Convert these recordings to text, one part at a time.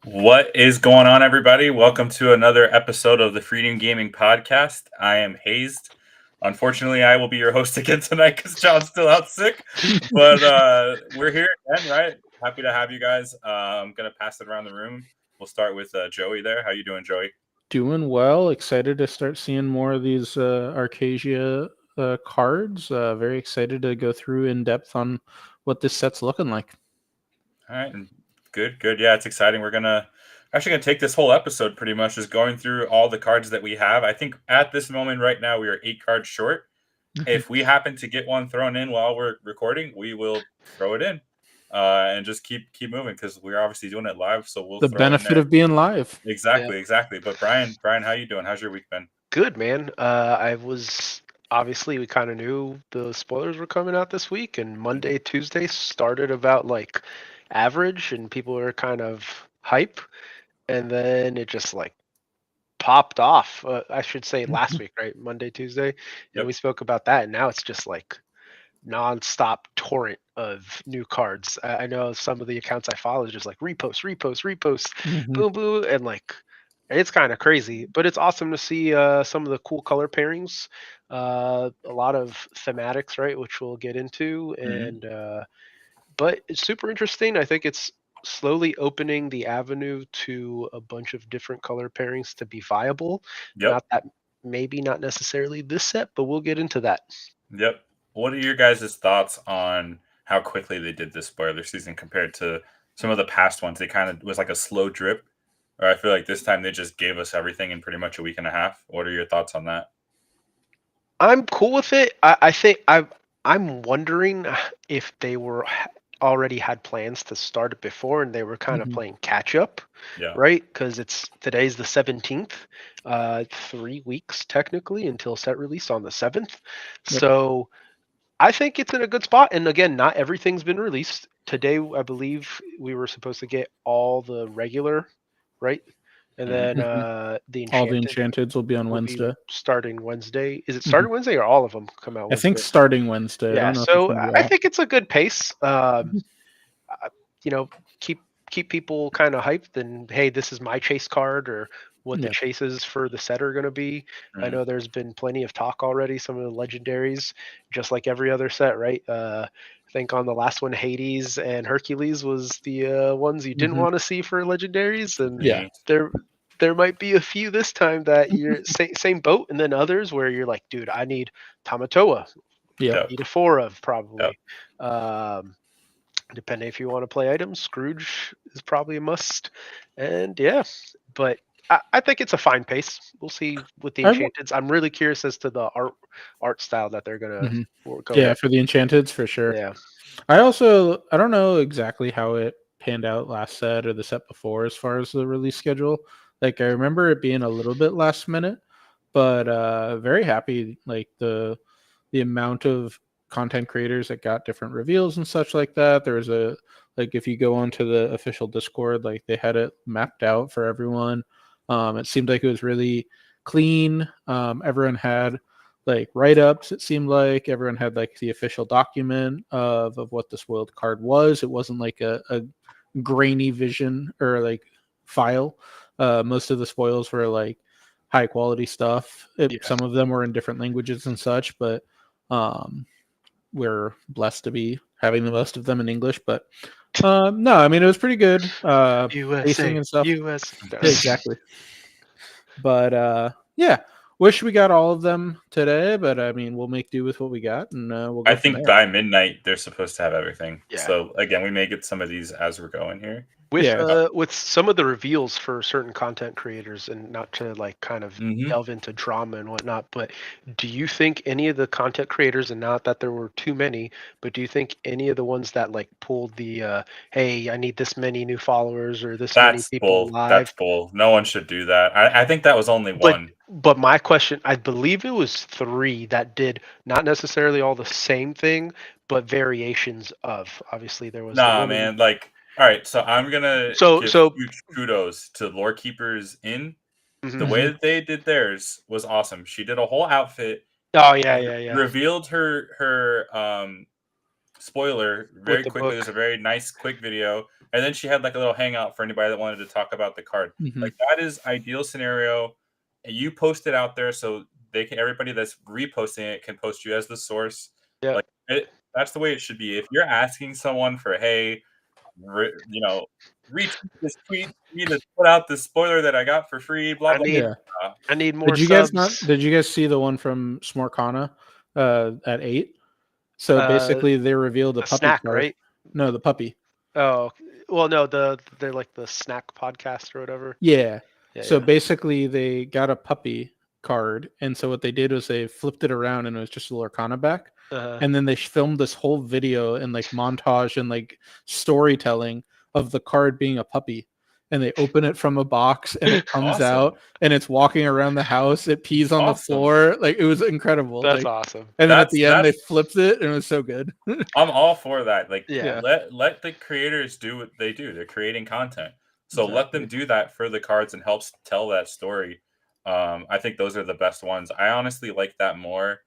What is going on, everybody? Welcome to another episode of the Freedom Gaming Podcast. I am Hazed. Unfortunately, I will be your host again tonight because John's still out sick. But we're here again, right? Happy to have you guys. I'm gonna pass it around the room. We'll start with Joey there. How you doing, Joey? Doing well. Excited to start seeing more of these Archazia cards. Very excited to go through in depth on what this set's looking like. All right, and good. Yeah, it's exciting. We're actually gonna take this whole episode pretty much just going through all the cards that we have. I think at this moment right now we are 8 cards short. If we happen to get one thrown in while we're recording, we will throw it in and just keep moving because we're obviously doing it live. So we'll The throw in benefit there. of being live. Yeah, Exactly. But Brian, how you doing? How's your week been? good man. I was obviously we kind of knew the spoilers were coming out this week, and Monday, Tuesday started about like average, and people were kind of hype, and then it just like popped off. I should say last week, right? Monday, Tuesday, and Yep. we spoke about that, and now it's just like nonstop torrent of new cards. I know some of the accounts I follow is just like repost, boom, boom, and like it's kind of crazy. But it's awesome to see some of the cool color pairings, a lot of thematics, right, which we'll get into, Mhm. and but it's super interesting. I think it's slowly opening the avenue to a bunch of different color pairings to be viable. Yep. Not that maybe not necessarily this set, but we'll get into that. Yep. What are your guys' thoughts on how quickly they did this spoiler season compared to some of the past ones? They kind of was like a slow drip. Or I feel like this time they just gave us everything in pretty much a week and a half. What are your thoughts on that? I'm cool with it. I think I'm wondering if they were already had plans to start it before and they were kind of playing catch up, Yeah. right? Because it's today's the 17th, 3 weeks technically until set release on the 7th. Yep. So I think it's in a good spot. And again, not everything's been released today. I believe we were supposed to get all the regular, right? And then the All the enchanted Enchanteds will be on will be Wednesday. starting Wednesday. Is it Mhm. starting Wednesday or all of them come out I think Wednesday? starting Wednesday. I Yeah, don't know if it's so going to be I all. think it's a good pace. You know, keep people kind of hyped. And hey, this is my chase card, or what the Yeah. chases for the set are going to be. I Mhm. know there's been plenty of talk already. Some of the legendaries, just like every other set, right? I think on the last one, Hades and Hercules was the ones you didn't Mhm. want to see for legendaries, and Yeah. Me. there might be a few this time that you're same boat, and then others where you're like, dude, I need Tamatoa, Yep. Yep. need a four of Yep. probably. Um, Depending if you want to play items, Scrooge is probably a must. And yeah, but I think it's a fine pace. We'll see with the I w- Enchanteds. I'm really curious as to the art style that they're gonna mhm. go Yeah, with. for the Enchanteds for sure. Yeah. I don't know exactly how it panned out last set or the set before as far as the release schedule. Like I remember it being a little bit last minute, but very happy like the amount of content creators that got different reveals and such like that. There was a like if you go onto the official Discord, like they had it mapped out for everyone. It seemed like it was really clean. Everyone had like write-ups. It seemed like everyone had like the official document of what the spoiled card was. It wasn't like a grainy vision or like file. Most of the spoils were like high quality stuff. Yeah. Some of them were in different languages and such, but um, we're blessed to be having the most of them in English. But no, I mean it was pretty good. Pacing USA, and stuff. US. Yeah, exactly. But yeah, wish we got all of them today. But I mean, we'll make do with what we got, and we'll I go from think there. by midnight they're supposed to have everything. Yeah. So again, we may get some of these as we're going here. Yeah. With some of the reveals for certain content creators, and not to like kind of Mm-hmm. delve into drama and whatnot, but do you think any of the content creators, and not that there were too many, but do you think any of the ones that like pulled the hey, I need this many new followers or this many That's people bull. That's live? bull. No one should do that. I think that was only But one. my question, I believe it was three that did not necessarily all the same thing, but variations of. Obviously, there was the Nah, woman. man. Like, all right. So I'm gonna So give so. huge kudos to Lore Keepers in. The Mhm. way Mhm. that they did theirs was awesome. She did a whole outfit, Oh yeah, yeah, yeah. revealed her spoiler very With the quickly. book. There's a very nice, quick video, and then she had like a little hangout for anybody that wanted to talk about the card. Mhm. Like that is ideal scenario. And you post it out there so they can everybody that's reposting it can post you as the source. Yeah. Like that's the way it should be. If you're asking someone for, hey, retweet this tweet for me to put out the spoiler that I got for free, blah I blah. need Yeah. I need more Did you guys subs. Did you guys see the one from Smorkana at 8? So Uh, basically, they revealed a the puppy snack, card. right? No, the puppy. Oh, well, no, they're like the snack podcast or whatever. Yeah. Yeah, So yeah. basically, they got a puppy card, and so what they did was they flipped it around, and it was just a Lorcana back. And then they filmed this whole video and like montage and like storytelling of the card being a puppy. And they open it from a box, and it comes Awesome. out, and it's walking around the house. It pees on the Awesome. floor. Like it was incredible. That's like, awesome. And then at That's- the end, they that's- flipped it, and it was so good. I'm all for that. Like, Yeah. let the creators do what they do. They're creating content, so let them do that for the cards and helps tell that story. I think those are the best ones. I honestly like that more.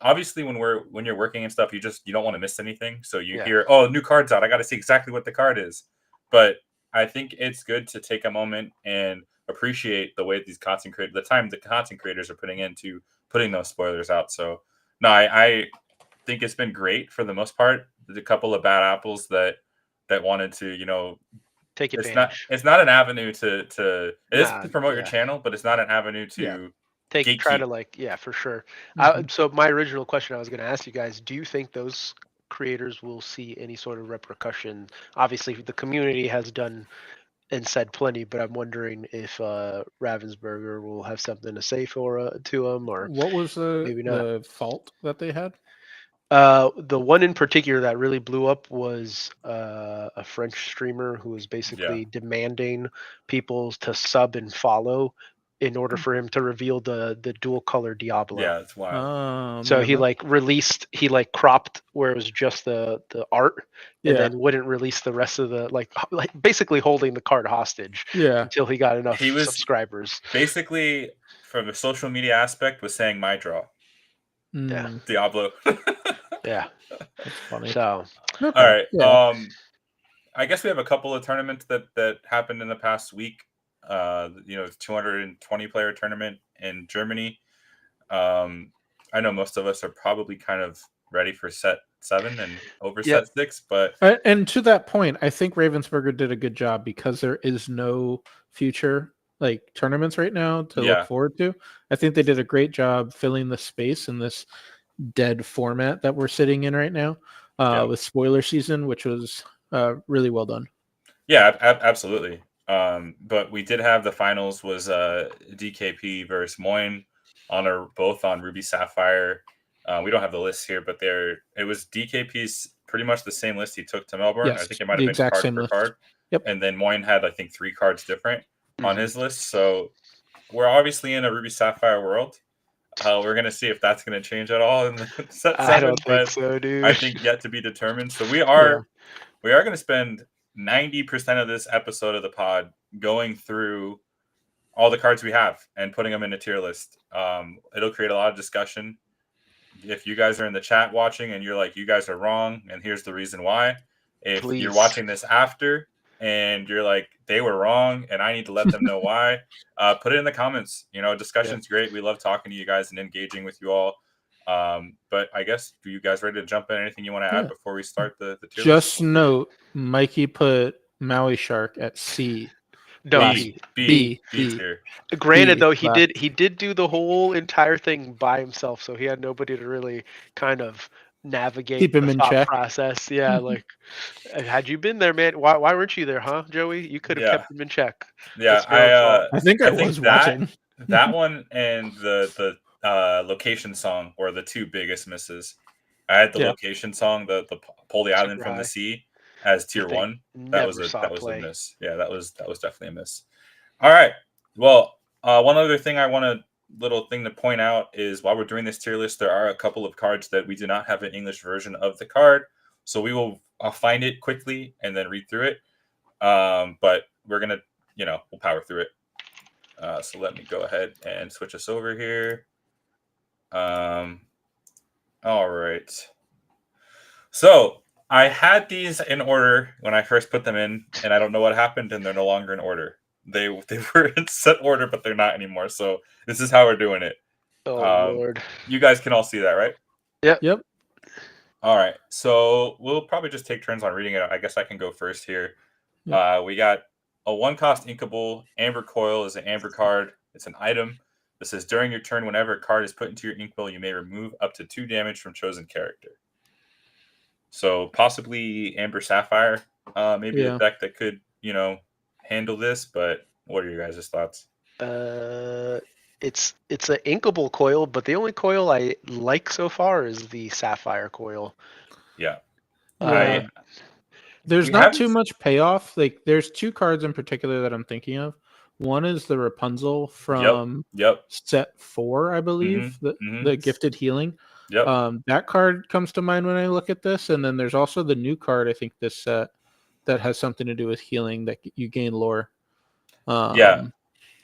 Obviously, when you're working and stuff, you don't want to miss anything. So you hear, oh, new card's out. I got to see exactly what the card is. But I think it's good to take a moment and appreciate the way the time the content creators are putting into putting those spoilers out. So no, I think it's been great for the most part. There's a couple of bad apples that wanted to, take advantage. It's not an avenue to promote your yeah. channel, but it's not an avenue to try to for sure. So my original question I was going to ask you guys: do you think those creators will see any sort of repercussion? Obviously, the community has done and said plenty, but I'm wondering if Ravensburger will have something to say to him, or What was maybe not. the fault that they had? The one in particular that really blew up was a French streamer who was basically demanding people to sub and follow in order for him to reveal the dual color Diablo. Yeah, that's wild. So he cropped where it was just the art, and then wouldn't release the rest of the like basically holding the card hostage until he got enough subscribers. Basically, from a social media aspect, was saying my draw. Yeah. Diablo. Yeah. That's funny. So all right. Yeah. I guess we have a couple of tournaments that happened in the past week. 220 player tournament in Germany. I know most of us are probably kind of ready for set 7 and over set 6, but and to that point, I think Ravensburger did a good job because there is no future like tournaments right now to look forward to. I think they did a great job filling the space in this dead format that we're sitting in right now with spoiler season, which was really well done. Yeah, absolutely. But we did have the finals was DKP versus Moyne both on Ruby Sapphire. We don't have the list here, but it was DKP's pretty much the same list he took to Melbourne. Yes, I think it might have been card for card. Yep. And then Moyne had, I think, 3 cards different on his list. So we're obviously in a Ruby Sapphire world. We're going to see if that's going to change at all in the set 7. I don't think so, dude. I think yet to be determined. So we are going to spend 90% of this episode of the pod going through all the cards we have and putting them in a tier list. It'll create a lot of discussion. If you guys are in the chat watching and you're like, you guys are wrong, and here's the reason why. If you're watching this after and you're like, they were wrong and I need to let them know why, put it in the comments. Discussion's great. We love talking to you guys and engaging with you all. But I guess, are you guys ready to jump in? Anything you want to add before we start the tier Just list? note, Mikey put Maui Shark at C. No, B tier. Granted, though, he did do the whole entire thing by himself, so he had nobody to really kind of navigate keep him in check process. Yeah, like had you been there, man, why weren't you there, huh, Joey? You could have kept him in check. Yeah, I think I was watching that one and the location song were the 2 biggest misses. I had the location song, the Pull the Island from the Sea, as tier 1. That was a miss. Yeah, that was definitely a miss. All right. Well, one other thing little thing to point out is while we're doing this tier list, there are a couple of cards that we do not have an English version of the card. So I'll find it quickly and then read through it. But we're going to, we'll power through it. So let me go ahead and switch us over here. All right. So I had these in order when I first put them in, and I don't know what happened, and they're no longer in order. They were in set order, but they're not anymore. So this is how we're doing it. Oh Lord. You guys can all see that, right? Yep. All right. So we'll probably just take turns on reading it. I guess I can go first here. Yep. We got a 1-cost inkable. Amber Coil is an amber card. It's an item. This says during your turn, whenever a card is put into your ink well, you may remove up to 2 damage from chosen character. So possibly Amber Sapphire, maybe a deck that could, handle this. But what are your guys' thoughts? It's an inkable coil, but the only coil I like so far is the sapphire coil. Yeah. There's we not haven't- too much payoff. Like there's 2 cards in particular that I'm thinking of. One is the Rapunzel from Yep. set 4, I believe, the gifted healing. Yep. That card comes to mind when I look at this, and then there's also the new card I think this set that has something to do with healing that you gain lore. That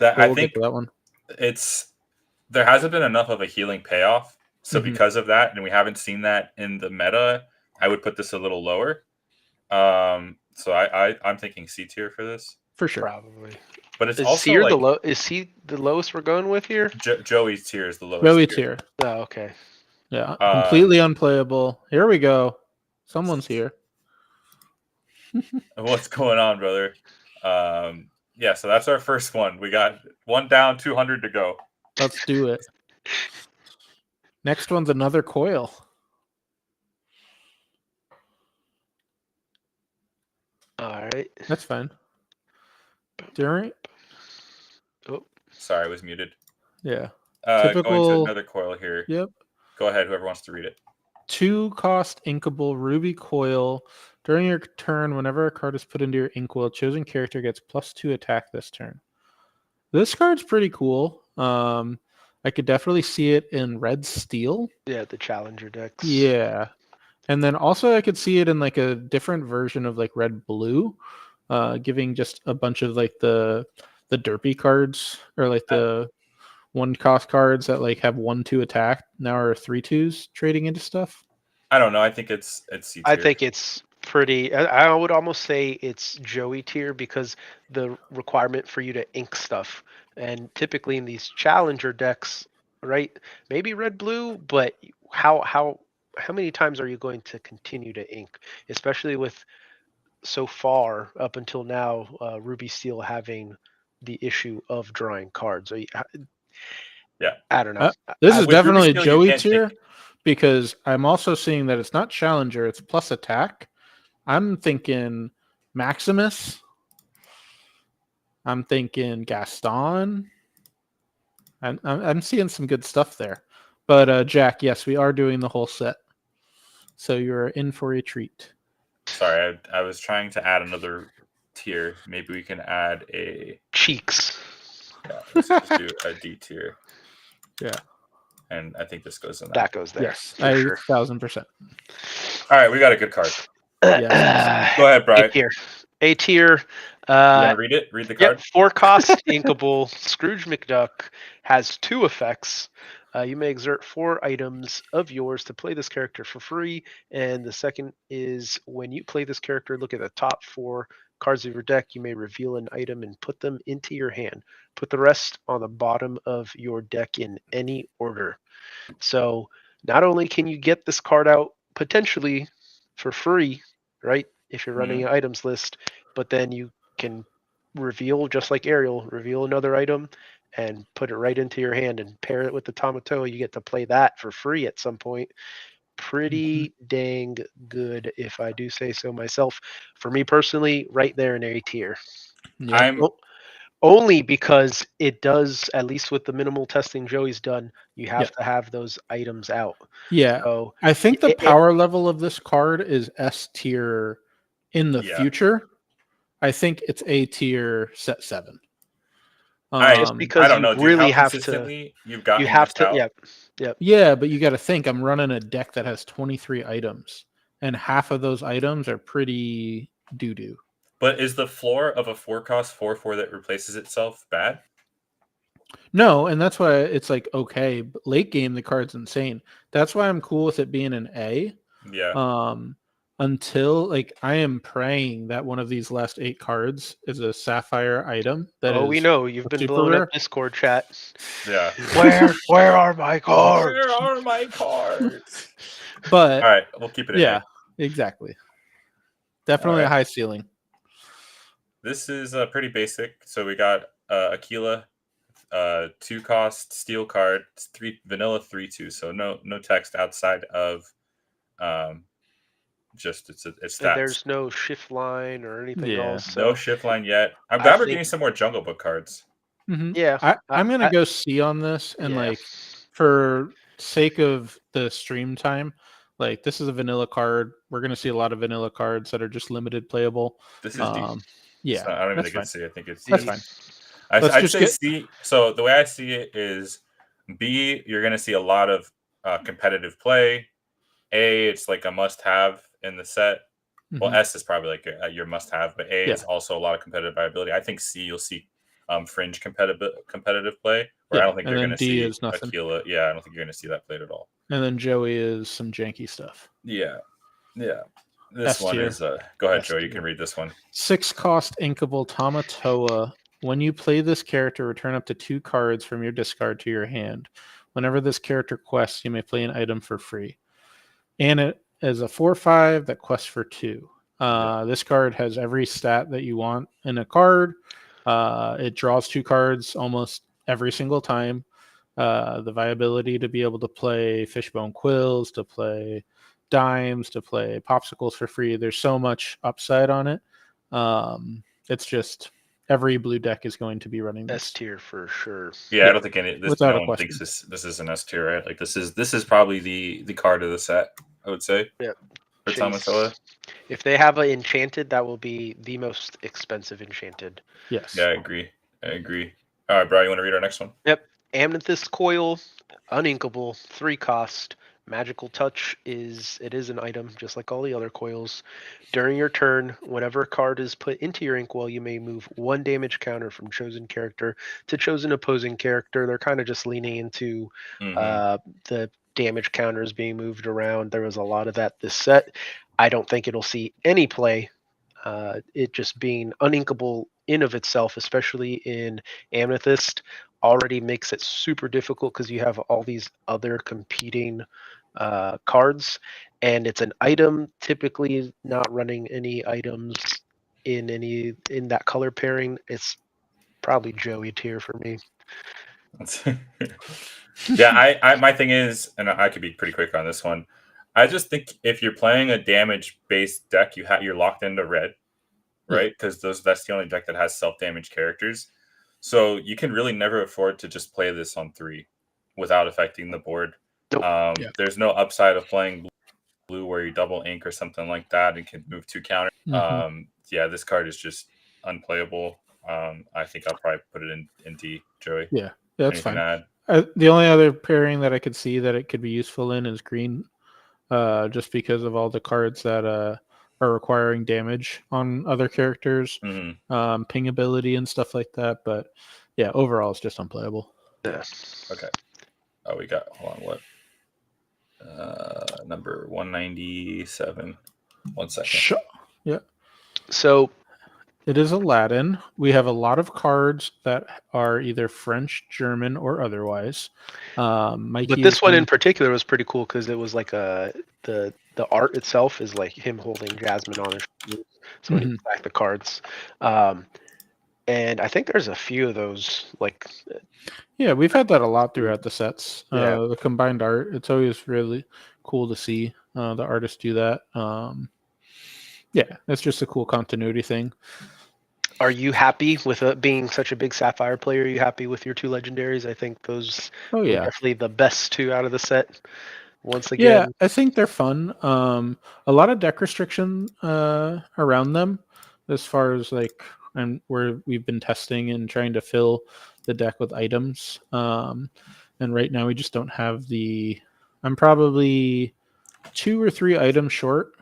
I we'll think get to that one. There hasn't been enough of a healing payoff, so because of that, and we haven't seen that in the meta, I would put this a little lower. So I'm thinking C tier for this for sure, probably. But it's is also C like is C the lowest we're going with here? Joey's tier is the lowest. Joey tier. Oh, okay. Yeah, completely unplayable. Here we go. Someone's here. What's going on, brother? Yeah, so that's our first one. We got 1 down, 200 to go. Let's do it. Next one's another coil. All right. That's fine. During. Oh, sorry, I was muted. Yeah. Typical... Going to another coil here. Yep. Go ahead, whoever wants to read it. 2-cost inkable ruby coil. During your turn, whenever a card is put into your inkwell, chosen character gets +2 attack this turn. This card's pretty cool. I could definitely see it in red steel. Yeah, the challenger decks. Yeah. And then also I could see it in like a different version of like red blue, giving just a bunch of like the derpy cards or like the 1-cost cards that like have 1/2 attack now are 3/2s trading into stuff. I don't know. I think it's C tier. I think it's pretty. I would almost say it's Joey tier because the requirement for you to ink stuff, and typically in these challenger decks, right? Maybe red blue, but how many times are you going to continue to ink, especially with so far up until now, Ruby Steel having the issue of drawing cards. Yeah, I don't know. This is definitely a Joey tier because I'm also seeing that it's not challenger; it's plus attack. I'm thinking Maximus. I'm thinking Gaston. I'm seeing some good stuff there. But Jack, yes, we are doing the whole set. So you're in for a treat. Sorry, I was trying to add another tier. Maybe we can add a cheeks. Yeah, let's just do a D tier. Yeah. And I think this goes in that goes there. Yes, sure. 1,000%. All right, we got a good card. Yes. Go ahead, Brian. A tier. You want to read it? Read the card? 4-cost inkable Scrooge McDuck has 2 effects. You may exert 4 items of yours to play this character for free. And the second is when you play this character, look at the top 4 cards of your deck. You may reveal an item and put them into your hand. Put the rest on the bottom of your deck in any order. So not only can you get this card out potentially for free, right? If you're running an items list, but then you can reveal, just like Ariel, reveal another item and put it right into your hand and pair it with the Tamatoa. You get to play that for free at some point. Pretty dang good, if I do say so myself. For me personally, right there in A tier. Yeah. Only because it does, at least with the minimal testing Joey's done, you have to have those items out. Yeah. So I think the power level of this card is S tier in the future. I think it's A tier set 7. Just because I don't know, really have to. Yeah, but you got to think I'm running a deck that has 23 items, and half of those items are pretty doo-doo. But is the floor of a 4-cost 4/4 that replaces itself bad? No, and that's why it's like okay. But late game, the card's insane. That's why I'm cool with it being an A. Yeah. until like I am praying that one of these last 8 cards is a sapphire item that Oh, we is know you've been super blowing up rare. Discord chat. Yeah. Where are my cards? Where are my cards? But All right, we'll keep it at yeah, 8. exactly. All Definitely a right. high ceiling. This is pretty basic. So we got Aquila, 2-cost steel card, 3 vanilla 3/2. So no text outside of just its And stats. there's no shift line or anything Yeah. else. No So shift line yet. I'm I glad we're think- getting some more Jungle Book cards. yeah, I'm gonna go see on this, and yeah. like for sake of the stream time, like this is a vanilla card. We're gonna see a lot of vanilla cards that are just limited playable. This is D. Yeah, I don't even that's think fine. it's C. I think it's D. That's fine. Let's I'd just say get- C. So the way I see it is B, you're going to see a lot of competitive play. A, it's like a must-have in the set. Well, Mhm. S is probably like your must-have, but A is Yeah. also a lot of competitive viability. I think C, you'll see fringe competitive play, where I Yeah, don't think and you're then going to D see is nothing. Aquila. Yeah, I don't think you're going to see that played at all. And then Joey is some janky stuff. Yeah. This S one tier. is go ahead, S Joey. You tier. can read this one. 6-cost inkable Tamatoa. When you play this character, return up to 2 cards from your discard to your hand. Whenever this character quests, you may play an item for free. And it is a 4/5 that quests for 2. This card has every stat that you want in a card. It draws 2 cards almost every single time. The viability to be able to play Fishbone Quills, to play dimes, to play popsicles for free. There's so much upside on it. It's just every blue deck is going to be running this. S tier for sure. Yeah, I don't think without no a one question. thinks this is an S tier, right? Like this is probably the card of the set, I would say. Yeah. For Chase. Tamatoa. If they have an enchanted, that will be the most expensive enchanted. Yes. Yeah, I agree. All right, Brian, you want to read our next one? Yep. Amethyst coil, uninkable, 3-cost. Magical touch is an item just like all the other coils. During your turn, whenever a card is put into your inkwell, you may move 1 damage counter from chosen character to chosen opposing character. They're kind of just leaning into the damage counters being moved around. There was a lot of that this set. I don't think it'll see any play. It just being uninkable in of itself, especially in Amethyst, already makes it super difficult because you have all these other competing cards, and it's an item, typically not running any items in that color pairing. It's probably Joey tier for me. Yeah, I my thing is, and I could be pretty quick on this one. I just think if you're playing a damage-based deck, you're locked into red, right? Because that's the only deck that has self-damage characters. So you can really never afford to just play this on 3 without affecting the board. Nope. There's no upside of playing blue where you double ink or something like that and can move 2 counters. Yeah, this card is just unplayable. I think I'll probably put it in D, Joey. Yeah, that's Anything to fine. add? The only other pairing that I could see that it could be useful in is green, just because of all the cards that are requiring damage on other characters, ping ability and stuff like that. But yeah, overall, it's just unplayable. Yeah. Okay. Oh, we got, hold on, what? Number 197. 1 second. Yeah. So it is Aladdin. We have a lot of cards that are either French, German, or otherwise. But this one in particular was pretty cool because it was like the art itself is like him holding Jasmine on his shoulder, so when he back the cards. And I think there's a few of those. Yeah, we've had that a lot throughout the sets. Yeah. The combined art, it's always really cool to see the artists do that. Yeah, it's just a cool continuity thing. Are you happy with being such a big Sapphire player? Are you happy with your 2 legendaries? I think those are definitely the best 2 out of the set. Once again, yeah, I think they're fun. A lot of deck restriction around them, as far as and where we've been testing and trying to fill the deck with items. And right now we just don't have I'm probably 2 or 3 items short.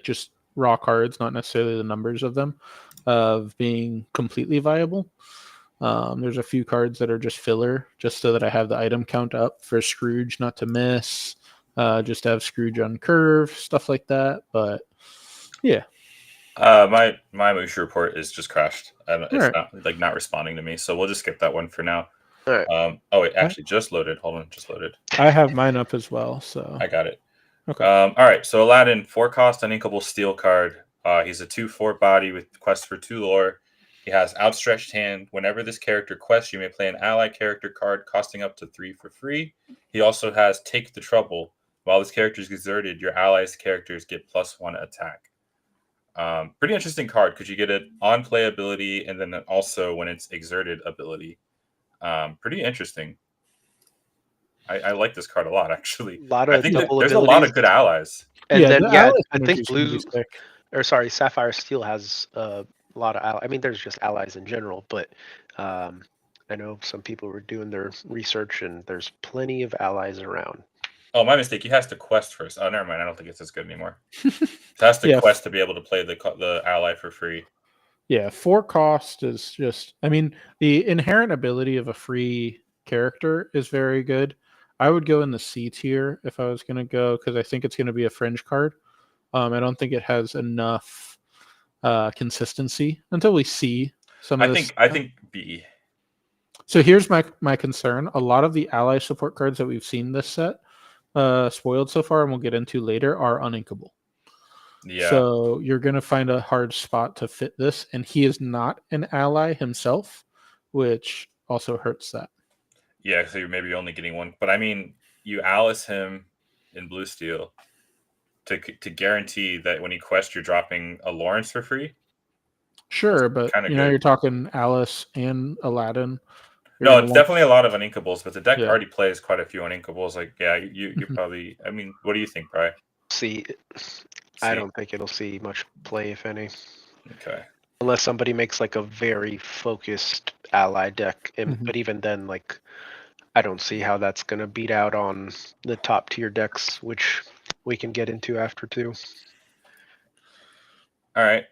Just raw cards, not necessarily the numbers of them, of being completely viable. There's a few cards that are just filler, just so that I have the item count up for Scrooge not to miss, just to have Scrooge on curve, stuff like that. But yeah, My Mushu report is just crashed. It's right. not responding to me, so we'll just skip that one for now. All right. Oh wait, actually just loaded. Hold on, just loaded. I have mine up as well. So I got it. okay. All right, so Aladdin, 4-cost uninkable steel card. He's a 2/4 body with quest for 2 lore. He has outstretched hand. Whenever this character quests, you may play an ally character card costing up to 3 for free. He also has Take the Trouble. While this character is exerted, your allies' characters get +1 attack. Pretty interesting card because you get it on play ability and then also when it's exerted ability. Pretty interesting. I like this card a lot, actually. I think there's a lot of good allies. And then the I think synergy's gonna be blue, sick. or sorry, Sapphire Steel has a lot of I mean, there's just allies in general, but I know some people were doing their research, and there's plenty of allies around. Oh, my mistake. He has to quest first. Oh, never mind. I don't think it's as good anymore. He has to quest to be able to play the ally for free. Yeah, 4 cost is just. I mean, the inherent ability of a free character is very good. I would go in the C tier if I was going to go because I think it's going to be a fringe card. I don't think it has enough consistency until we see some of this. I think B. So here's my concern. A lot of the ally support cards that we've seen this set spoiled so far, and we'll get into later, are uninkable. Yeah. So you're going to find a hard spot to fit this, and he is not an ally himself, which also hurts that. Yeah, so you're maybe only getting one. But I mean, you Alice him in Blue Steel to guarantee that when he quests, you're dropping a Lawrence for free. Sure, but you're talking Alice and Aladdin. No, it's definitely a lot of uninkables, but the deck Yeah. already plays quite a few uninkables. Like, yeah, you probably. I mean, what do you think, Bri? See, I don't think it'll see much play, if any. Okay. Unless somebody makes like a very focused ally deck, but even then, like, I don't see how that's gonna beat out on the top tier decks, which we can get into after too. All right,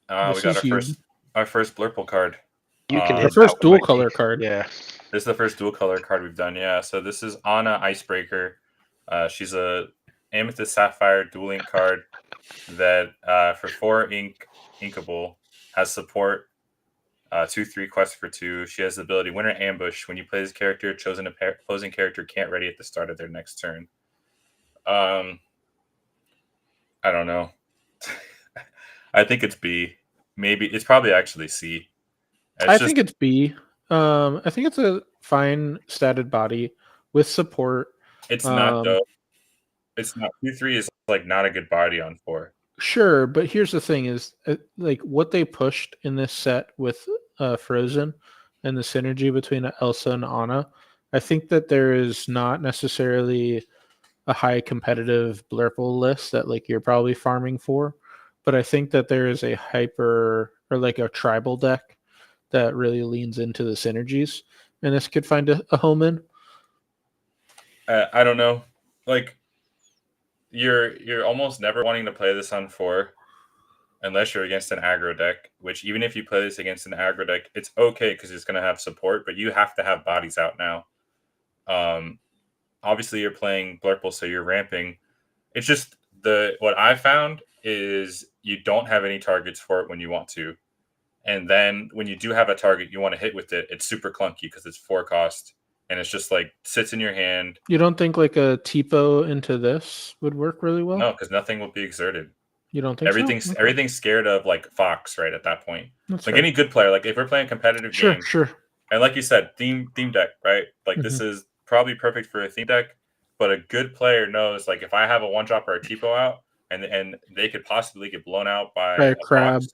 we got our first Blurple card. You can our hit first dual color card. Yeah, this is the first dual color card we've done. Yeah, so this is Anna Icebreaker. She's a Amethyst Sapphire dual ink card that for 4 inkable has support. 2/3 quest for 2. She has the ability Winter Ambush. When you play this character, chosen opposing character can't ready at the start of their next turn. I don't know. I think it's B. Maybe it's probably actually C. I think it's B. I think it's a fine statted body with support. It's not though. It's not. 2/3 is like not a good body on 4. Sure, but here's the thing: is like what they pushed in this set with Frozen and the synergy between Elsa and Anna. I think that there is not necessarily a high competitive Blurple list that like you're probably farming for, but I think that there is a hyper or like a tribal deck that really leans into the synergies, and this could find a home in. I don't know, like. You're almost never wanting to play this on 4 unless you're against an aggro deck, which even if you play this against an aggro deck, it's okay because it's going to have support, but you have to have bodies out now. Obviously you're playing Blurple, so you're ramping. It's just what I found is you don't have any targets for it when you want to. And then when you do have a target you want to hit with it, it's super clunky because it's 4 cost. And it's just like sits in your hand. You don't think like a Tipo into this would work really well? No, because nothing will be exerted. You don't think everything's so? Everything's scared of like Fox right at that point. That's like fair. any good player, like if we're playing competitive game, sure. And like you said, theme deck, right? Like this is probably perfect for a theme deck. But a good player knows like if I have a 1-drop or a Tipo out, and they could possibly get blown out by a crab Fox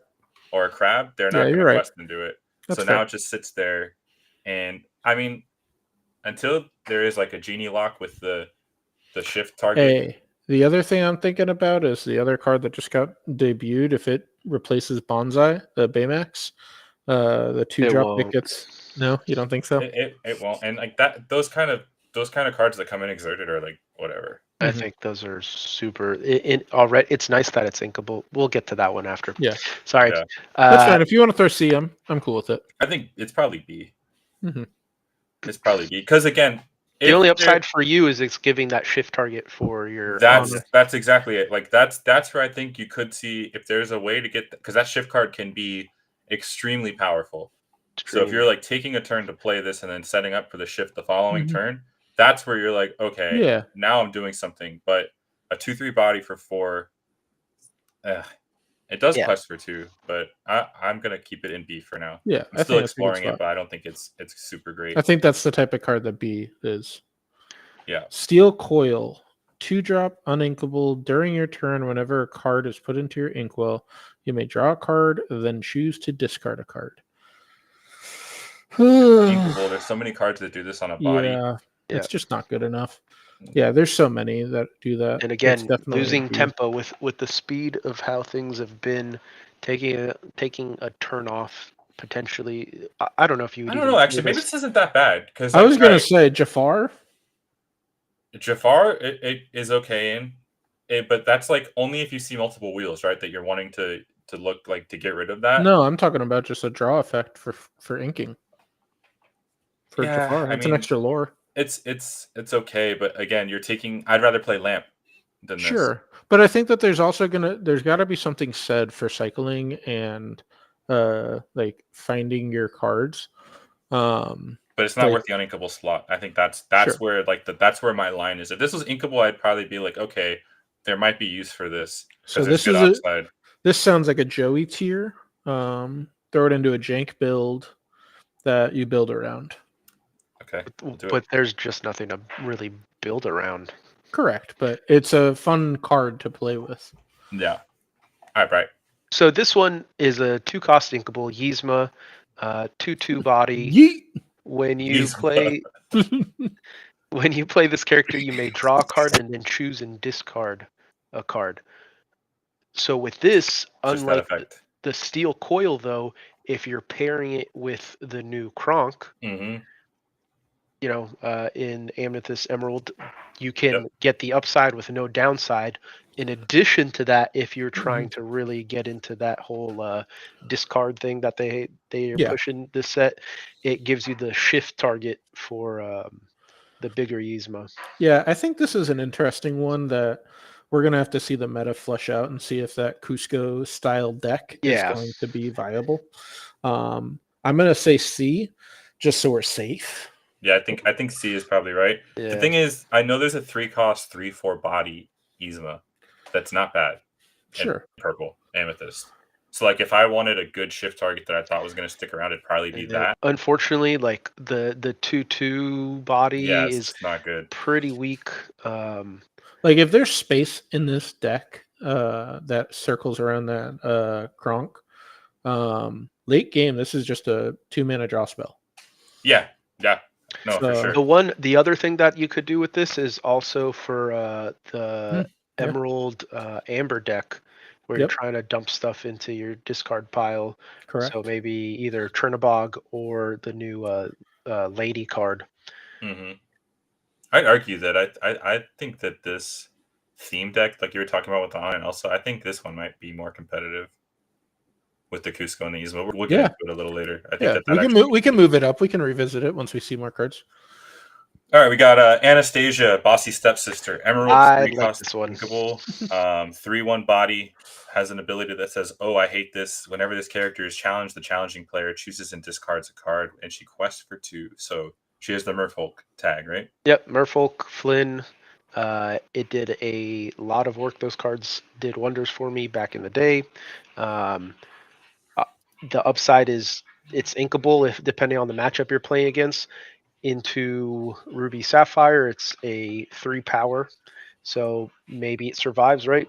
or a crab, they're not going to quest and do it. That's so fair. now it just sits there, and I mean. Until there is like a genie lock with the shift target. Hey, the other thing I'm thinking about is the other card that just got debuted. If it replaces Bonsai, the Baymax, the 2-drop that gets. No, you don't think so? It won't. And like that, those kind of cards that come in exerted are like whatever. I think those are super. Already, it's nice that it's inkable. We'll get to that one after. Yeah. Sorry. Yeah. That's fine. If you want to throw C, I'm cool with it. I think it's probably B. Mm-hmm. It's probably B because again, The only upside for you is it's giving that shift target for your honor. That's exactly it. Like that's where I think you could see if there's a way to get, because that shift card can be extremely powerful. So if you're like taking a turn to play this and then setting up for the shift the following turn, that's where you're like, okay, Yeah. now I'm doing something. But a 2/3 body for 4, it does quest for 2, but I'm gonna keep it in B for now. Yeah, I'm still exploring it, but I don't think it's super great. I think that's the type of card that B is. Yeah. Steel Coil, 2-drop, uninkable. During your turn, whenever a card is put into your inkwell, you may draw a card, then choose to discard a card. Inkable. There's so many cards that do this on a body. Yeah, it's just not good enough. Yeah, there's so many that do that. And again, losing tempo with the speed of how things have been, taking a turn off potentially. I don't know if you. I don't know. Actually, maybe this isn't that bad, because I was gonna say Jafar. Jafar, it is okay but that's like only if you see multiple wheels, right? That you're wanting to look like to get rid of that. No, I'm talking about just a draw effect for inking. For Jafar, it's an extra lore. It's okay, but again, you're taking. I'd rather play Lamp than this. Sure, but I think that there's got to be something said for cycling and like finding your cards. But it's not worth the uninkable slot. I think that's where that's where my line is. If this was inkable, I'd probably be like, okay, there might be use for this. So this is this sounds like a Joey tier. Throw it into a jank build that you build around. Okay, but there's just nothing to really build around. Correct, but it's a fun card to play with. Yeah. All right. So this one is a 2-cost inkable Yzma, 2/2 body. Yeet. When you play this character, you may draw a card and then choose and discard a card. So with this, unlike the Steel Coil, though, if you're pairing it with the new Kronk, in Amethyst Emerald, you can get the upside with no downside. In addition to that, if you're trying to really get into that whole discard thing that they are pushing this set, it gives you the shift target for the bigger Yzma. Yeah, I think this is an interesting one that we're going to have to see the meta flesh out and see if that Cusco style deck is going to be viable. I'm going to say C, just so we're safe. Yeah, I think C is probably right. Yeah. The thing is, I know there's a 3-cost 3/4 body Yzma. That's not bad. Sure. Purple Amethyst. So like if I wanted a good shift target that I thought was going to stick around, it'd probably be that. Unfortunately, like the 2/2 body is not good. Pretty weak. Like if there's space in this deck that circles around that Kronk, late game, this is just a 2-mana draw spell. Yeah. No, for sure. The other thing that you could do with this is also for the Emerald Amber deck, where you're trying to dump stuff into your discard pile. Correct. So maybe either Chernabog or the new Lady card. I'd argue that I think that this theme deck, like you were talking about with the Iron, also I think this one might be more competitive with the Cusco and the Yzma. We'll get into it a little later. I think we can move it up. We can revisit it once we see more cards. All right, we got Anastasia, Bossy Stepsister, Emerald, 3-cost inkable, 3/1 body, has an ability that says, "Oh, I hate this." Whenever this character is challenged, the challenging player chooses and discards a card, and she quests for 2. So she has the Merfolk tag, right? Yep, Merfolk, Flynn. It did a lot of work. Those cards did wonders for me back in the day. The upside is it's inkable if depending on the matchup you're playing against. Into Ruby Sapphire, it's a 3 power, so maybe it survives, right?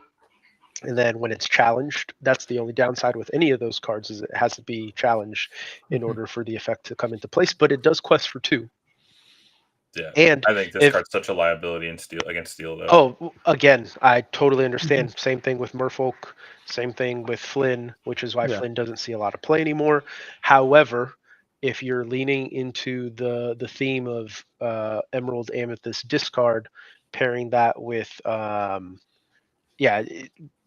And then when it's challenged, that's the only downside with any of those cards is it has to be challenged in order for the effect to come into place. But it does quest for 2. Yeah, and I think this card's such a liability against Steel, though. Oh, again, I totally understand. Same thing with Merfolk, same thing with Flynn, which is why Flynn doesn't see a lot of play anymore. However, if you're leaning into the theme of Emerald Amethyst discard, pairing that with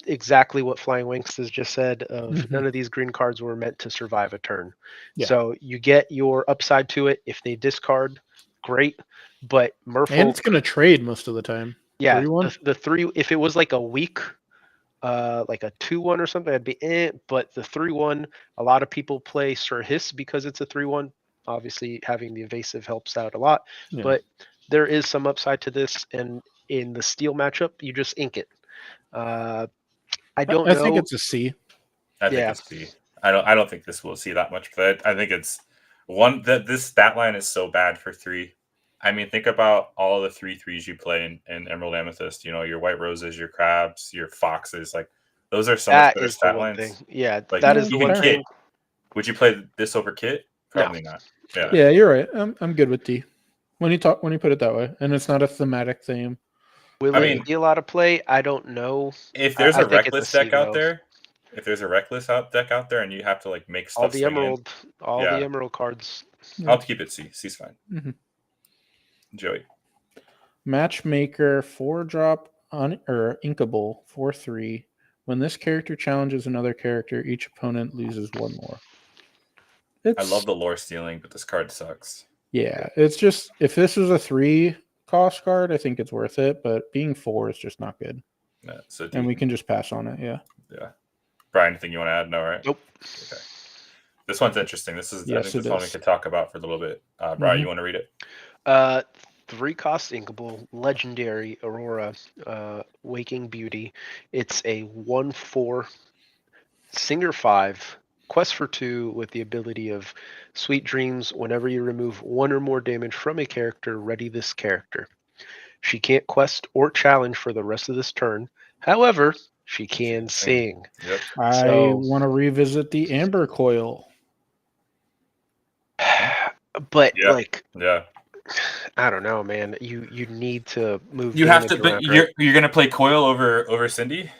exactly what Flying Winks has just said of none of these green cards were meant to survive a turn. So you get your upside to it if they discard, great, but And Merfolk, it's gonna trade most of the time. yeah, 3-1? the 3, if it was like a weak, like a 2-1 or something, I'd be but the 3-1, a lot of people play Sir Hiss because it's a 3-1. Obviously, having the evasive helps out a lot, Yeah. but there is some upside to this, and in the steel matchup, you just ink it. I don't I think know. it's a C. I think Yeah. it's B. I don't think this will see that much, but I think it's one that this stat line is so bad for 3. I mean, think about all the 3/3s you play in Emerald Amethyst. You know, your white roses, your crabs, your foxes. Like those are so much That better is the stat one thing. lines. Yeah, Like that is the even one fair. Kit. thing. Would you play this over Kit? No. Probably not. Yeah. Yeah, you're right. I'm good with D. When you put it that way, and it's not a thematic theme. Will I it mean, be a lot of play? I don't know. if there's I a think it's a reckless C deck out though. there, if there's a reckless deck out there, and you have to like make All stuff the swing in, emerald, all the yeah, emerald cards. I'll have to keep it C. C's fine. Mhm. Joey. Matchmaker 4-drop or inkable 4/3. When this character challenges another character, each opponent loses 1 more. I love the lore stealing, but this card sucks. Yeah, it's just if this was a 3 cost card, I think it's worth it. But being 4 is just not good, Yeah, so D. and we can just pass on it. Yeah. Yeah. Brian, anything you want to add? No, right? Nope. Okay. This one's interesting. This is I Yes, think it this one we is. could talk about for a little bit. Brian, Mhm. you want to read it? 3-cost inkable, legendary Aurora, Waking Beauty. It's a 1/4 Singer 5, quest for 2 with the ability of Sweet Dreams. Whenever you remove 1 or more damage from a character, ready this character. She can't quest or challenge for the rest of this turn. However, she can sing. Yep. I So- want to revisit the Amber Coil. But Yeah. like, Yeah. I don't know, man. You need to move. You have to, damage but around, you're right? you're gonna play Coil over Cindy.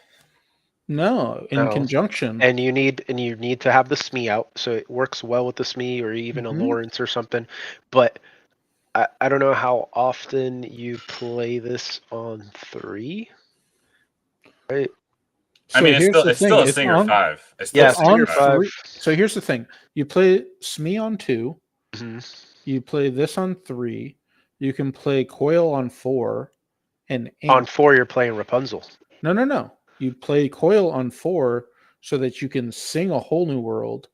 No, in No. conjunction. And you need to have the SME out, so it works well with the SME or even a Mhm. Lawrence or something. But I don't know how often you play this on 3. Right? I mean, it's here's still the it's thing. still a It's Singer on, 5. It's still Yeah, a Singer on Singer 5. 3. So here's the thing. You play SME on 2. Mhm. You play this on 3. You can play Coil on 4 and On Ink. 4, you're playing Rapunzel. No. You play Coil on 4 so that you can sing a whole new world,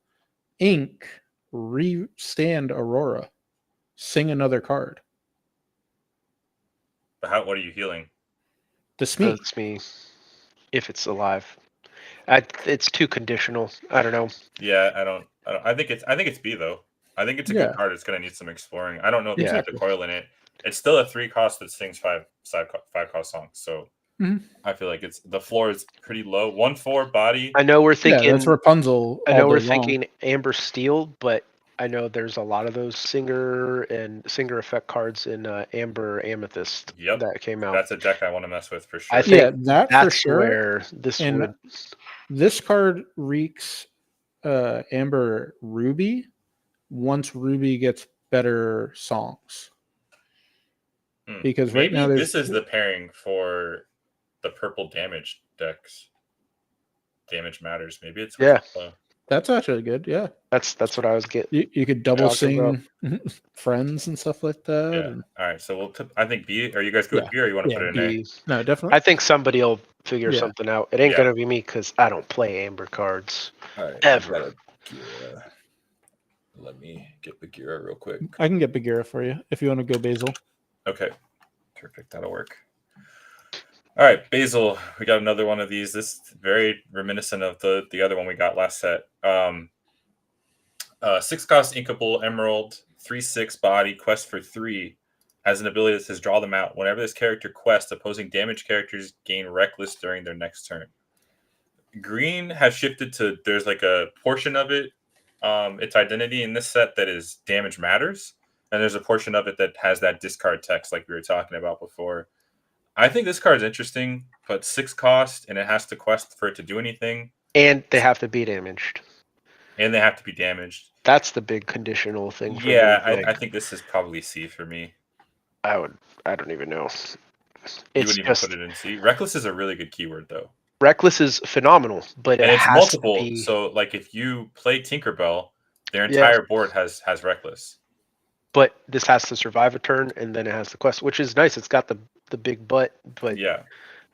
Ink, restand Aurora, sing another card. But what are you healing? The SME. That's me. If it's alive, it's too conditional. I don't know. Yeah, I don't. I think it's B though. I think it's a Yeah. good card. It's gonna need some exploring. I don't know if you Exactly. put the Coil in it. It's still a 3 cost that sings 5 cost songs. So Mhm. I feel like the floor is pretty low. 1/4 body. I know we're Yeah, thinking. that's Rapunzel. I know all we're day long. thinking Amber Steel, but I know there's a lot of those Singer effect cards in Amber Amethyst Yep. that came out. That's a deck I want to mess with for sure. I think Yeah, that for that's sure. where this And would. this card reeks Amber Ruby once Ruby gets better songs. Because right Maybe now there's this is the pairing for the purple damage decks. Damage matters. Maybe it's Yeah. That's actually good. Yeah, That's what I was getting. you could double Talking sing friends and stuff like that. Yeah. And All right. So I think B. Are you guys good with B, or you want to Yeah, put it in A? B. no, definitely. I think somebody will figure Yeah. something out. It ain't Yeah. gonna be me because I don't play Amber cards. All right. Ever. Let me get Bagheera real quick. I can get Bagheera for you if you want to go Basil. Okay. Perfect. That'll work. All right, Basil. We got another one of these. This is very reminiscent of the other one we got last set. 6 cost inkable emerald, 3/6 body, quest for 3. Has an ability that says draw them out. Whenever this character quests, opposing damage characters gain reckless during their next turn. Green has shifted to there's like a portion of it, its identity in this set that is damage matters, and there's a portion of it that has that discard text like we were talking about before. I think this card's interesting, but 6 cost and it has to quest for it to do anything. And they have to be damaged. And they have to be damaged. That's the big conditional thing for yeah, me. I think this is probably C for me. I don't even know. You It's wouldn't even just put it in C. Reckless is a really good keyword though. reckless is phenomenal, but And it it's has multiple. to be. So like if you play Tinkerbell, their entire board has reckless. but this has to survive a turn, and then it has the quest, which is nice. It's got the big butt, but Yeah,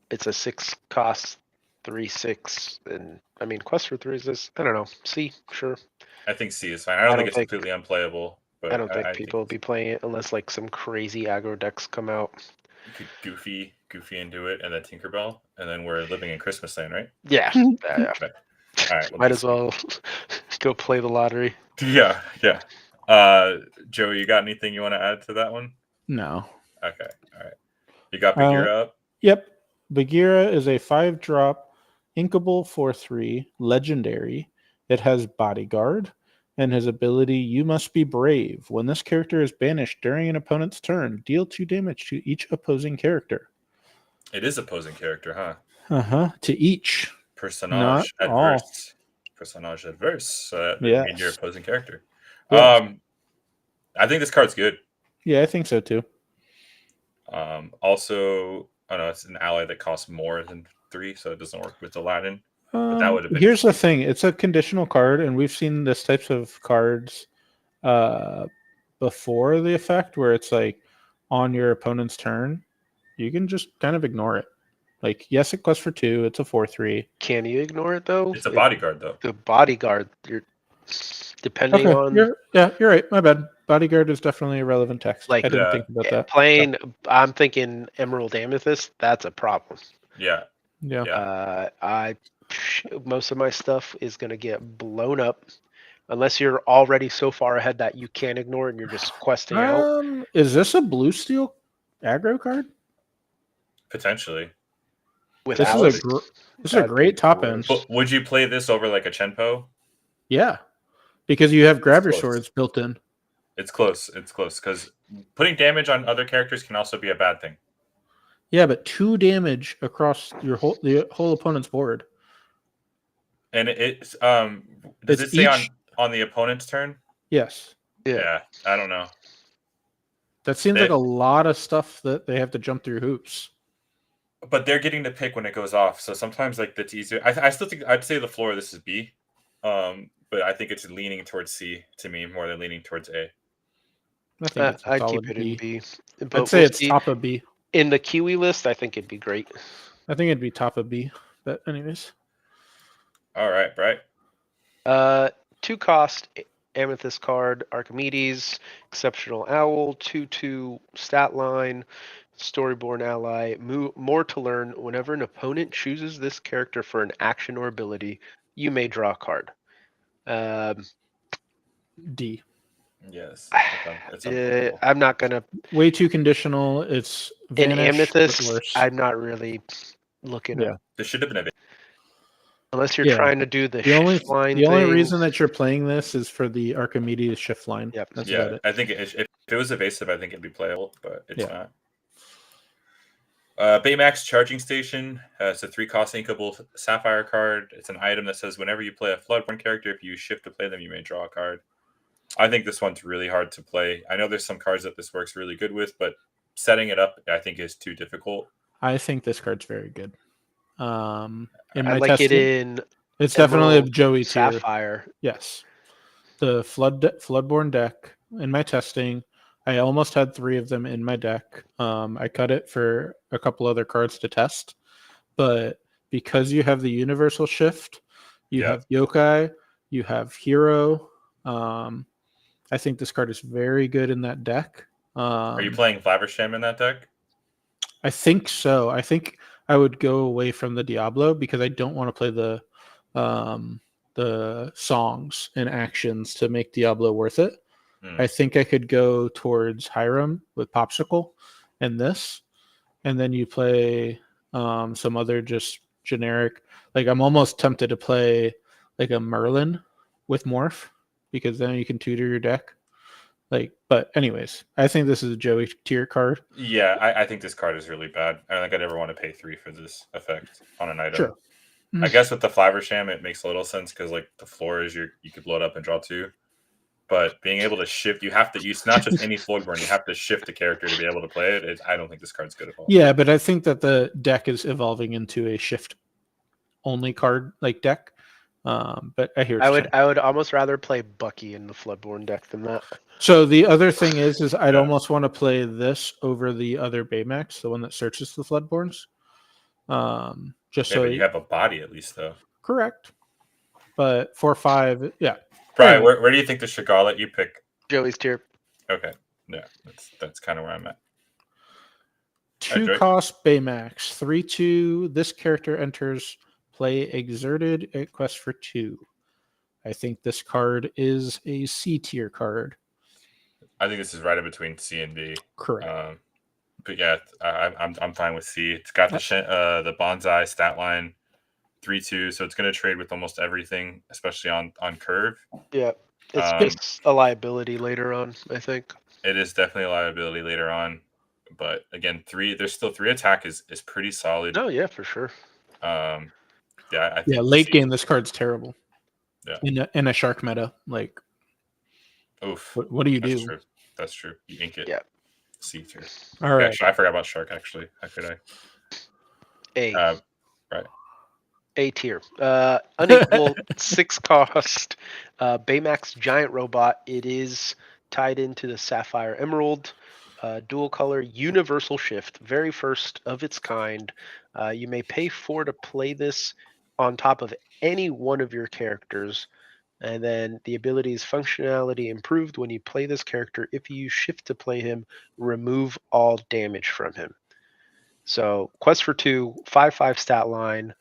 it's a 6 cost, 3/6, and I mean quest for 3 is this. I don't know. C, sure. I think C is fine. I don't think don't it's think- completely unplayable, but I don't think I people will be playing it unless like some crazy aggro decks come out. you could goofy into it and then Tinkerbell, and then we're living in Christmas land, right? Yeah. All right. Well, Might that's as well go play the lottery. Yeah. Joey, you got anything you want to add to that one? No. Okay. All right. You got Bagheera up? Yep. Bagheera is a 5-drop inkable 4/3 legendary. It has bodyguard and his ability You Must Be Brave. When this character is banished during an opponent's turn, deal 2 damage to each opposing character. It is opposing character, huh? To each. Personage Not all. adverse. Personage adverse. So that Yes. means your opposing character. Yes. I think this card's good. Yeah, I think so too. Also, I know it's an ally that costs more than 3, so it doesn't work with Aladdin. But that would have been Here's the thing: it's a conditional card, and we've seen this types of cards before the effect, where it's like on your opponent's turn, you can just kind of ignore it. Like, yes, it costs for 2. It's a 4/3. Can you ignore it though? It's a bodyguard, though. The bodyguard, you're depending Okay, on you're right. My bad. Bodyguard is definitely a relevant text. Like, I didn't yeah, think about that. playing. I'm thinking Emerald Amethyst. That's a problem. Yeah. Yeah. Most of my stuff is gonna get blown up unless you're already so far ahead that you can't ignore it and you're just questing out. Is this a blue steel aggro card? Potentially. With This Alice, is a that'd great be top gross. end. But would you play this over like a Chenpo? Yeah, because you have grab your close. swords built in. It's close. Because putting damage on other characters can also be a bad thing. Yeah, but 2 damage across the whole opponent's board. And it's does It's it say each- on the opponent's turn? Yes, Yeah, I don't know. that seems like a lot of stuff that they have to jump through hoops. But they're getting to pick when it goes off, so sometimes like that's easier. I still think I'd say the floor of this is B, but I think it's leaning towards C to me more than leaning towards A. I think it's a I'd solid keep it B. in B. But I'd say we'll it's see. top of B. In the Kiwi list. I think it'd be great. I think it'd be top of B. But anyways, All right, Bright. 2 cost Amethyst card, Archimedes, Exceptional Owl, 2/2 stat line, Storyborn ally. More to learn. Whenever an opponent chooses this character for an action or ability, you may draw a card. D. Yes, it's I'm not gonna. Way too conditional. It's In vanish, but Amethyst, worse. I'm not really looking Yeah. at. This should have been a Unless you're Yeah. trying to do the The only shift line only thing. reason that you're playing this is for the Archimedes shift line. Yep. That's yeah. about it. I think if it was evasive, I think it'd be playable, but it's Yeah. not. Baymax Charging Station. It's a 3-cost inkable sapphire card. It's an item that says whenever you play a Floodborn character, if you shift to play them, you may draw a card. I think this one's really hard to play. I know there's some cards that this works really good with, but setting it up, I think, is too difficult. I think this card's very good. In I my like testing, it in it's definitely a Emerald Joey tier. Sapphire. Yes. The Floodborn deck in my testing, I almost had 3 of them in my deck. I cut it for a couple other cards to test, but because you have the universal shift, you have yokai, you have hero. I think this card is very good in that deck. Are you playing Flaversham in that deck? I think so. I think I would go away from the Diablo because I don't want to play the songs and actions to make Diablo worth it. I think I could go towards Hiram with Popsicle and this, and then you play some other just generic. Like, I'm almost tempted to play like a Merlin with Morph because then you can tutor your deck. Like, but anyways, I think this is a Joey tier card. Yeah, I think this card is really bad. I don't think I'd ever want to pay 3 for this effect on an item. Sure. I guess with the Flaversham, it makes a little sense because like the floor is you could blow it up and draw 2. But being able to shift, you have to use not just any Floodborn, you have to shift the character to be able to play it. I don't think this card's good at all. Yeah, but I think that the deck is evolving into a shift only card like deck But I hear what you're saying. I would almost rather play Bucky in the Floodborne deck than that. So the other thing is I'd Yeah. almost want to play this over the other Baymax, the one that searches the Floodborns. Just Yeah, so but you have a body at least, though. correct. But 4/5, yeah. Brian, Anyway, where do you think the should let you pick? Joey's tier. Okay, yeah, that's kind of where I'm at. 2-cost Baymax, 3/2. This character enters play exerted at quest for 2. I think this card is a C tier card. I think this is right in between C and D. Correct. But yeah, I'm fine with C. It's got the bonsai stat line 3/2, so it's going to trade with almost everything, especially on curve. Yeah, it's just a liability later on, I think. It is definitely a liability later on, but again, there's still 3 attack is pretty solid. Oh yeah, for sure. Yeah, I think late game this card's terrible. Yeah, in a shark meta, like, oof. What do you do? True. That's true. You ink it. Yeah. C tier. All right. Actually, I forgot about shark. Actually, how could I? A. Right. A tier. Unequal 6-cost Baymax giant robot. It is tied into the Sapphire Emerald. Dual color universal shift. Very first of its kind. You may pay 4 to play this on top of any one of your characters. And then the ability's functionality improved when you play this character. If you shift to play him, remove all damage from him. So quest for 2, 5/5 stat line.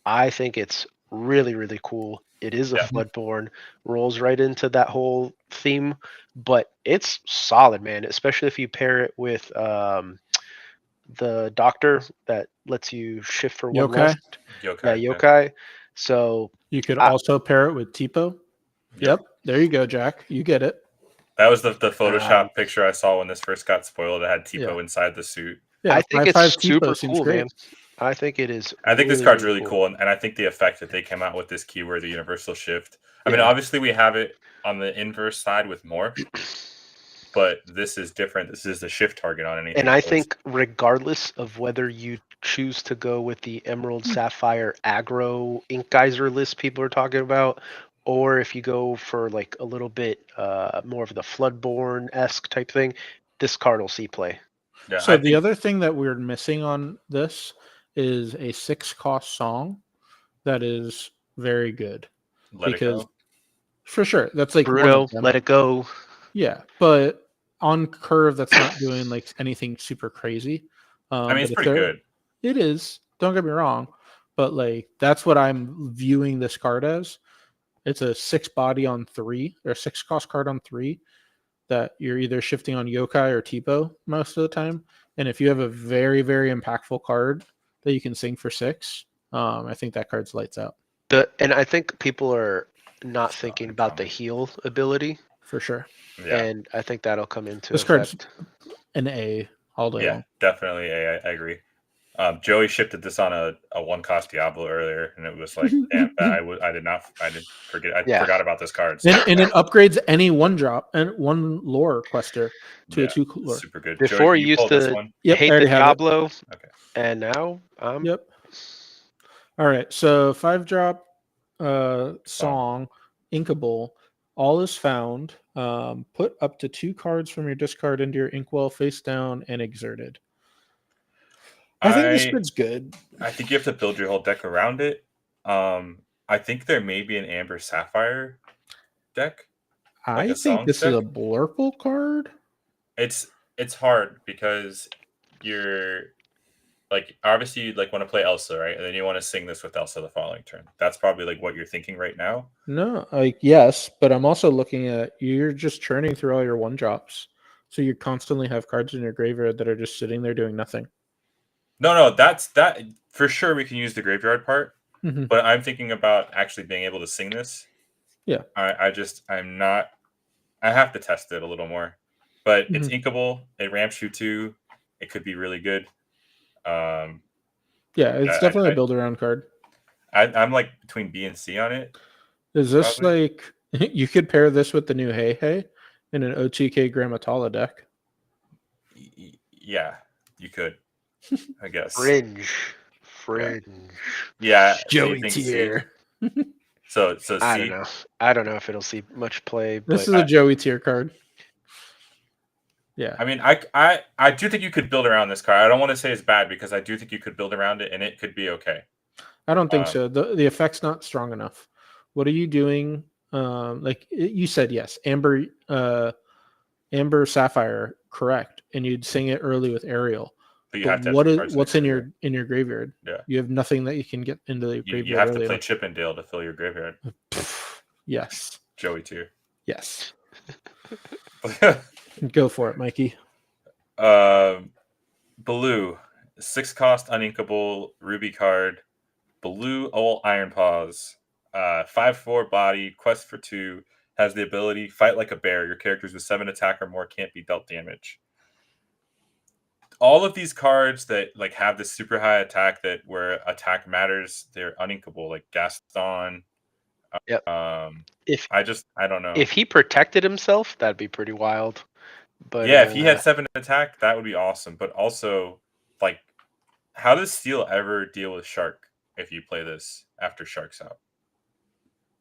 I think it's really, really cool. It is a Floodborne, rolls right into that whole theme, but it's solid, man. Especially if you pair it with the doctor that lets you shift for one left. Yokai. So you could also pair it with Tipo. Yep. There you go, Jack. You get it. That was the Photoshop picture I saw when this first got spoiled. It had Tipo inside the suit. Yeah, I think it's super cool, man. I think it is. I think this card's really cool, and I think the effect that they came out with this keyword, the universal shift. I mean, obviously we have it on the inverse side with more, but this is different. This is the shift target on anything. And I think regardless of whether you choose to go with the Emerald Sapphire aggro Ink Geyser list people are talking about, or if you go for like a little bit more of the Floodborne-esque type thing, this card will see play. Yeah, so the other thing that we're missing on this is a 6-cost song that is very good. Let It Go. For sure, that's like Bruno, Let It Go. Yeah, but on curve, that's not doing like anything super crazy. I mean, it's pretty good. It is. Don't get me wrong, but like that's what I'm viewing this card as. It's a 6 body on 3 or 6-cost card on 3 that you're either shifting on Yokai or Tipo most of the time. And if you have a very, very impactful card that you can sing for 6, I think that card's lights out. And I think people are not thinking about the heal ability. For sure. Yeah. And I think that'll come into this effect. Card's an A all day long. Definitely A. I agree. Joey shifted this on a 1-cost Diablo earlier, and it was like, damn, I forgot about this card. So. And it upgrades any 1-drop and 1 lore quester to a 2 lore. Super good. Before you used to hate the Diablo, and now Yep. All right, so 5-drop song, Inkable. All is found. Put up to 2 cards from your discard into your Inkwell face down and exerted. I think this card's good. I think you have to build your whole deck around it. I think there may be an Amber Sapphire deck. I think this is a Blurple card. It's hard because you're like obviously you'd like want to play Elsa, right? And then you want to sing this with Elsa the following turn. That's probably like what you're thinking right now. No, yes, but I'm also looking at you're just churning through all your 1-drops. So you constantly have cards in your graveyard that are just sitting there doing nothing. No, that for sure we can use the graveyard part. Mm-hmm. But I'm thinking about actually being able to sing this. Yeah. I have to test it a little more. But it's inkable, it ramps you too. It could be really good. Yeah, it's definitely a build around card. I'm like between B and C on it. Is this probably like you could pair this with the new Hey Hey in an OTK Grammatala deck? Yeah, you could. I guess. Fringe. Yeah. Joey tier. So I don't C. know. I don't know if it'll see much play, This but is a Joey tier card. Yeah. I mean, I do think you could build around this card. I don't want to say it's bad because I do think you could build around it and it could be okay. I don't think so. The effect's not strong enough. What are you doing? Like you said, yes, Amber Sapphire, correct, and you'd sing it early with Ariel. But you But have to have some cards what's in graveyard. your graveyard? Yeah. You have nothing that you can get into the You graveyard have to early play enough. Chippendale to fill your graveyard. Yes. Joey tier. Yes. Go for it, Mikey. Blue, 6-cost uninkable ruby card. Blue Owl Iron Paws, 5/4 body, quest for 2, has the ability fight like a bear. Your characters with 7 attack or more can't be dealt damage. All of these cards that like have this super high attack that where attack matters, they're uninkable. Like Gaston. Yep. I don't know. If he protected himself, that'd be pretty wild. But yeah, if he had 7 attack, that would be awesome. But also, like, how does Steel ever deal with Shark if you play this after Shark's out?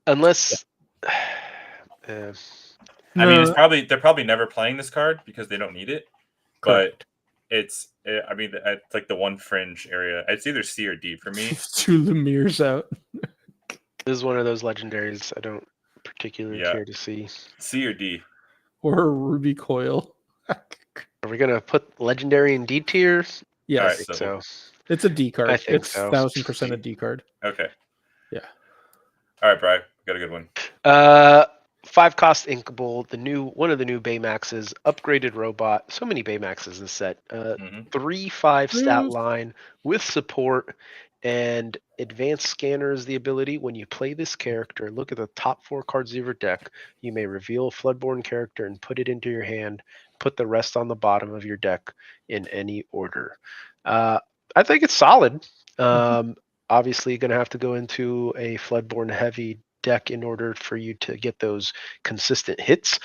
unless I mean, they're probably never playing this card because they don't need it. Correct. But it's like the one fringe area. It's either C or D for me. Two Lemire's out. this is one of those legendaries I don't particularly care to see. C or D. Or a Ruby Coil. Are we gonna put legendary in D tier? Yes. I think so. It's a D card. I think it's so. 1000% a D card. Okay. Yeah. All right, Brian. Got a good one. 5-cost inkable, one of the new Baymaxes, upgraded robot. So many Baymaxes in this set. 3/5 stat line with support and advanced scanner is the ability. When you play this character, look at the top 4 cards of your deck. You may reveal a Floodborn character and put it into your hand. Put the rest on the bottom of your deck in any order. I think it's solid. Obviously, going to have to go into a Floodborn heavy deck in order for you to get those consistent hits.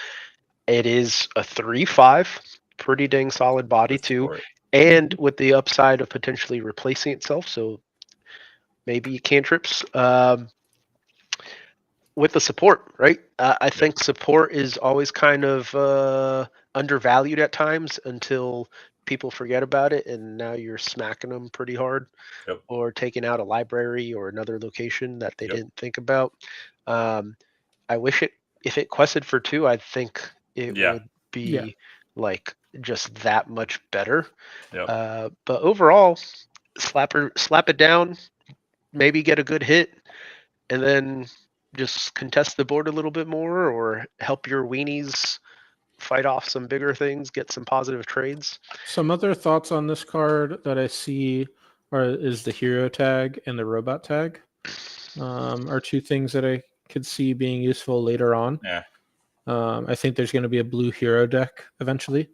It is a 3/5, pretty dang solid body too, and with the upside of potentially replacing itself. So maybe cantrips with the support, right? I think support is always kind of undervalued at times until people forget about it, and now you're smacking them pretty hard. Or taking out a library or another location that they didn't think about. I wish if it quested for 2, I think it would be like just that much better. But overall, slap it down, maybe get a good hit, and then just contest the board a little bit more, or help your weenies fight off some bigger things, get some positive trades. Some other thoughts on this card that I see is the hero tag and the robot tag. Are 2 things that I could see being useful later on. I think there's going to be a blue hero deck eventually,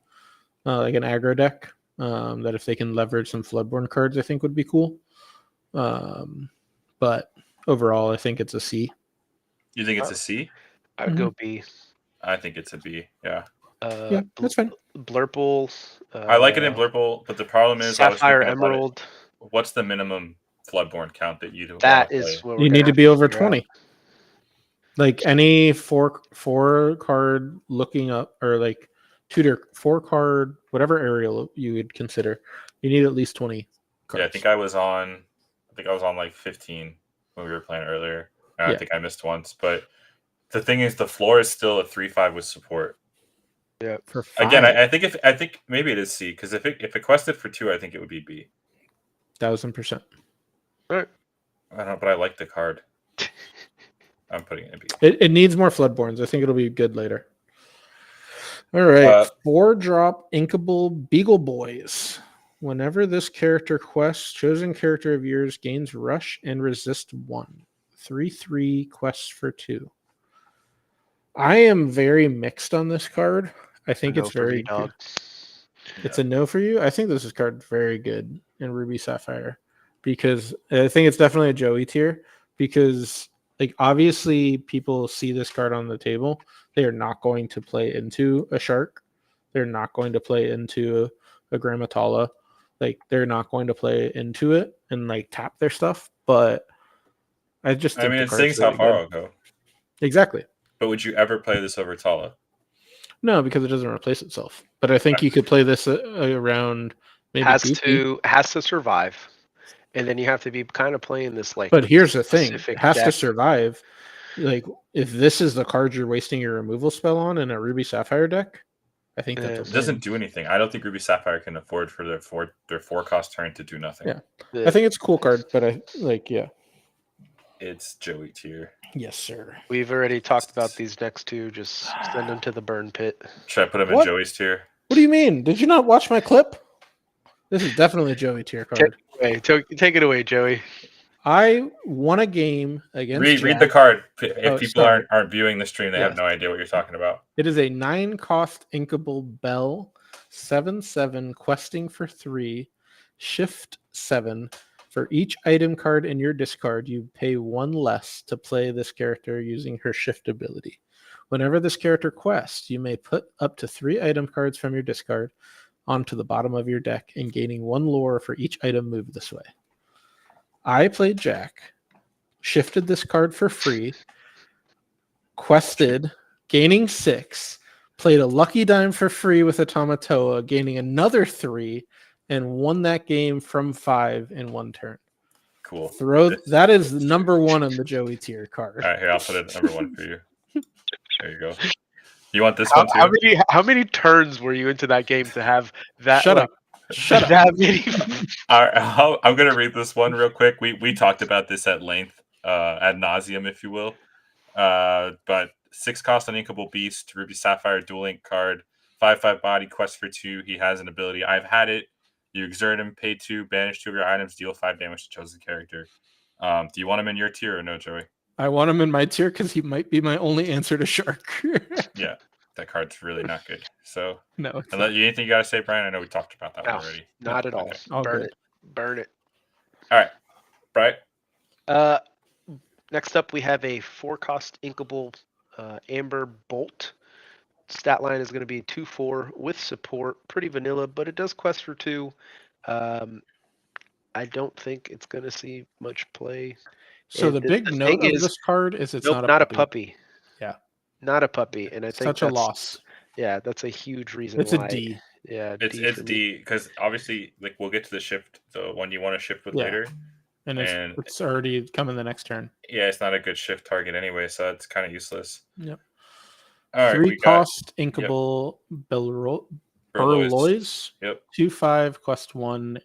like an aggro deck. That if they can leverage some Floodborn cards, I think would be cool. But overall, I think it's a C. You think it's a C? I would go B. I think it's a B. Yeah. Yeah, that's fine. Blurple. I like it in Blurple, but the problem is Sapphire Emerald. What's the minimum Floodborn count that you do? That is what you need to be over 20. Like any 4 card looking up, or like tutor 4 card, whatever aerial you would consider, you need at least 20 cards. Yeah, I think I was on like 15 when we were playing earlier. I think I missed once, but the thing is, the floor is still a 3/5 with support. Yeah. For 5. Again, I think maybe it is C, because if it quested for 2, I think it would be B. 1000%. All right. I don't know, but I like the card. I'm putting it in B. It needs more Floodborns. I think it'll be good later. All right. 4-drop Inkable Beagle Boys. Whenever this character quests, chosen character of yours gains rush and resist 1. 3/3 quests for 2. I am very mixed on this card. I think it's very good. It's a no for you. I think this is card very good in Ruby Sapphire, because I think it's definitely a Joey tier, because like obviously people see this card on the table. They are not going to play into a Shark. They're not going to play into a Grammatala. Like they're not going to play into it and like tap their stuff. But I just I think mean, the it card's sings how really far good. I'll go. Exactly. But would you ever play this over Tala? No, because it doesn't replace itself. But I think you could play this around maybe has DP. to survive, and then you have to be kind of playing this like. But here's the thing: specific it has to deck. survive. Like, if this is the card you're wasting your removal spell on in a Ruby Sapphire deck, I think that's a It win. doesn't do anything. I don't think Ruby Sapphire can afford for their four cost turn to do nothing. Yeah. I think it's a cool card, but I like, yeah. It's Joey tier. Yes, sir. We've already talked about these next two. Just send them to the burn pit. Should I put them What? in Joey's tier? What do you mean? Did you not watch my clip? This is definitely a Joey tier card. Take it away, Joey. I won a game against read the Jack. card. If people sorry. aren't viewing the stream, they have Yes. no idea what you're talking about. It is a 9-cost inkable bell, 7/7 questing for 3, shift 7. For each item card in your discard, you pay 1 less to play this character using her shift ability. Whenever this character quests, you may put up to 3 item cards from your discard onto the bottom of your deck and gaining 1 lore for each item moved this way. I played Jack, shifted this card for free, quested, gaining 6, played a lucky dime for free with a Tamatoa, gaining another 3, and won that game from 5 in 1 turn. Cool. That is number 1 on the Joey tier card. All right, here, I'll put it at number 1 for you. There you go. You want this one too? How many turns were you into that game to have that? Shut up. Shut up. Many... All right, I'm gonna read this one real quick. We talked about this at length, ad nauseum, if you will. But 6 cost on Inkable Beast, Ruby Sapphire dual link card, 5/5 body, quest for 2. He has an ability. I've had it. You exert him, pay 2, banish 2 of your items, deal 5 damage to chosen character. Do you want him in your tier or no, Joey? I want him in my tier because he might be my only answer to Shark. Yeah, that card's really not good. So, no. Anything you got to say, Brian? I know we talked about that already. Not at all. Okay. Burn it. Burn it. All right, Brian. Next up, we have a 4-cost inkable Amber Bolt. Stat line is going to be 2/4 with support. Pretty vanilla, but it does quest for 2. I don't think it's going to see much play. So the big note of this card is it's not a puppy. Yeah. Not a puppy. And I think such a loss. Yeah, that's a huge reason it's why. It's a D. Yeah, it's D because obviously, like, we'll get to the shift, the one you want to shift with later. And it's already coming the next turn. Yeah, it's not a good shift target anyway, so it's kind of useless. Yep. All right, 3-cost inkable Burlois. Yep. 2/5 quest 1.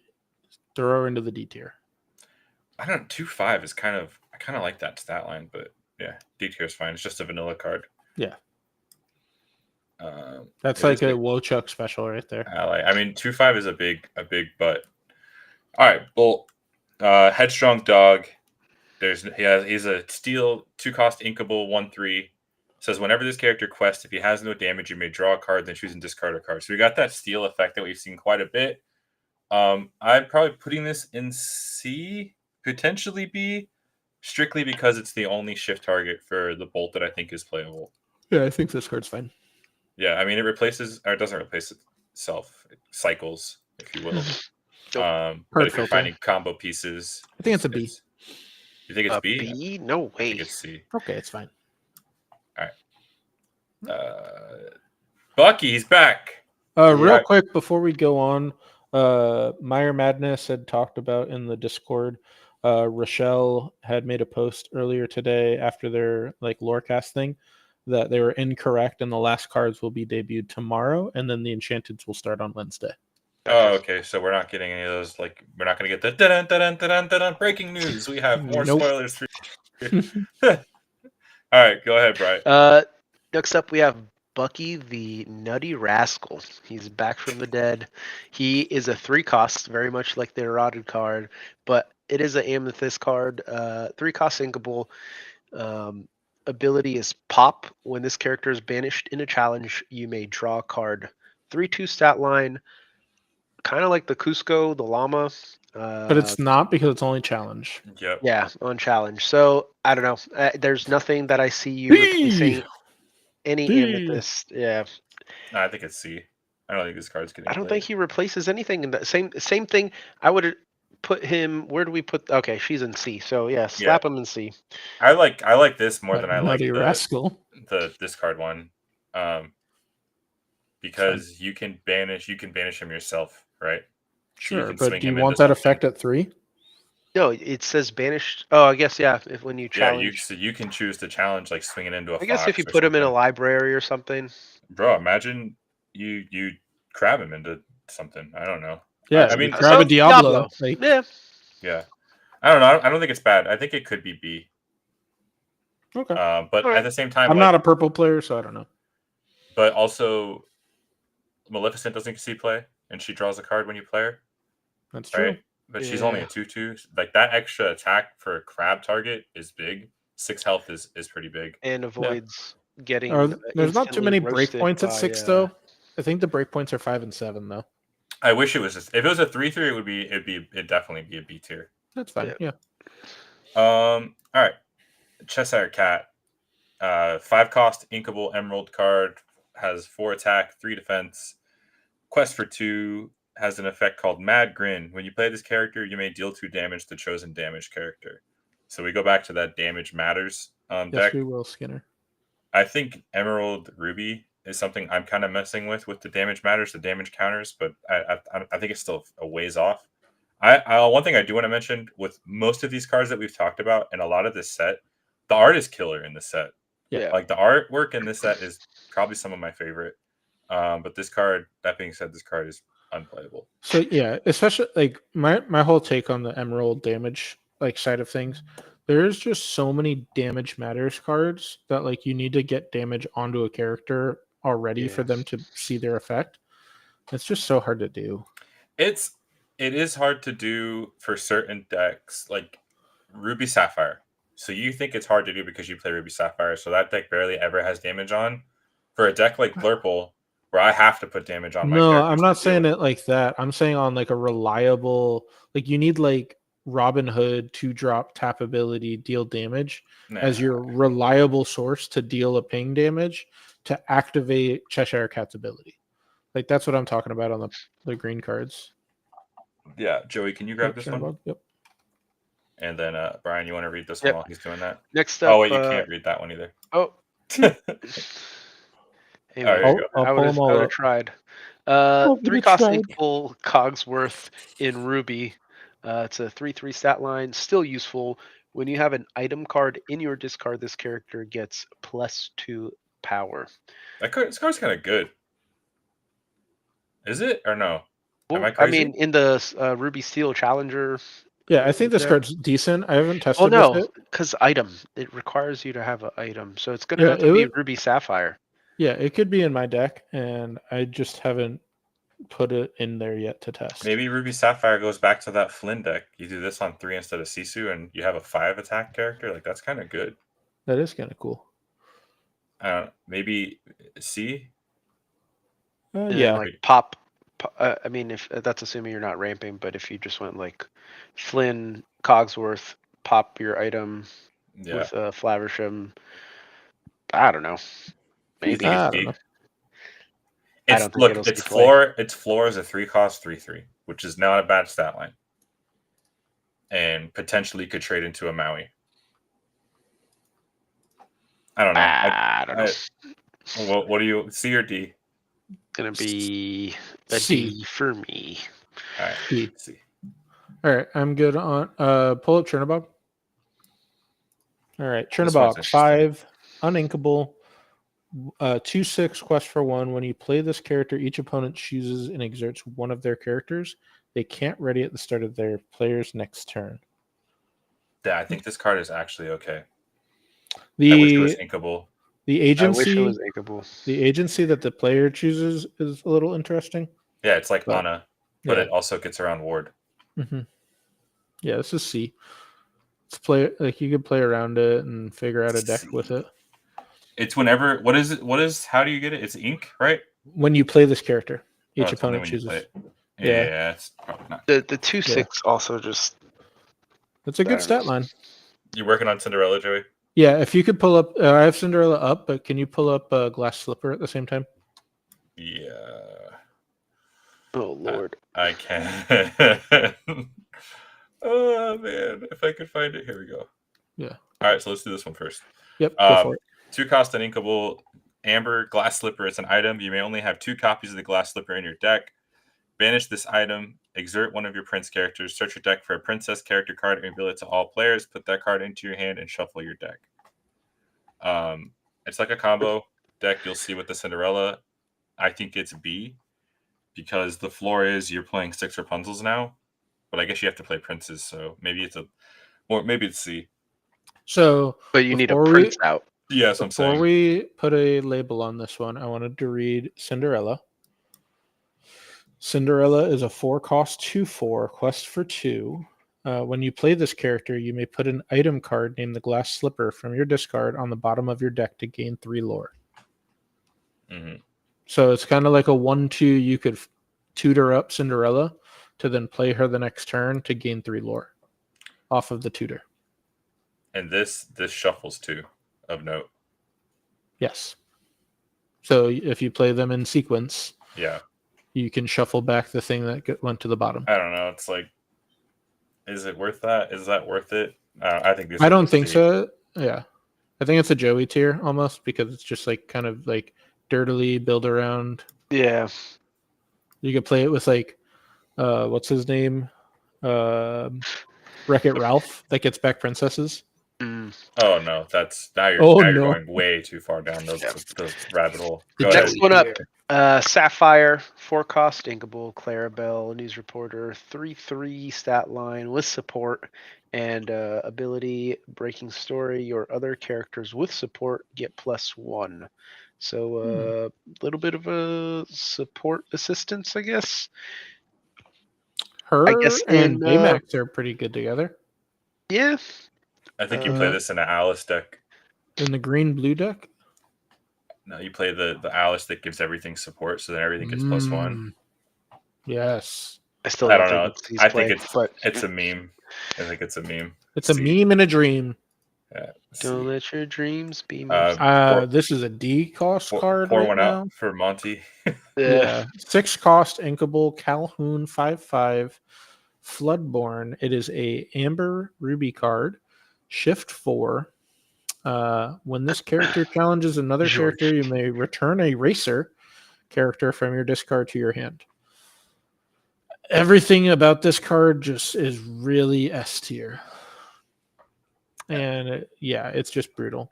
Throw her into the D tier. I don't. 2/5 is kind of. I kind of like that stat line, but yeah, D tier is fine. It's just a vanilla card. Yeah. That's like a Wochuk special right there. I mean, 2/5 is a big butt. All right, Bolt, Headstrong Dog. He's a steel 2-cost inkable 1/3. Says whenever this character quests, if he has no damage, you may draw a card, then choose and discard a card. So we got that steel effect that we've seen quite a bit. I'm probably putting this in C, potentially B, strictly because it's the only shift target for the Bolt that I think is playable. Yeah, I think this card's fine. Yeah, I mean, it doesn't replace itself. It cycles, if you will. But if you're finding combo pieces, I think it's a B. You think it's B? B? No way. I think it's C. Okay, it's fine. All right. Bucky, he's back. Real quick before we go on, Meyer Madness had talked about in the Discord. Rochelle had made a post earlier today after their lorecast thing that they were incorrect and the last cards will be debuted tomorrow and then the Enchanteds will start on Wednesday. Oh, okay. So we're not getting any of those. We're not going to get the dun-dun-dun-dun-dun-dun breaking news. We have more spoilers for you. All right, go ahead, Brian. Next up, we have Bucky the Nutty Rascal. He's back from the dead. He is a 3-cost, very much like the eroded card, but it is an amethyst card. 3-cost inkable. Ability is Pop. When this character is banished in a challenge, you may draw a card. 3/2 stat line. Kind of like the Cusco, the llama. But it's not because it's only challenge. Yep. Yeah, on challenge. So, I don't know. There's nothing that I see you replacing any amethyst. Yeah. No, I think it's C. I don't think this card's getting I don't played. think he replaces anything in the same thing. I would put him? Where do we put? Okay, she's in C. So yeah, slap him in C. I like this more than I like Nutty rascal. the discard one, because you can banish him yourself, right? So you Sure, can but swing do you him want into that something. effect at 3? No, it says banished. Oh, I guess yeah. If when you Yeah, challenge, you can choose to challenge like swinging into a I guess if you fox or put him in a something. library or something. Bro, imagine you crab him into something. I don't know. Yeah, I mean, grab a Diablo. Like, Yeah. yeah. I don't know. I don't think it's bad. I think it could be B. okay. But All right. at the same time, I'm like, not a purple player, so I don't know. but also Maleficent doesn't see play, and she draws a card when you play her, That's true. right? But she's only a 2/2. Like that extra attack for a crab target is big. 6 health is pretty big. And avoids getting. There's not too instantly many roasted breakpoints at by, 6 though. I think the breakpoints are 5 and 7 though. I wish it was if it was a 3/3, it'd definitely be a B tier. That's fine. Yeah. All right. Cheshire Cat. 5 cost inkable emerald card, has 4 attack, 3 defense. Quest for 2 has an effect called Mad Grin. When you play this character, you may deal 2 damage to chosen damage character. So we go back to that damage matters Yes, deck. we will, Skinner. I think Emerald Ruby is something I'm kind of messing with the damage matters, the damage counters, but I think it's still a ways off. One thing I do want to mention with most of these cards that we've talked about and a lot of this set, the art is killer in this set. Yeah. Like the artwork in this set is probably some of my favorite. But this card, that being said, this card is unplayable. So yeah, especially like my whole take on the emerald damage like side of things, there's just so many damage matters cards that like you need to get damage onto a character already for them to see their effect. It's just so hard to do. It is hard to do for certain decks like Ruby Sapphire. So you think it's hard to do because you play Ruby Sapphire, so that deck barely ever has damage on. For a deck like Blurple, where I have to put damage on my No, characters I'm not to saying deal it like that. I'm saying on like a reliable, like you need like Robin Hood 2-drop tap ability deal damage as your reliable source to deal a ping damage to activate Cheshire Cat's ability. Like that's what I'm talking about on the green cards. Yeah, Joey, can you grab this one? Chernobog? Yep. And then Brian, you want to read this Yep. one while he's doing that? Next up. Oh wait, you can't read that one either. Oh. Anyway, Anyway, I'll I pull them all would have up. tried. Oh, 3 we cost tried. inkable Cogsworth in Ruby. It's a 3/3 stat line, still useful. When you have an item card in your discard, this character gets +2 power. This card's kind of good. Is it or no? Am I Well, I crazy? mean, in the Ruby Steel Challenger. Yeah, I think this deck- card's decent. I haven't tested Well, no, with it. because item. It requires you to have an item, so it's going to Yeah, have to be Ruby Sapphire. Yeah, it could be in my deck, and I just haven't put it in there yet to test. Maybe Ruby Sapphire goes back to that Flynn deck. You do this on 3 instead of Sisu, and you have a 5 attack character. Like that's kind of good. That is kind of cool. Maybe C. Yeah, like pop. I mean, if that's assuming you're not ramping, but if you just went like Flynn, Cogsworth, pop your item with Flaversham. I don't know. Maybe. I don't know. Its floor is a 3 cost 3/3, which is not a bad stat line, and potentially could trade into a Maui. I don't know. I don't know. What do you, C or D? Gonna be a C. D for me. All right, D. C. All right, I'm good on. Pull up Chernobog. All right, This one's Chernobog, interesting. 5, uninkable, 2/6 quest for 1. When you play this character, each opponent chooses and exerts one of their characters. They can't ready at the start of their player's next turn. Yeah, I think this card is actually okay. I The wish it was inkable. the I wish it agency was inkable. the agency that the player chooses is a little interesting. Yeah, it's like But- Ana, but yeah. it also gets around Ward. Mm-hmm. Yeah, this is C. It's play like you could play around it and figure out a deck C. with it. It's whenever. What is it? How do you get it? It's ink, right? When you play this character, each it's only opponent when you play chooses. it. Yeah. Yeah, it's probably not. The 2/6 also just. It's a good stat line. You working on Cinderella, Joey? Yeah, if you could pull up, I have Cinderella up, but can you pull up Glass Slipper at the same time? Yeah. Oh Lord. I can. Oh man, if I could find it, here we go. Yeah. All right, so let's do this one first. Yep. Go for it. 2-cost and inkable amber glass slipper is an item. You may only have 2 copies of the glass slipper in your deck. Banish this item. Exert one of your prince characters. Search your deck for a princess character card and reveal it to all players. Put that card into your hand and shuffle your deck. It's like a combo deck you'll see with the Cinderella. I think it's B because the floor is you're playing 6 Rapunzels now, but I guess you have to play princes, so maybe it's maybe it's C. So, But you need a before prince out. Yeah, that's what I'm Before saying. we put a label on this one, I wanted to read Cinderella. Cinderella is a 4-cost 2/4 quest for 2. When you play this character, you may put an item card named the Glass Slipper from your discard on the bottom of your deck to gain 3 lore. Mhm. So it's kind of like a 1/2. You could tutor up Cinderella to then play her the next turn to gain 3 lore off of the tutor. And this shuffles too, of note. Yes. So if you play them in sequence, Yeah. you can shuffle back the thing that went to the bottom. I don't know. It's like, is it worth that? Is that worth it? I think this. I don't think so. Yeah. I think it's a Joey tier almost because it's just like kind of like dirtily build around. Yeah. You could play it with like, what's his name? Wreck-It Ralph that gets back princesses. Mm. Oh no, that's now you're going way too far down the rabbit hole. Go ahead. Next one up, Sapphire, 4-cost inkable, Clarabelle, news reporter, 3/3 stat line with support and ability breaking story. Your other characters with support get +1. So a little bit of a support assistance, I guess. Her I guess and Baymax are pretty good together. Yeah. I think you play this in an Alice deck. In the green-blue deck? No, you play the Alice that gives everything support, so then everything gets +1. Yes. I still I don't don't know. think he's I playing, think but it's a meme. I think it's a meme. It's a meme and a dream. Yeah. Don't let your dreams be this is a D cost card. Pour right one now. out for Monty. Yeah. 6-cost inkable Calhoun 5/5 Floodborn. It is a amber ruby card. Shift 4. When this character challenges another character, you may return a racer character from your discard to your hand. Everything about this card just is really S tier. And it's just brutal.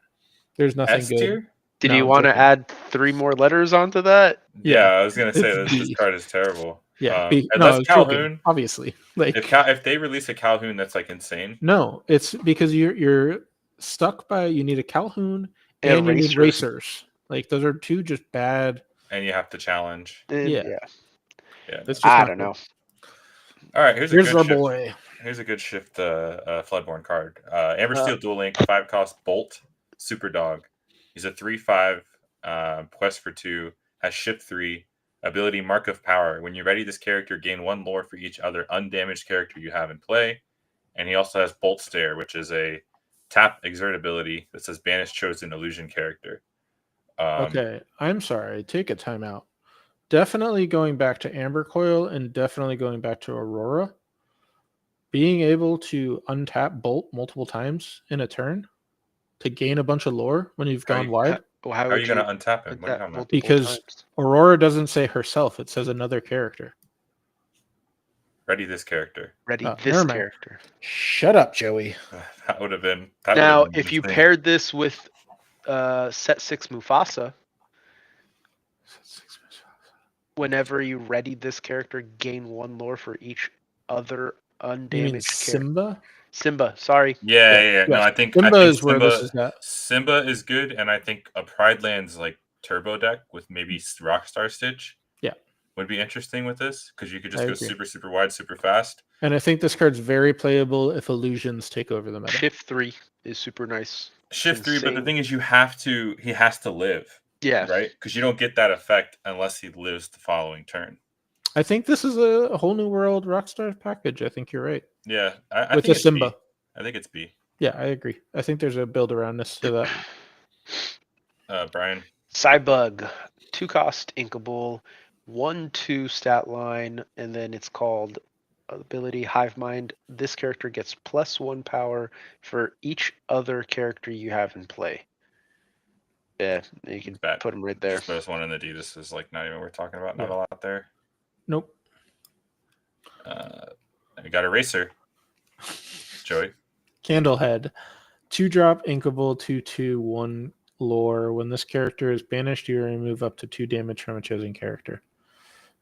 There's nothing S good. tier? Did you want to add 3 more letters onto that? Yeah, I was gonna say this card is terrible. Yeah, unless Calhoun, obviously. Like if they release a Calhoun, that's like insane. No, it's because you're stuck by you need a Calhoun and you need racers. Like those are 2 just bad. And you have to challenge. Yeah. I don't know. All right, here's our boy. Here's a good shift Floodborn card. Amber Steel Duel Link, 5-cost Bolt, Super Dog. He's a 3/5 quest for 2, has shift 3, ability Mark of Power. When you ready this character, gain 1 lore for each other undamaged character you have in play. And he also has Bolt Stare, which is a tap exert ability that says banish chosen illusion character. Okay, I'm sorry. Take a timeout. Definitely going back to Amber Coil and definitely going back to Aurora. Being able to untap Bolt multiple times in a turn to gain a bunch of lore when you've gone wide. How are you going to untap him? What are you talking about? Because Aurora doesn't say herself; it says another character. Ready this character. Ready this character. Shut up, Joey. That would have been. Now, if you paired this with set 6 Mufasa, whenever you ready this character, gain 1 lore for each other undamaged character. Simba, sorry. Yeah. No, I think Simba is Simba, where this is at. Simba is good, and I think a Pride Lands like turbo deck with maybe Rockstar Stitch. Yeah, would be interesting with this because you could just go super wide, super fast. And I think this card's very playable if illusions take over the meta. Shift 3 is super nice. Shift 3, but the thing is, he has to live. Yeah. Right? Because you don't get that effect unless he lives the following turn. I think this is a whole new world Rockstar package. I think you're right. Yeah. I with think the Simba. B. I think it's B. Yeah, I agree. I think there's a build around this to that. Brian. Cybug, 2-cost inkable, 1/2 stat line, and then it's called ability Hive Mind. This character gets +1 power for each other character you have in play. Yeah, you can Bad. put them right there. Just this one in the D. This is like not even worth talking about. Not Yeah. a lot there. Nope. We got Eraser. Joey. Candlehead. 2-drop, inkable, 2/2, 1 lore. When this character is banished, you remove up to 2 damage from a chosen character.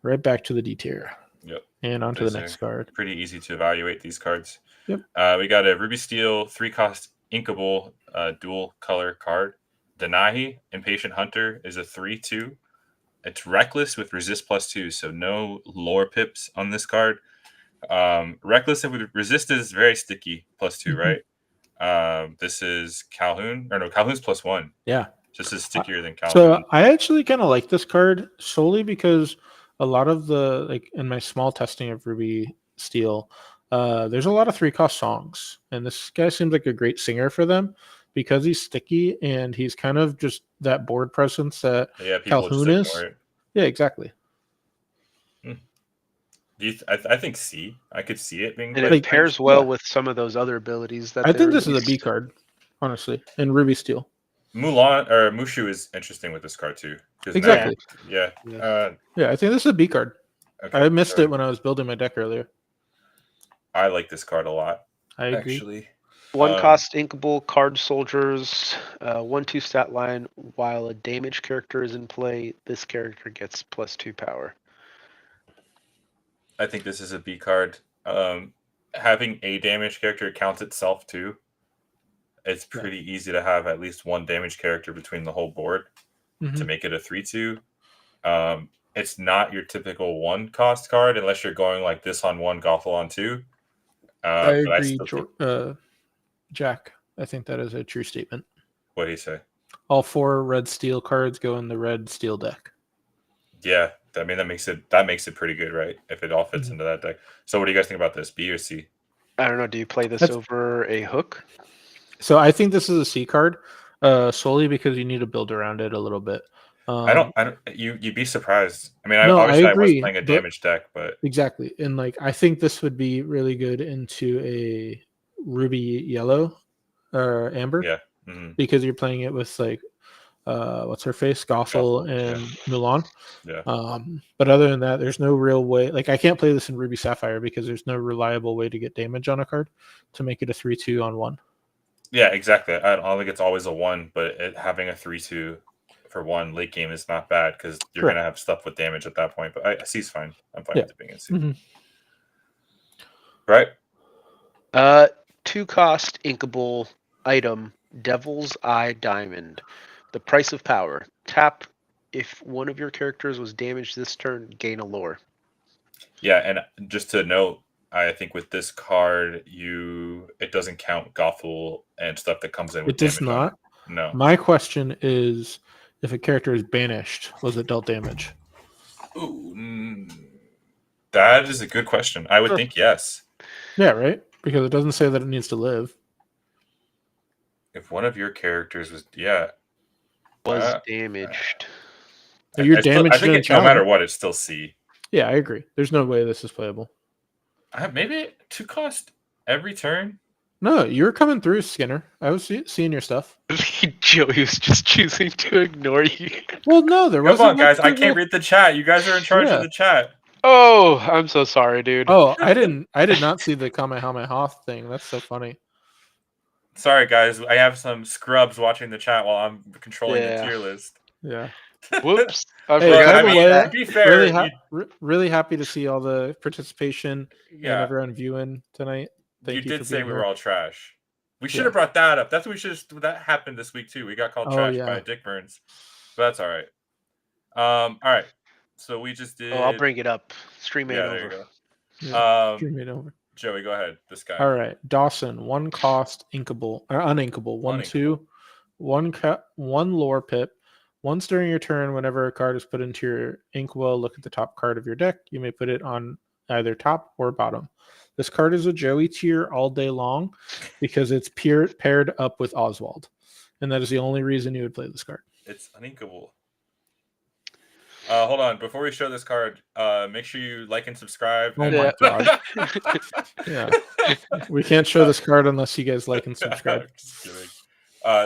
Right back to the D tier. Yep. And on to These the next are card. Pretty easy to evaluate these cards. Yep. We got a Ruby Steel 3-cost inkable dual color card. Denahi, Impatient Hunter, is a 3/2. It's reckless with resist +2, so no lore pips on this card. Reckless with resist is very sticky, +2, right? This is Calhoun, or no, Calhoun's +1. Yeah. This is stickier than Calhoun. So I actually kind of like this card solely because a lot of the, like in my small testing of Ruby Steel, there's a lot of 3-cost songs, and this guy seems like a great singer for them because he's sticky and he's kind of just that board presence that People Calhoun just is. ignore it. Yeah, exactly. I think C. I could see it being. And Like, it pairs well with some of those other abilities that I they think this is a released. B card, honestly, in Ruby Steel. Mulan or Mushu is interesting with this card too. Exactly. Yeah. Yeah, I think this is a B card. Okay, I missed it when I was building my deck earlier. I like this card a lot. I agree. Actually. 1-cost inkable card soldiers, 1/2 stat line. While a damage character is in play, this character gets +2 power. I think this is a B card. Having a damage character counts itself too. It's pretty easy to have at least one damage character between the whole board to make it a 3/2. It's not your typical 1-cost card unless you're going like this on 1, Gothel on 2. I agree, Jack. I think that is a true statement. What did he say? All 4 red steel cards go in the red steel deck. Yeah, I mean that makes it pretty good, right? If it all fits into that deck. So what do you guys think about this? B or C? I don't know. Do you play this over a hook? So I think this is a C card, solely because you need to build around it a little bit. I don't. You'd be surprised. I mean, No, obviously I agree, was playing a damage deck, but exactly, and like I think this would be really good into a Ruby Yellow or Amber. Yeah. Because you're playing it with like what's her face, Gothel and Mulan. Yeah. But other than that, there's no real way. Like I can't play this in Ruby Sapphire because there's no reliable way to get damage on a card to make it a 3/2 on 1. Yeah, exactly. I don't think it's always a 1, but having a 3/2 for 1 late game is not bad because you're gonna have stuff with damage at that point. But C's fine. I'm fine with it being a C. Right. 2-cost inkable item, Devil's Eye Diamond. The price of power. Tap. If one of your characters was damaged this turn, gain a lore. Yeah, and just to note, I think with this card, it doesn't count Gothel and stuff that comes in with damage. It does not. No. My question is, if a character is banished, was it dealt damage? Ooh, that is a good question. I would think yes. Yeah, right? Because it doesn't say that it needs to live. If one of your characters was damaged. If you're damaged, I think no matter what, it's still C. Yeah, I agree. There's no way this is playable. Maybe 2-cost every turn. No, you were coming through, Skinner. I was seeing your stuff. Joey was just choosing to ignore you. Well, no, there wasn't. Come on, guys. I can't read the chat. You guys are in charge of the chat. Oh, I'm so sorry, dude. Oh, I did not see the Kamehameha thing. That's so funny. Sorry, guys. I have some scrubs watching the chat while I'm controlling the tier list. Yeah. Whoops. To be fair, really happy to see all the participation and Yeah. everyone viewing tonight. Thank you did for say being we here. were all trash. We should have brought that up. That's what we should. That happened this week too. We got called trash by Dick Burns, but that's all right. All right. So we just did. Oh, I'll bring it up. Stream it over. There you go. Yeah, stream it over. Joey, go ahead. This guy. All right, Dawson. 1-cost inkable or uninkable. 1/2. 1 lore pip. Once during your turn, whenever a card is put into your inkwell, look at the top card of your deck. You may put it on either top or bottom. This card is a Joey tier all day long because it's paired up with Oswald. And that is the only reason you would play this card. It's uninkable. Hold on. Before we show this card, make sure you like and subscribe. Oh and- my god. Yeah. We can't show this card unless you guys like and subscribe. I'm just kidding.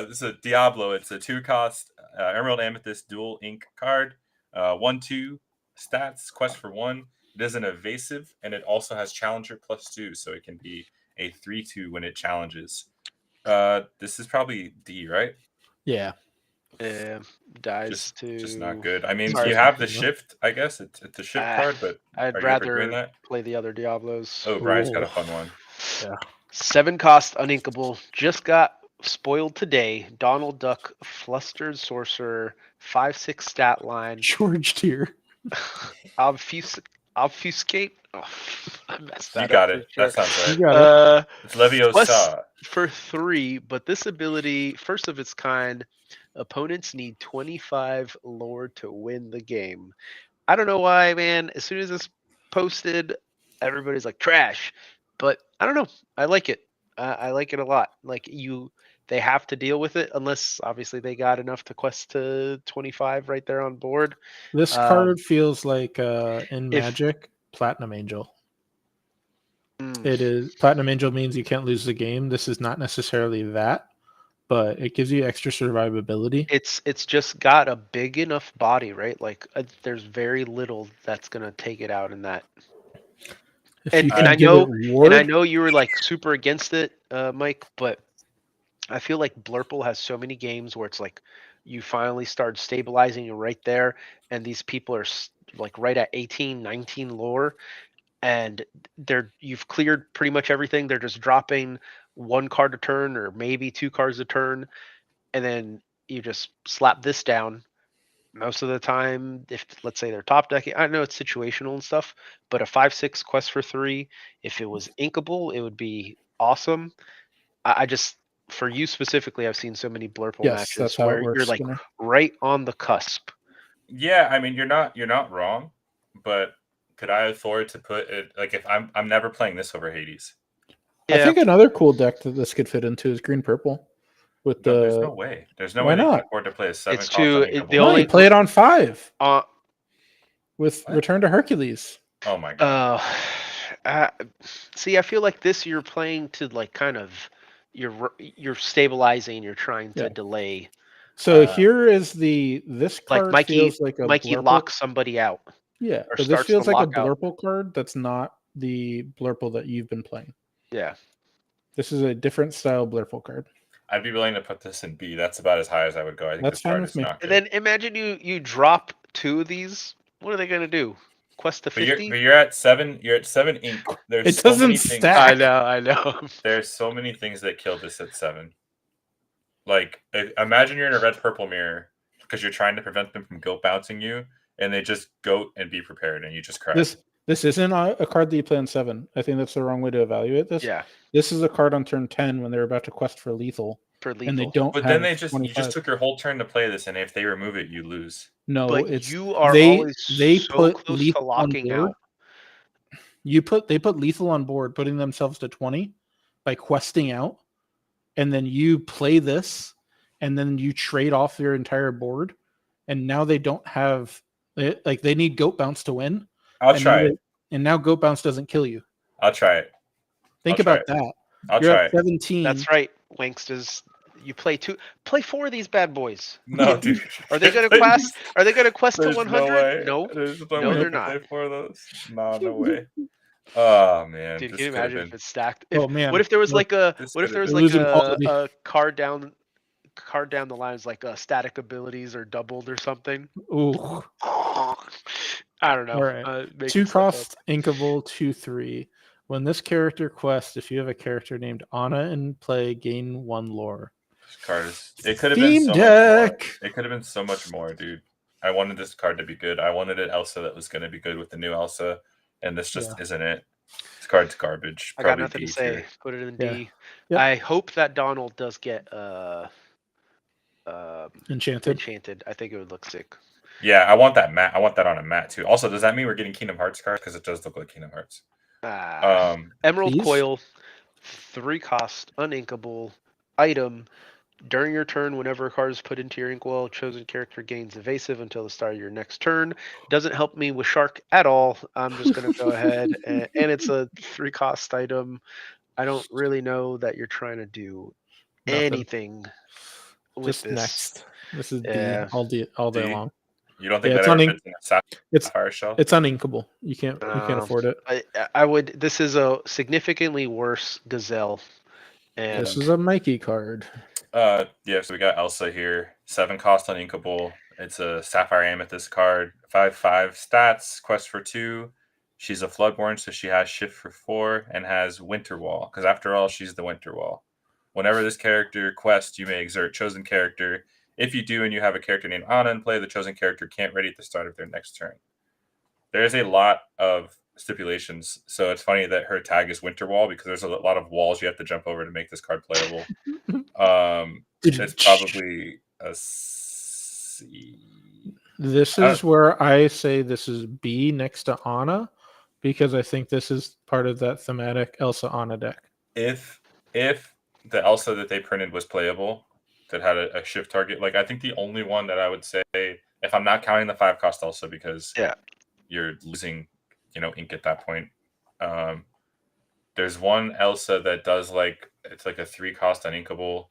This is a Diablo. It's a 2-cost Emerald Amethyst dual ink card. 1/2 stats, quest for 1. It is an evasive, and it also has Challenger +2, so it can be a 3/2 when it challenges. This is probably D, right? Yeah. Dies Just to. not good. I mean, Sorry. you have the Yeah. shift, I guess. It's a shift card, but I'd are you ever doing rather that? play the other Diablos. Oh, Brian's got a Ooh. fun one. 7-cost uninkable. Just got spoiled today. Donald Duck, Flustered Sorcerer, 5/6 stat line. George tier. Obfuscate. Oh, I messed that You up got for it. sure. That sounds You right. got it. It's Leviosa. Plus for 3, but this ability, first of its kind, opponents need 25 lore to win the game. I don't know why, man. As soon as this posted, everybody's like trash, but I don't know. I like it. I like it a lot. Like they have to deal with it unless obviously they got enough to quest to 25 right there on board. This card feels like in if- Magic, Platinum Angel. Mm. It is Platinum Angel means you can't lose the game. This is not necessarily that, but it gives you extra survivability. It's just got a big enough body, right? Like there's very little that's gonna take it out in that. If And you can I give know, it ward, and I know you were like super against it, Mike, but I feel like Blurple has so many games where it's like you finally start stabilizing right there, and these people are like right at 18, 19 lore, and you've cleared pretty much everything. They're just dropping 1 card a turn or maybe 2 cards a turn, and then you just slap this down. Most of the time, if let's say they're top decking, I know it's situational and stuff, but a 5/6 quest for 3, if it was inkable, it would be awesome. I just, for you specifically, I've seen so many Blurple yes, matches that's how it where works. you're like Skinner. right on the cusp. Yeah, I mean, you're not wrong, but could I afford to put it like if I'm never playing this over Hades? I think another cool deck that this could fit into is green purple. With No, the there's no way. There's no Why way they can not? afford to play a 7 It's cost too- uninkable. the no, only- you play it on 5 with What? Return to Hercules. Oh my god. See, I feel like this you're playing to like kind of you're stabilizing. You're trying to Yeah. delay. So here is this Like card Mikey, feels like a Mikey Blurple. locks somebody out. Yeah, or but this starts feels to like a lock out. Blurple card that's not the Blurple that you've been playing. Yeah. This is a different style Blurple card. I'd be willing to put this in B. That's about as high as I would go. I think That's this fine card with is me. not good. And then imagine you drop 2 of these. What are they gonna do? Quest to But you're 50? but you're at 7. You're at 7 ink. There's It so doesn't many things. stack. I know. There's so many things that kill this at 7. Like imagine you're in a red purple mirror because you're trying to prevent them from goat bouncing you, and they just goat and be prepared, and you just cry. This isn't a card that you play on 7. I think that's the wrong way to evaluate this. Yeah. This is a card on turn 10 when they're about to quest for lethal. For lethal. And they don't But have then you 25. just took your whole turn to play this, and if they remove it, you lose. No, But it's you are they always they so put close to lethal on locking board. out. They put lethal on board, putting themselves to 20 by questing out, and then you play this, and then you trade off your entire board, and now they don't have they need goat bounce to win. I'll try it. And now goat bounce doesn't kill you. I'll try it. Think I'll try about that. I'll You're try at it. 17. That's right, Wanksters. You play 4 of these bad boys. No, dude. Are they gonna quest? Are they gonna quest to There's 100? No way. No. There's No, way they're to not. Play 4 of those. No way. Oh man. Dude, this can you could've imagine been- if it's stacked? Oh, man. What if there was like a This what if there was could've like been losing quality. a card down the lines like static abilities are doubled or something? Ooh. I don't know. All right. Making 2 stuff up. cost inkable 2/3. When this character quests, if you have a character named Anna in play, gain 1 lore. This card is. It could have been Steam so much more. Deck. It could have been so much more, dude. I wanted this card to be good. I wanted an Elsa that was going to be good with the new Elsa, and this just isn't it. This card's garbage. I got Probably nothing D to say. tier. Put it in Yeah. D. Yep. I hope that Donald does get Enchanted. enchanted. I think it would look sick. Yeah, I want that mat. I want that on a mat too. Also, does that mean we're getting Kingdom Hearts cards? Because it does look like Kingdom Hearts. Emerald These? Coil, 3 cost, uninkable item. During your turn, whenever a card is put into your inkwell, chosen character gains evasive until the start of your next turn. Doesn't help me with Shark at all. I'm just going to go ahead and it's a 3-cost item. I don't really know that you're trying to do Nothing. anything with Just this. next. This is D Yeah. all day D? long. You don't think Yeah, that it's ever on fits in a It's Sapphire Shell? it's uninkable. You can't afford it. I would. This is a significantly worse Gazelle. And This is a Mikey card. Yeah, so we got Elsa here. 7 cost uninkable. It's a Sapphire Amethyst card. 5/5 stats, quest for 2. She's a Floodborn, so she has shift for 4 and has Winter Wall, because after all, she's the Winter Wall. Whenever this character quests, you may exert chosen character. If you do and you have a character named Anna in play, the chosen character can't ready at the start of their next turn. There's a lot of stipulations, so it's funny that her tag is Winter Wall because there's a lot of walls you have to jump over to make this card playable. It's probably a C. This is where I say this is B next to Anna, because I think this is part of that thematic Elsa Anna deck. If the Elsa that they printed was playable, that had a shift target, like I think the only one that I would say, if I'm not counting the 5-cost Elsa, because you're losing, ink at that point. There's one Elsa that does it's like a 3-cost uninkable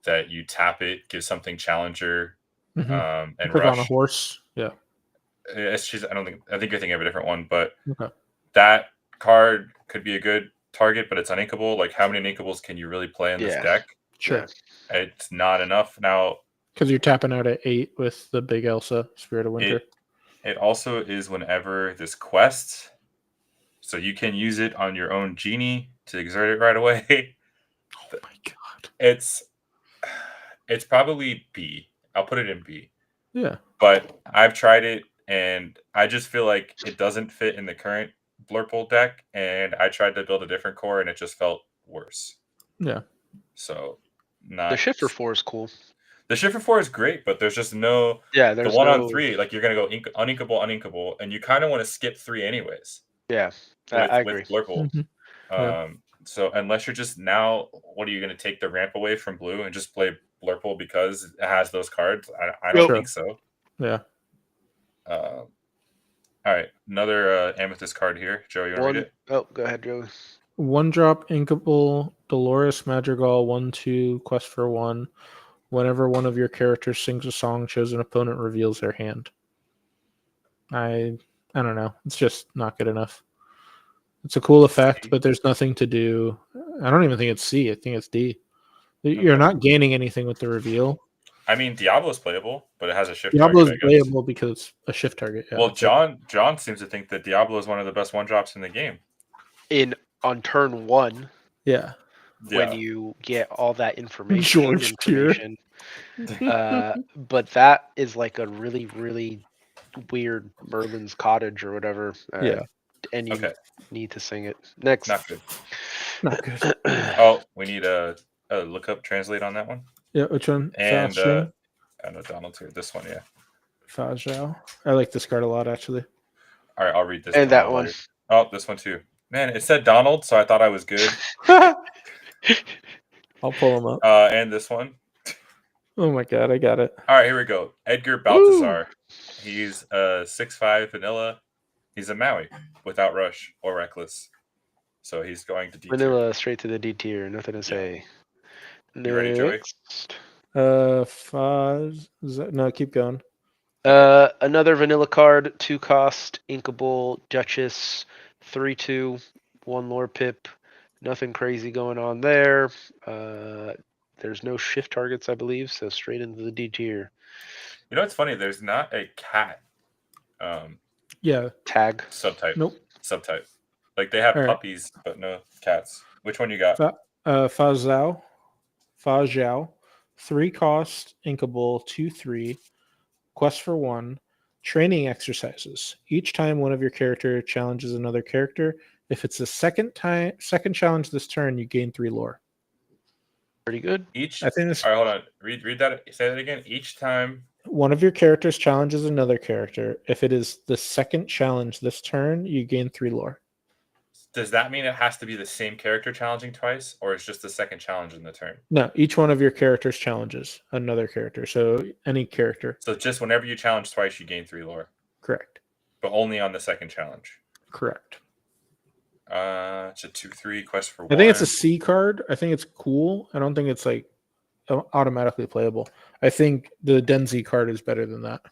that you tap it, give something challenger, and Put rush on a horse. Yeah. I think you're thinking of a different one, but Okay. that card could be a good target, but it's uninkable. Like, how many uninkables can you really play in this deck? Sure. It's not enough now. Because you're tapping out at 8 with the big Elsa, Spirit of Winter. It also is whenever this quest, so you can use it on your own genie to exert it right away. Oh my god. It's probably B. I'll put it in B. Yeah. But I've tried it, and I just feel like it doesn't fit in the current Blurple deck, and I tried to build a different core, and it just felt worse. Yeah. So, the shift for 4 is cool. The shift for 4 is great, but there's just no... Yeah, there's the 1-on-3, like, you're going to go uninkable, and you kind of want to skip 3 anyways. Yeah, I agree. With Blurple. So, unless you're just now... What are you going to take the ramp away from blue and just play Blurple because it has those cards? I don't think so. Yeah. All right, another Amethyst card here. Joe, you want to read it? Oh, go ahead, Joe. 1-drop inkable Dolores Madrigal 1/2 quest for 1. Whenever one of your characters sings a song, chosen opponent reveals their hand. I don't know. It's just not good enough. It's a cool effect, but there's nothing to do. I don't even think it's C. I think it's D. You're not gaining anything with the reveal. I mean, Diablo's playable, but it has a shift Diablo's target. playable because it's a shift target. Yeah, well, John seems to think that Diablo is one of the best 1-drops in the game. On turn 1. Yeah. When you get all that information. But that is like a really, really weird Merlin's Cottage or whatever. And you need to sing it. Next. Not good. Not good. Oh, we need a look up translate on that one. Yeah, which one? And I know Donald's here. This one, yeah. Fazhao. I like this card a lot, actually. All right, I'll read this. And that one. Oh, this one too. Man, it said Donald, so I thought I was good. I'll pull him up. And this one. Oh my god, I got it. All right, here we go. Edgar Baltazar. He's a 6/5 vanilla. He's a Maui without rush or reckless. So he's going to D tier. Vanilla straight to the D tier. Nothing to say. You ready, Joey? No, keep going. Another vanilla card, 2-cost, inkable, Duchess, 3/2, 1 lore pip. Nothing crazy going on there. There's no shift targets, I believe, so straight into the D tier. You know what's funny? There's not a cat. Tag. Subtype. Nope. Subtype. Like they have puppies, but no cats. Which one you got? Fazhao. 3-cost, inkable, 2/3, quest for 1, training exercises. Each time one of your character challenges another character, if it's the second challenge this turn, you gain 3 lore. Pretty good. I think this. All right, hold on. Read that. Say that again. Each time one of your characters challenges another character, if it is the second challenge this turn, you gain 3 lore. Does that mean it has to be the same character challenging twice, or it's just the second challenge in the turn? No, each one of your characters challenges another character. So any character. So just whenever you challenge twice, you gain 3 lore, Correct. but only on the second challenge. Correct. It's a 2/3 quest for 1. I think it's a C card. I think it's cool. I don't think it's like automatically playable. I think the Denzi card is better than that.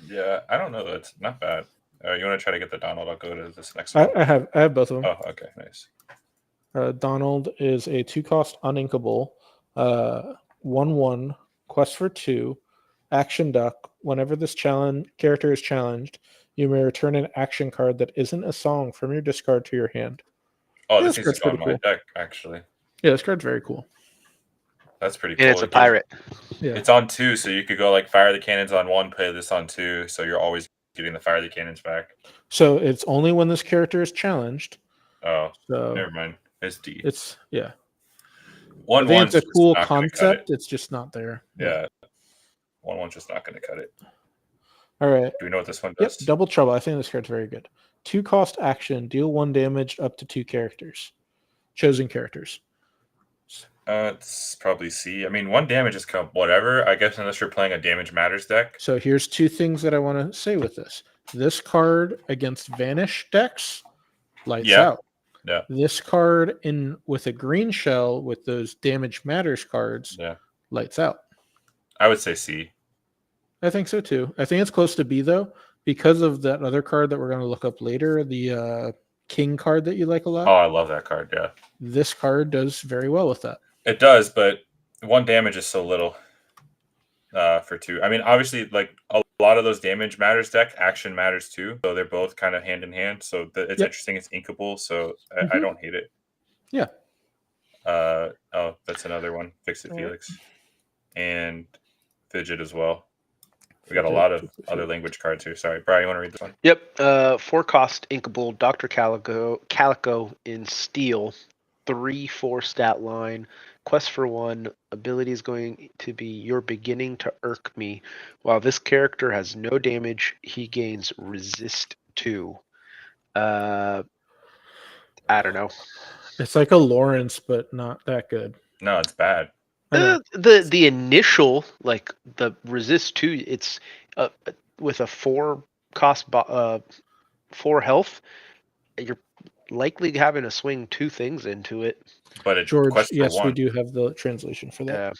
Yeah, I don't know. That's not bad. You want to try to get the Donald? I'll go to this next one. I have both of them. Oh, okay, nice. Donald is a 2-cost uninkable, 1/1 quest for 2, action duck. Whenever this character is challenged, you may return an action card that isn't a song from your discard to your hand. Oh, Yeah, this this needs to card's go on pretty my cool. deck, actually. Yeah, this card's very cool. That's pretty cool. And it's a pirate. Yeah. It's on 2, so you could go like fire the cannons on 1, play this on 2, so you're always getting the fire the cannons back. So it's only when this character is challenged. Oh, So never mind. It's D. it's I 1/1's think it's a just cool not gonna cut concept. it. It's just not there. Yeah. 1/1's just not going to cut it. All right. Do we know what this one Yep. does? Double trouble. I think this card's very good. 2-cost action. Deal 1 damage up to 2 characters. Chosen characters. It's probably C. I mean, 1 damage is kind of whatever. I guess unless you're playing a damage matters deck. So here's 2 things that I want to say with this. This card against Vanish decks lights out. Yeah. This card with a green shell with those damage matters cards lights out. I would say C. I think so too. I think it's close to B though, because of that other card that we're going to look up later, the King card that you like a lot. Oh, I love that card. Yeah. This card does very well with that. It does, but 1 damage is so little for 2. I mean, obviously, like a lot of those damage matters deck, action matters too. So they're both kind of hand in hand. So it's interesting. It's inkable, so I don't hate it. Yeah. Oh, that's another one. Fix it, Felix. And Fidget as well. We got a lot of other language cards here. Sorry, Brian, you want to read this one? Yep. 4-cost inkable Dr. Calico in steel. 3/4 stat line. Quest for 1. Ability is going to be you're beginning to irk me. While this character has no damage, he gains resist 2. I don't know. It's like a Lawrence, but not that good. No, it's bad. The initial, like the resist 2, it's with a 4-cost 4 health. You're likely having to swing 2 things into it. But it's George, quest for yes, 1. we do have the translation for that.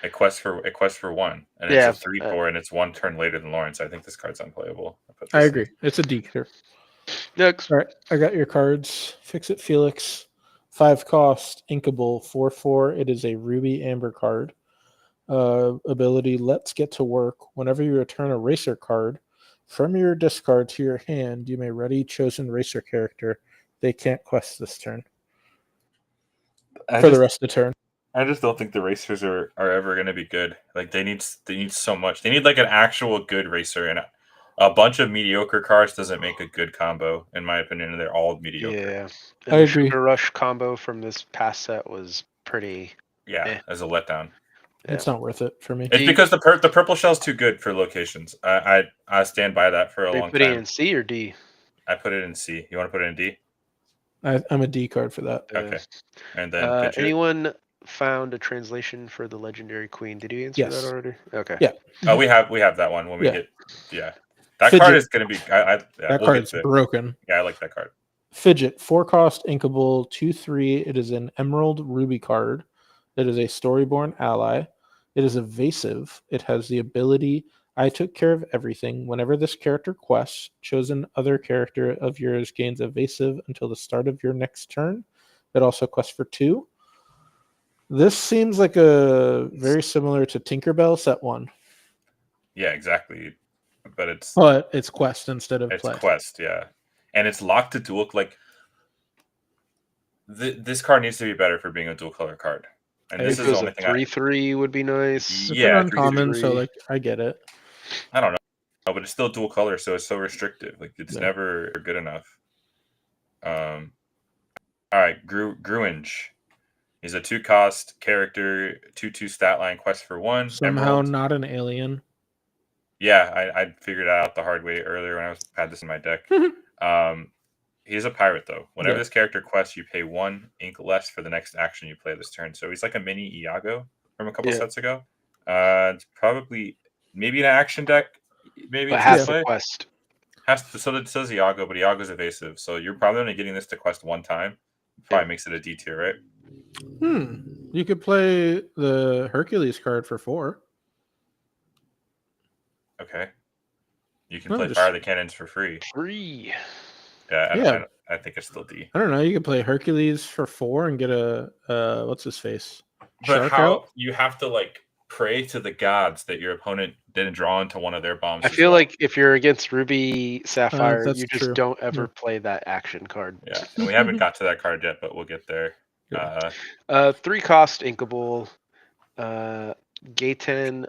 A quest for 1, and it's a 3/4, and it's 1 turn later than Lawrence. I think this card's unplayable. I agree. It's a D here. Next. All right, I got your cards. Fix it, Felix. 5-cost inkable 4/4. It is a ruby amber card. Ability: Let's get to work. Whenever you return a racer card from your discard to your hand, you may ready chosen racer character. They can't quest this turn. The rest of the turn. I just don't think the racers are ever going to be good. Like they need so much. They need like an actual good racer, and a bunch of mediocre cards doesn't make a good combo, in my opinion. They're all mediocre. Yeah, I agree. Sugar Rush combo from this past set was pretty. As a letdown. It's not worth it for me. It's because the purple shell's too good for locations. I stand by that for a long time. Put it in C or D? I put it in C. You want to put it in D? I'm a D card for that. Okay. And then anyone found a translation for the Legendary Queen? Did you answer that already? Okay. Yeah. Oh, we have that one when we hit. Yeah. That Fidget. card is going to be. That card's broken. Yeah, I like that card. Fidget, 4-cost inkable 2/3. It is an Emerald Ruby card. It is a Storyborn ally. It is evasive. It has the ability I took care of everything. Whenever this character quests, chosen other character of yours gains evasive until the start of your next turn. It also quests for 2. This seems like a very similar to Tinkerbell set 1. Yeah, exactly. But it's quest instead of play. It's quest, yeah. And it's locked to dual. Like this card needs to be better for being a dual color card. And this is the only thing. 3/3 would be nice. It's an uncommon, so like I get it. I don't know, but it's still dual color, so it's so restrictive. Like it's never good enough. All right, Gruinge. He's a 2-cost character, 2/2 stat line, quest for 1. Somehow Emerald. not an alien. Yeah, I figured it out the hard way earlier when I had this in my deck. He's a pirate, though. Whenever Yeah. this character quests, you pay 1 ink less for the next action you play this turn. So he's like a mini Iago from a couple Yeah. sets ago. It's probably maybe an action deck. Maybe But to has play. to quest. So that says Iago, but Iago's evasive. So you're probably only getting this to quest 1 time. Probably makes it a D tier, right? You could play the Hercules card for 4. Okay. You can No, play just- Fire the Cannons for free. Free. Yeah, I think it's still D. I don't know. You could play Hercules for 4 and get a what's his face? But Shark how out. you have to like pray to the gods that your opponent didn't draw into one of their bombs. I as feel well. like if you're against Ruby Sapphire, that's you just true. don't ever Yeah. play that action card. Yeah, and we haven't got to that card yet, but we'll get there. Yeah. 3-cost inkable. Gaten.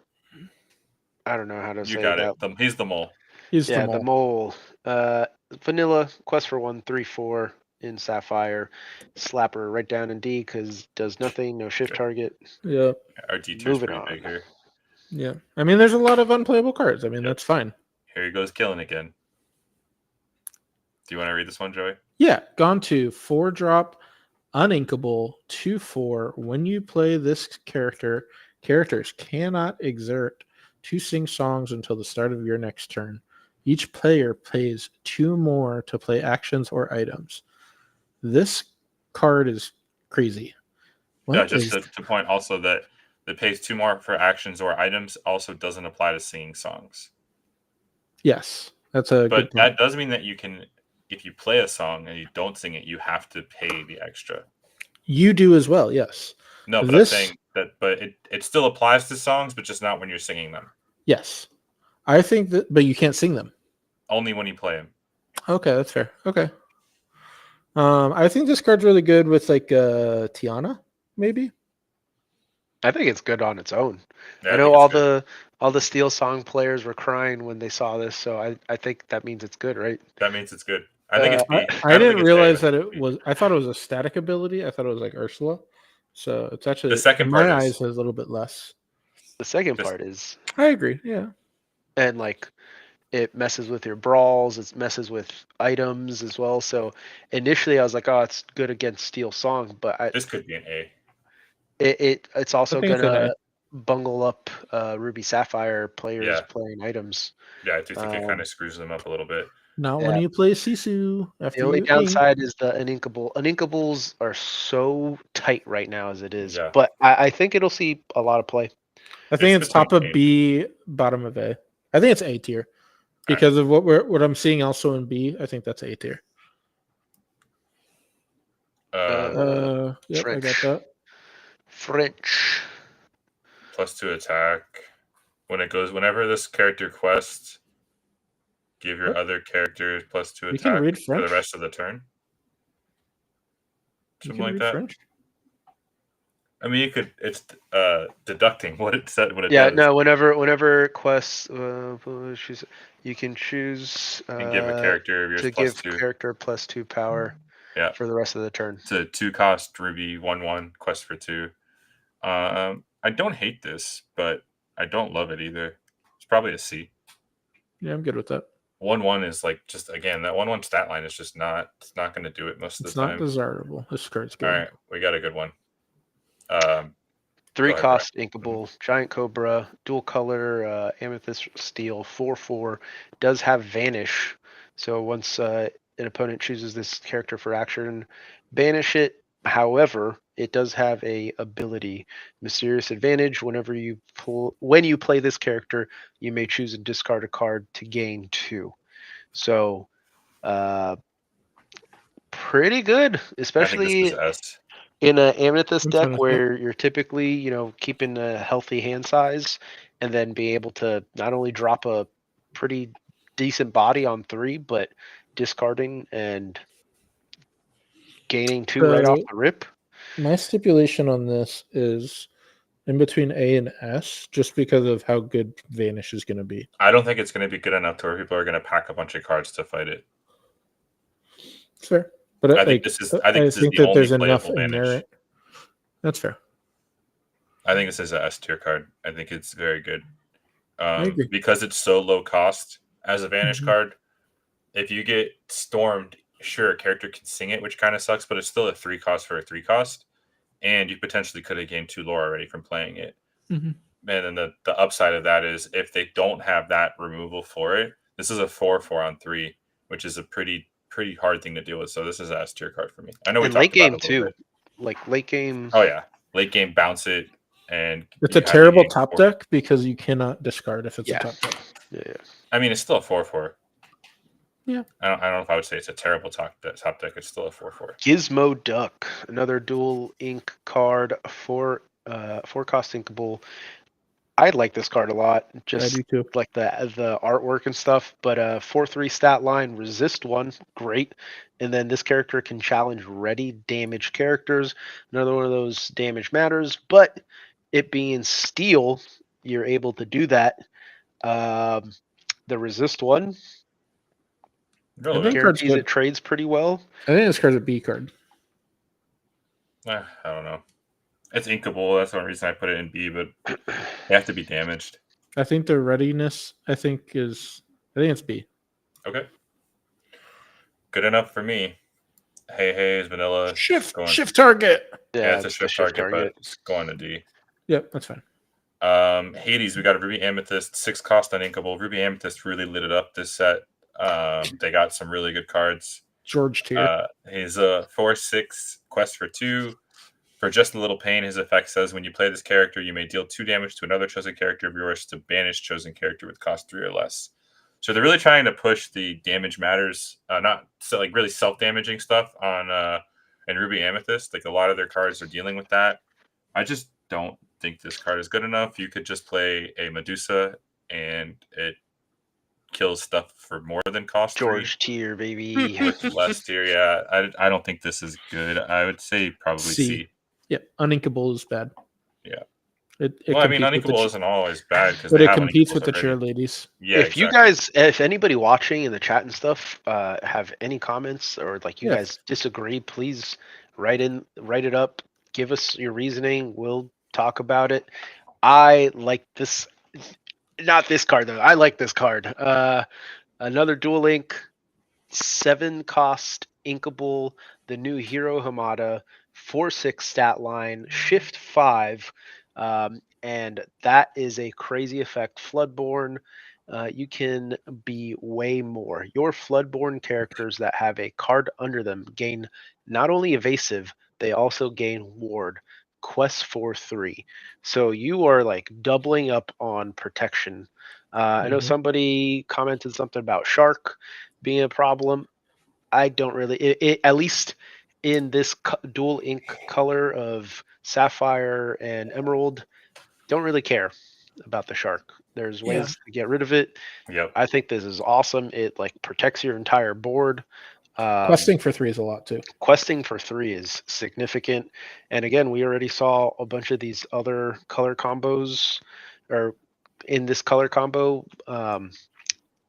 I don't know how to You say got that. it. He's the mole. He's Yeah, the the mole. mole. Vanilla quest for 1, 3/4 in Sapphire. Slapper right down in D because does nothing, no shift Okay. target. Yeah. Our D tier is Moving pretty on. big here. Yeah. I mean, there's a lot of unplayable cards. I mean, that's fine. Here he goes killing again. Do you want to read this one, Joey? Yeah. Gone to 4-drop, uninkable, 2/4. When you play this character, characters cannot exert to sing songs until the start of your next turn. Each player pays 2 more to play actions or items. This card is crazy. Yeah, just to point also that the pays 2 more for actions or items also doesn't apply to singing songs. Yes, that's a good But point. that does mean that you can, if you play a song and you don't sing it, you have to pay the extra. You do as well, yes. No, but I'm saying that, but it still applies to songs, but just not when you're singing them. Yes. I think that, but you can't sing them. Only when you play them. Okay, that's fair. Okay. I think this card's really good with like Tiana, maybe. I think it's good on its own. Yeah, I know all the Steel Song players were crying when they saw this, so I think that means it's good, right? That means it's good. I think it's B. I didn't realize that it was. I thought it was a static ability. I thought it was like Ursula. So it's actually the second in part my is eyes is a little bit less. The second Just- part is, I agree. Yeah. and like it messes with your brawls, it messes with items as well. So initially I was like, oh, it's good against Steel Song, but this could be an A. it's also think it's an gonna bungle up Ruby Sapphire players Yeah. playing items. Yeah, I do think it kind of screws them up a little bit. Not Yeah. when you play Sisu. After The only you ink. downside is the uninkable. Uninkables are so tight right now as it is, Yeah. but I think it'll see a lot of play. I think It's it's top of between B, bottom of A. I think it's A tier because of what I'm seeing also in B. I think that's A tier. Yep, I got French. that. French. +2 attack. Whenever this character quests, give your What? other characters +2 You can attack read for the French? rest of the turn. You Something can like read that. French? I mean, you could. It's deducting what it said. What it Yeah, does. no. Whenever quests, you can choose And give a character of yours to give +2. character +2 power. Yeah. For the rest of the turn. It's a 2-cost Ruby 1/1 quest for 2. I don't hate this, but I don't love it either. It's probably a C. Yeah, I'm good with that. 1/1 is like just again that 1/1 stat line is just not. It's not going to do it most of It's the not time. desirable. This card's good. All right, we got a good one. 3-cost inkable, giant cobra, dual color, amethyst steel, 4/4, does have vanish. So once an opponent chooses this character for action, banish it. However, it does have a ability, mysterious advantage. When you play this character, you may choose and discard a card to gain 2. So, pretty good, I think especially this is S. in an amethyst I'm deck fine with where you're typically, keeping a healthy hand size and then be able to not only drop a pretty decent body on 3, but discarding and gaining 2 right off So- the rip. My stipulation on this is in between A and S, just because of how good Vanish is going to be. I don't think it's going to be good enough to where people are going to pack a bunch of cards to fight it. It's fair, but I think this is. I think this is the that only there's enough playable Vanish. merit. That's fair. I think this is a S tier card. I think it's very good. agree. Because it's so low cost as a Vanish Mhm. card. If you get stormed sure, a character can sing it, which kind of sucks, but it's still a 3 cost for a 3 cost, and you potentially could have gained 2 lore already from playing it. Mhm. And then the upside of that is if they don't have that removal for it, this is a 4/4 on 3, which is a pretty hard thing to deal with. So this is an S tier card for me. I know we And late talked about game it a little too. bit. Like late game. Oh yeah, late game bounce it, and It's you a have terrible gain top 4. deck because you cannot discard if it's Yeah. a top deck. Yeah. I mean, it's still a 4/4. Yeah. I don't know if I would say it's a terrible top deck. It's still a 4/4. Gizmo Duck, another dual ink card for 4-cost inkable. I like this card a lot. I Just do too. like the artwork and stuff. But 4/3 stat line, resist 1, great. And then this character can challenge ready damage characters. Another one of those damage matters. But it being steel, you're able to do that. The resist 1 I Really? think card's guarantees good. it trades pretty well. I think this card's a B card. I don't know. It's inkable. That's one reason I put it in B, but they have to be damaged. I think the readiness, I think it's B. Okay. Good enough for me. Hey is vanilla. Shift going, target. Yeah, it's a the shift target, but it's going to D. Yep, that's fine. Hades, we got a Ruby Amethyst, 6 cost uninkable. Ruby Amethyst really lit it up this set. They got some really good cards. George tier. He's a 4/6 quest for 2. For just a little pain, his effect says when you play this character, you may deal 2 damage to another chosen character of yours to banish chosen character with cost 3 or less. So they're really trying to push the damage matters, not so like really self-damaging stuff on in Ruby Amethyst. Like a lot of their cards are dealing with that. I just don't think this card is good enough. You could just play a Medusa and it kills stuff for more than cost 3. George tier, baby. With less tier, yeah. I don't think this is good. I would say probably C. Yep, uninkable is bad. Yeah. It Well, I mean, competes with uninkable the isn't always bad because but they it have competes uninkables with the already. cheerleadies. Yeah, If you exactly. guys, if anybody watching in the chat and stuff have any comments or like you Yeah. guys disagree, please write it up. Give us your reasoning. We'll talk about it. I like this, not this card though. I like this card. Another dual ink, 7 cost inkable, the new Hero Hamada, 4/6 stat line, shift 5. And that is a crazy effect. Floodborn, you can be way more. Your Floodborn characters that have a card under them gain not only evasive, they also gain ward. Quest 4/3. So you are like doubling up on protection. I know Mhm. somebody commented something about Shark being a problem. I don't really, at least in this dual ink color of Sapphire and Emerald, don't really care about the Shark. There's ways to get rid of it. Yep. I think this is awesome. It like protects your entire board. Questing for 3 is a lot too. Questing for 3 is significant. And again, we already saw a bunch of these other color combos, or in this color combo.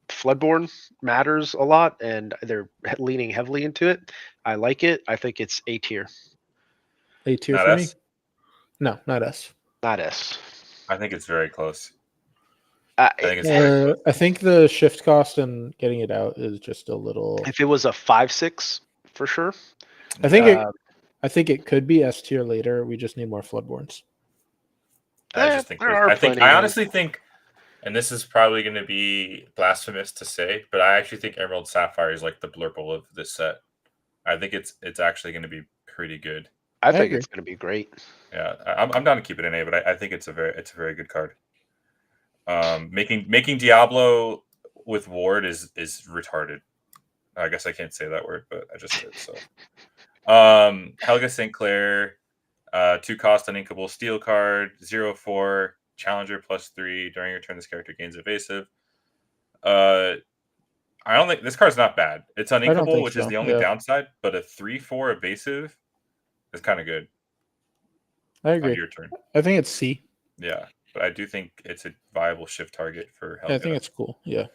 Floodborn matters a lot, and they're leaning heavily into it. I like it. I think it's A tier, A tier Not for S? me. No, not S. not S. I think it's very close. I think it's very close. I think the shift cost and getting it out is just a little. If it was a 5/6, for sure. I think Uh, I think it could be S tier later. We just need more Floodborns. I just think there are I think plenty I of- honestly think, and this is probably going to be blasphemous to say, but I actually think Emerald Sapphire is like the blurple of this set. I think it's actually going to be pretty good. I think agree. it's going to be great. Yeah, I'm down to keep it in A, but I think it's a very good card. Making Diablo with Ward is retarded. I guess I can't say that word, but I just did. So, Helga St. Clair, 2 cost uninkable steel card, 0/4 challenger +3 during your turn. This character gains evasive. I don't think this card's not bad. It's uninkable, think which is so, the only yeah. downside, but a 3/4 evasive is kind of good I on agree. your turn. I think it's C. Yeah, but I do think it's a viable shift target for Helga. I think it's cool. Yeah.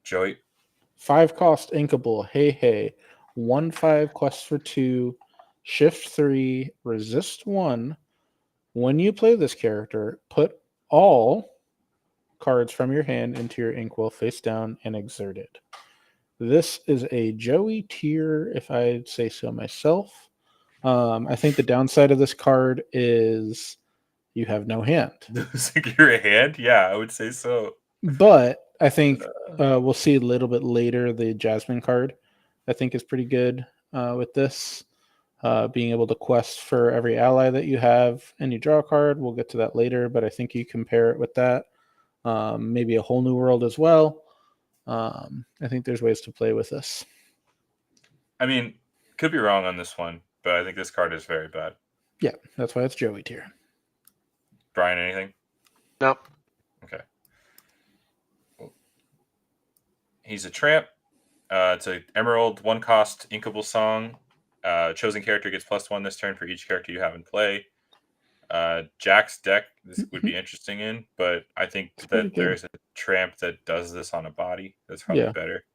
Joey. 5 cost inkable. Hey. 1/5 quest for 2. Shift 3. Resist 1. When you play this character, put all cards from your hand into your inkwell face down and exert it. This is a Joey tier, if I say so myself. I think the downside of this card is you have no hand. Losing your hand? Yeah, I would say so. But I think we'll see a little bit later the Jasmine card, I think, is pretty good with this. Being able to quest for every ally that you have and you draw a card. We'll get to that later, but I think you compare it with that. Maybe a whole new world as well. I think there's ways to play with this. I mean, could be wrong on this one, but I think this card is very bad. Yeah, that's why it's Joey tier. Brian, anything? No. Okay. He's a tramp. It's an emerald, 1-cost inkable song. Chosen character gets +1 this turn for each character you have in play. Jack's deck this would be interesting in, but I think that there's a tramp that does this on a body. That's probably better.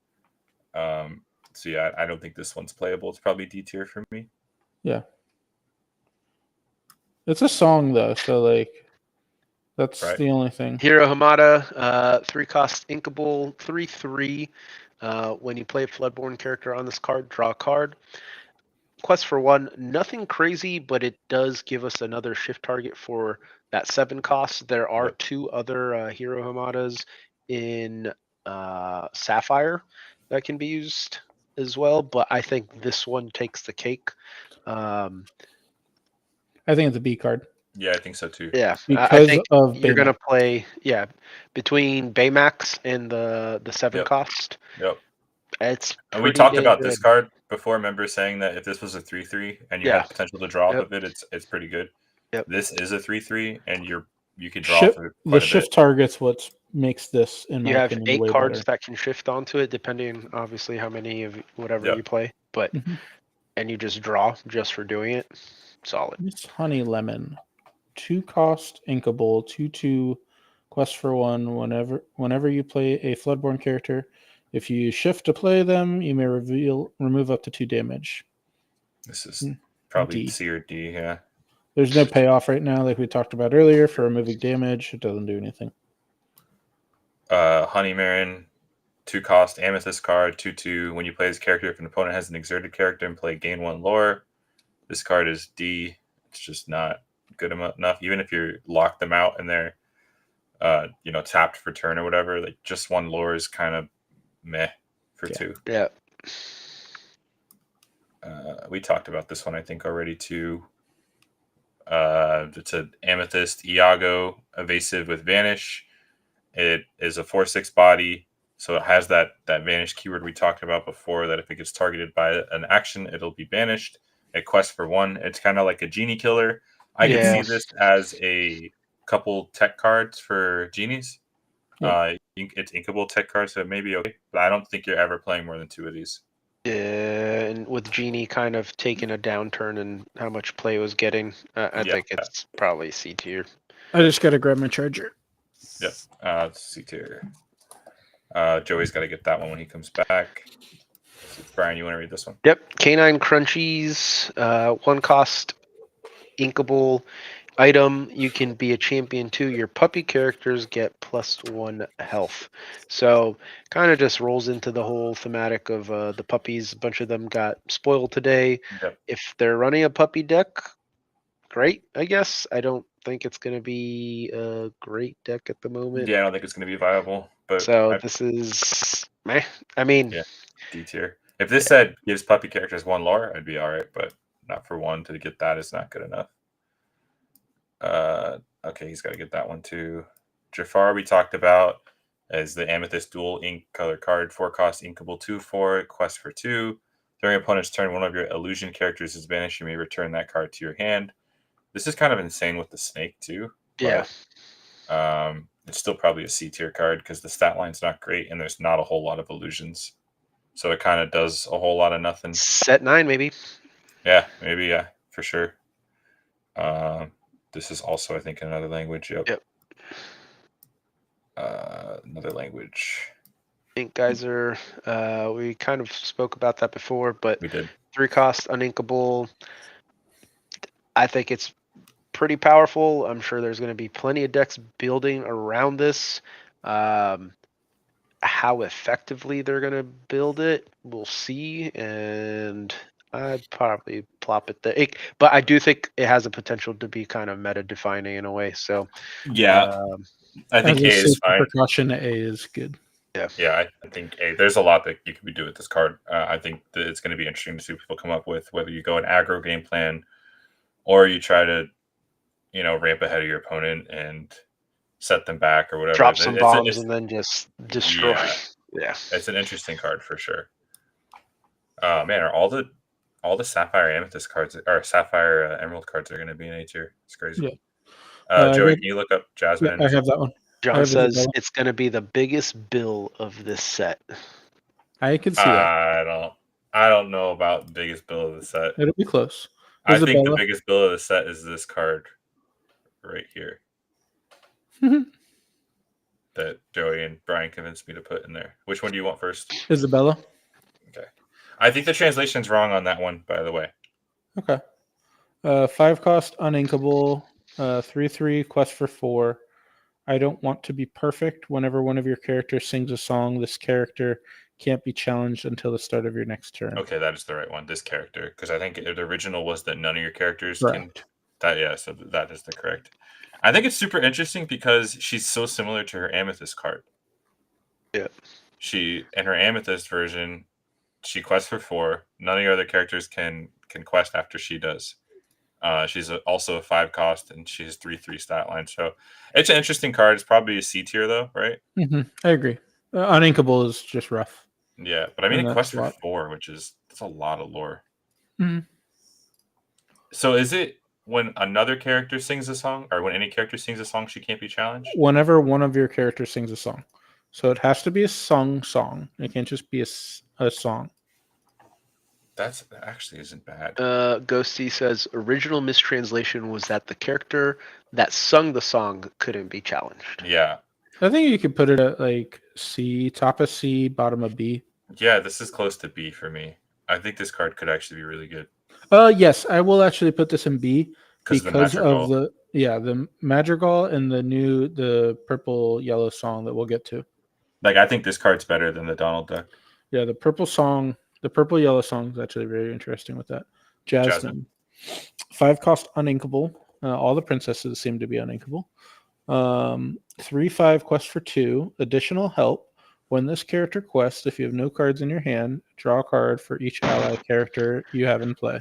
So yeah, I don't think this one's playable. It's probably D tier for me. Yeah. It's a song though, so like that's the only thing. Hero Hamada, 3-cost inkable, 3/3. When you play a Floodborn character on this card, draw a card. Quest for 1, nothing crazy, but it does give us another shift target for that 7 cost. There are 2 other Hero Hamadas in Sapphire that can be used as well, but I think this one takes the cake. I think it's a B card. Yeah, I think so too. Yeah, because I think of you're Baymax. gonna play between Baymax and the 7 cost. Yep. It's and we talked about this card before. Remember saying that if this was a 3/3 and you had potential to draw off of it, it's pretty good. Yep. This is a 3/3 and you can draw off of it quite the shift target's what makes this, in my opinion, you have 8 way cards better. that can shift onto it, depending obviously how many of whatever you play. But and you just draw just for doing it. Solid. It's Honey Lemon, 2-cost inkable, 2/2, quest for 1. Whenever you play a Floodborn character, if you shift to play them, you may remove up to 2 damage. This is probably C or D. Yeah. There's no payoff right now, like we talked about earlier, for removing damage. It doesn't do anything. Honey Marin, 2-cost amethyst card, 2/2. When you play this character, if an opponent has an exerted character and play, gain 1 lore. This card is D. It's just not good enough. Even if you lock them out and they're tapped for turn or whatever, like just 1 lore is kind of meh for 2. Yeah. We talked about this one, I think, already too. It's an amethyst Iago, evasive with vanish. It is a 4/6 body, so it has that vanish keyword we talked about before, that if it gets targeted by an action, it'll be banished. It quests for 1. It's kind of like a genie killer. I can see this as a couple tech cards for genies. It's inkable tech cards, so it may be okay, but I don't think you're ever playing more than 2 of these. Yeah, and with Genie kind of taking a downturn in how much play it was getting, I think it's probably C tier. I just gotta grab my charger. Yep, C tier. Joey's got to get that one when he comes back. Brian, you want to read this one? Yep, Canine Crunchies, 1-cost inkable item. You can be a champion too. Your puppy characters get +1 health. So kind of just rolls into the whole thematic of the puppies. A bunch of them got spoiled today. Yep. If they're running a puppy deck, great, I guess. I don't think it's going to be a great deck at the moment. Yeah, I don't think it's going to be viable. But so this is meh. I mean, D tier. If this said gives puppy characters 1 lore, I'd be all right, but not for 1 to get that is not good enough. Okay, he's got to get that one too. Jafar, we talked about as the amethyst dual ink color card, 4-cost inkable 2/4, quest for 2. During opponent's turn, one of your illusion characters is banished. You may return that card to your hand. This is kind of insane with the snake too. But, it's still probably a C tier card because the stat line's not great and there's not a whole lot of illusions. So it kind of does a whole lot of nothing. Set 9, maybe. Yeah, maybe, yeah, for sure. This is also, I think, another language. Yep. Another language. Ink Geyser. We kind of spoke about that before, but we did. 3-cost uninkable. I think it's pretty powerful. I'm sure there's going to be plenty of decks building around this. I how effectively they're gonna build it, we'll see. And I'd probably plop it there. But I do think it has a potential to be kind of meta defining in a way. So Yeah, I think As a A is safety fine. precaution, A is good. Yeah, I think A. There's a lot that you could do with this card. I think that it's going to be interesting to see what people come up with, whether you go an aggro game plan or you try to, ramp ahead of your opponent and set them back or whatever. drop some bombs and then just destroy. Yeah, Yeah. it's an interesting card for sure. Man, are all the Sapphire Amethyst cards or Sapphire Emerald cards are going to be in A tier? It's crazy. Yeah. Joey, can you look up Jasmine? Yeah, I have that one. John says it's going to be the biggest bill of this set. I can see that. I don't know about the biggest bill of the set. It'll be close. I think the biggest bill of the set is this card right here that Joey and Brian convinced me to put in there. Which one do you want first? Isabella. Okay. I think the translation's wrong on that one, by the way. Okay. 5 cost, uninkable, 3/3, quest for 4. I don't want to be perfect. Whenever one of your characters sings a song, this character can't be challenged until the start of your next turn. Okay, that is the right one. This character, because I think the original was that none of your characters Correct. can. So that is the correct. I think it's super interesting because she's so similar to her Amethyst card. Yeah. She in her Amethyst version, she quests for 4. None of your other characters can quest after she does. She's also a 5 cost, and she has 3/3 stat line. So it's an interesting card. It's probably a C tier though, right? Mm-hmm. I agree. Uninkable is just rough. Yeah, but I mean, it quests for 4, that's a lot of lore. Mm-hmm. So is it when another character sings a song, or when any character sings a song, she can't be challenged? Whenever one of your characters sings a song. So it has to be a song. It can't just be a song. That actually isn't bad. Ghosty says original mistranslation was that the character that sung the song couldn't be challenged. Yeah. I think you could put it at like C, top of C, bottom of B. Yeah, this is close to B for me. I think this card could actually be really good. Yes, I will actually put this in B because of the Madrigal and the purple yellow song that we'll get to. Like, I think this card's better than the Donald Duck. Yeah, the purple yellow song is actually very interesting with that. Jasmine. 5 cost, uninkable. All the princesses seem to be uninkable. 3/5 quest for 2. Additional help. When this character quests, if you have no cards in your hand, draw a card for each ally character you have in play.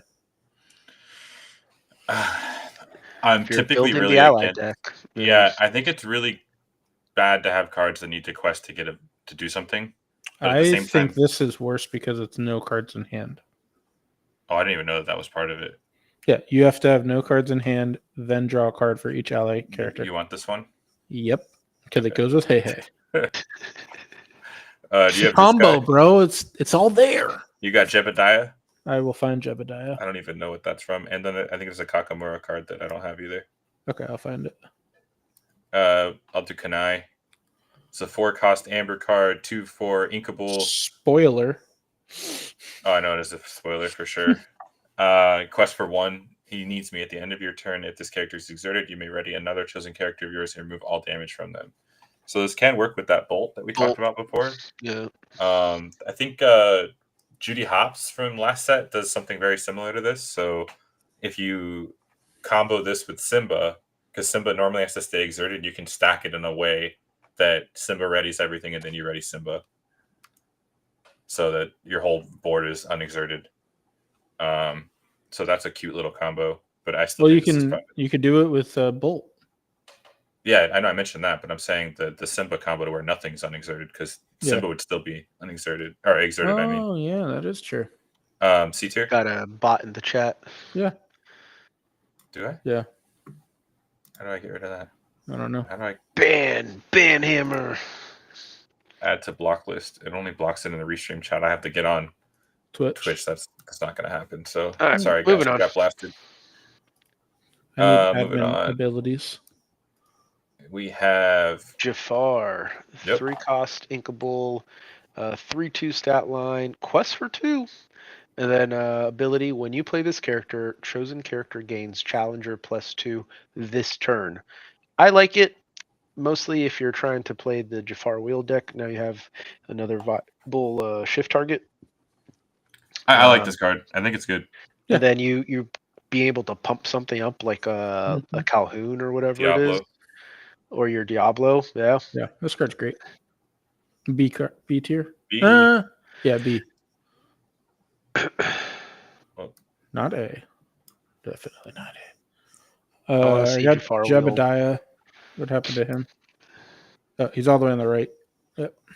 I'm typically really the ally deck. Yeah, I think it's really bad to have cards that need to quest to do something. I think this is worse because it's no cards in hand. Oh, I didn't even know that was part of it. Yeah, you have to have no cards in hand, then draw a card for each ally character. You want this one? Yep, because it goes with Hey Hey. Do you have combo, bro? It's all there. You got Jebediah? I will find Jebediah. I don't even know what that's from. And then I think there's a Kakamura card that I don't have either. Okay, I'll find it. I'll do Kanai. It's a 4 cost Amber card, 2/4 inkable. Spoiler. Oh, I know it is a spoiler for sure. Quest for 1. He needs me at the end of your turn. If this character is exerted, you may ready another chosen character of yours and remove all damage from them. So this can work with that bolt that we talked about before. Yeah. I think Judy Hopps from last set does something very similar to this. So if you combo this with Simba, because Simba normally has to stay exerted, you can stack it in a way that Simba readies everything and then you ready Simba. So that your whole board is unexerted. So that's a cute little combo. But I still you could do it with Bolt. Yeah, I know I mentioned that, but I'm saying the Simba combo to where nothing's unexerted because Simba would still be unexerted or exerted. Oh, yeah, that is true. C tier. Got a bot in the chat. Yeah. Do I? Yeah. How do I get rid of that? I don't know. How do I ban hammer? Add to block list. It only blocks it in the restream chat. I have to get on Twitch. That's not going to happen. So sorry, guys. I got blasted. Moving on. Abilities. We have Jafar, 3 cost inkable, 3/2 stat line, quest for 2, and then ability. When you play this character, chosen character gains challenger +2 this turn. I like it. mostly if you're trying to play the Jafar wheel deck, now you have another viable shift target. I like this card. I think it's good. Yeah. And then you be able to pump something up like a Calhoun or whatever it is, Diablo. or your Diablo. Yeah. Yeah, this card's great. B tier. B. Yeah, B. Well, Not A. Definitely not I wanna A. I see got Jafar wheel. Jebediah. What happened to him? Oh, he's all the way on the right.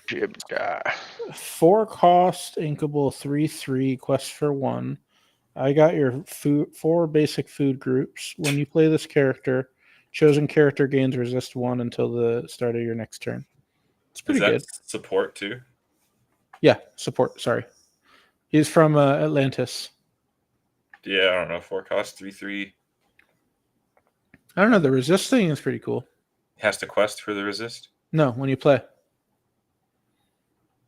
Jebediah. 4 cost, inkable, 3/3, quest for 1. I got your 4 basic food groups. When you play this character, chosen character gains resist 1 until the start of your next turn. It's pretty is that good. support too? Yeah, support. Sorry. He's from Atlantis. Yeah, I don't know. 4 cost 3/3. I don't know. The resist thing is pretty cool. Has to quest for the resist. No, when you play.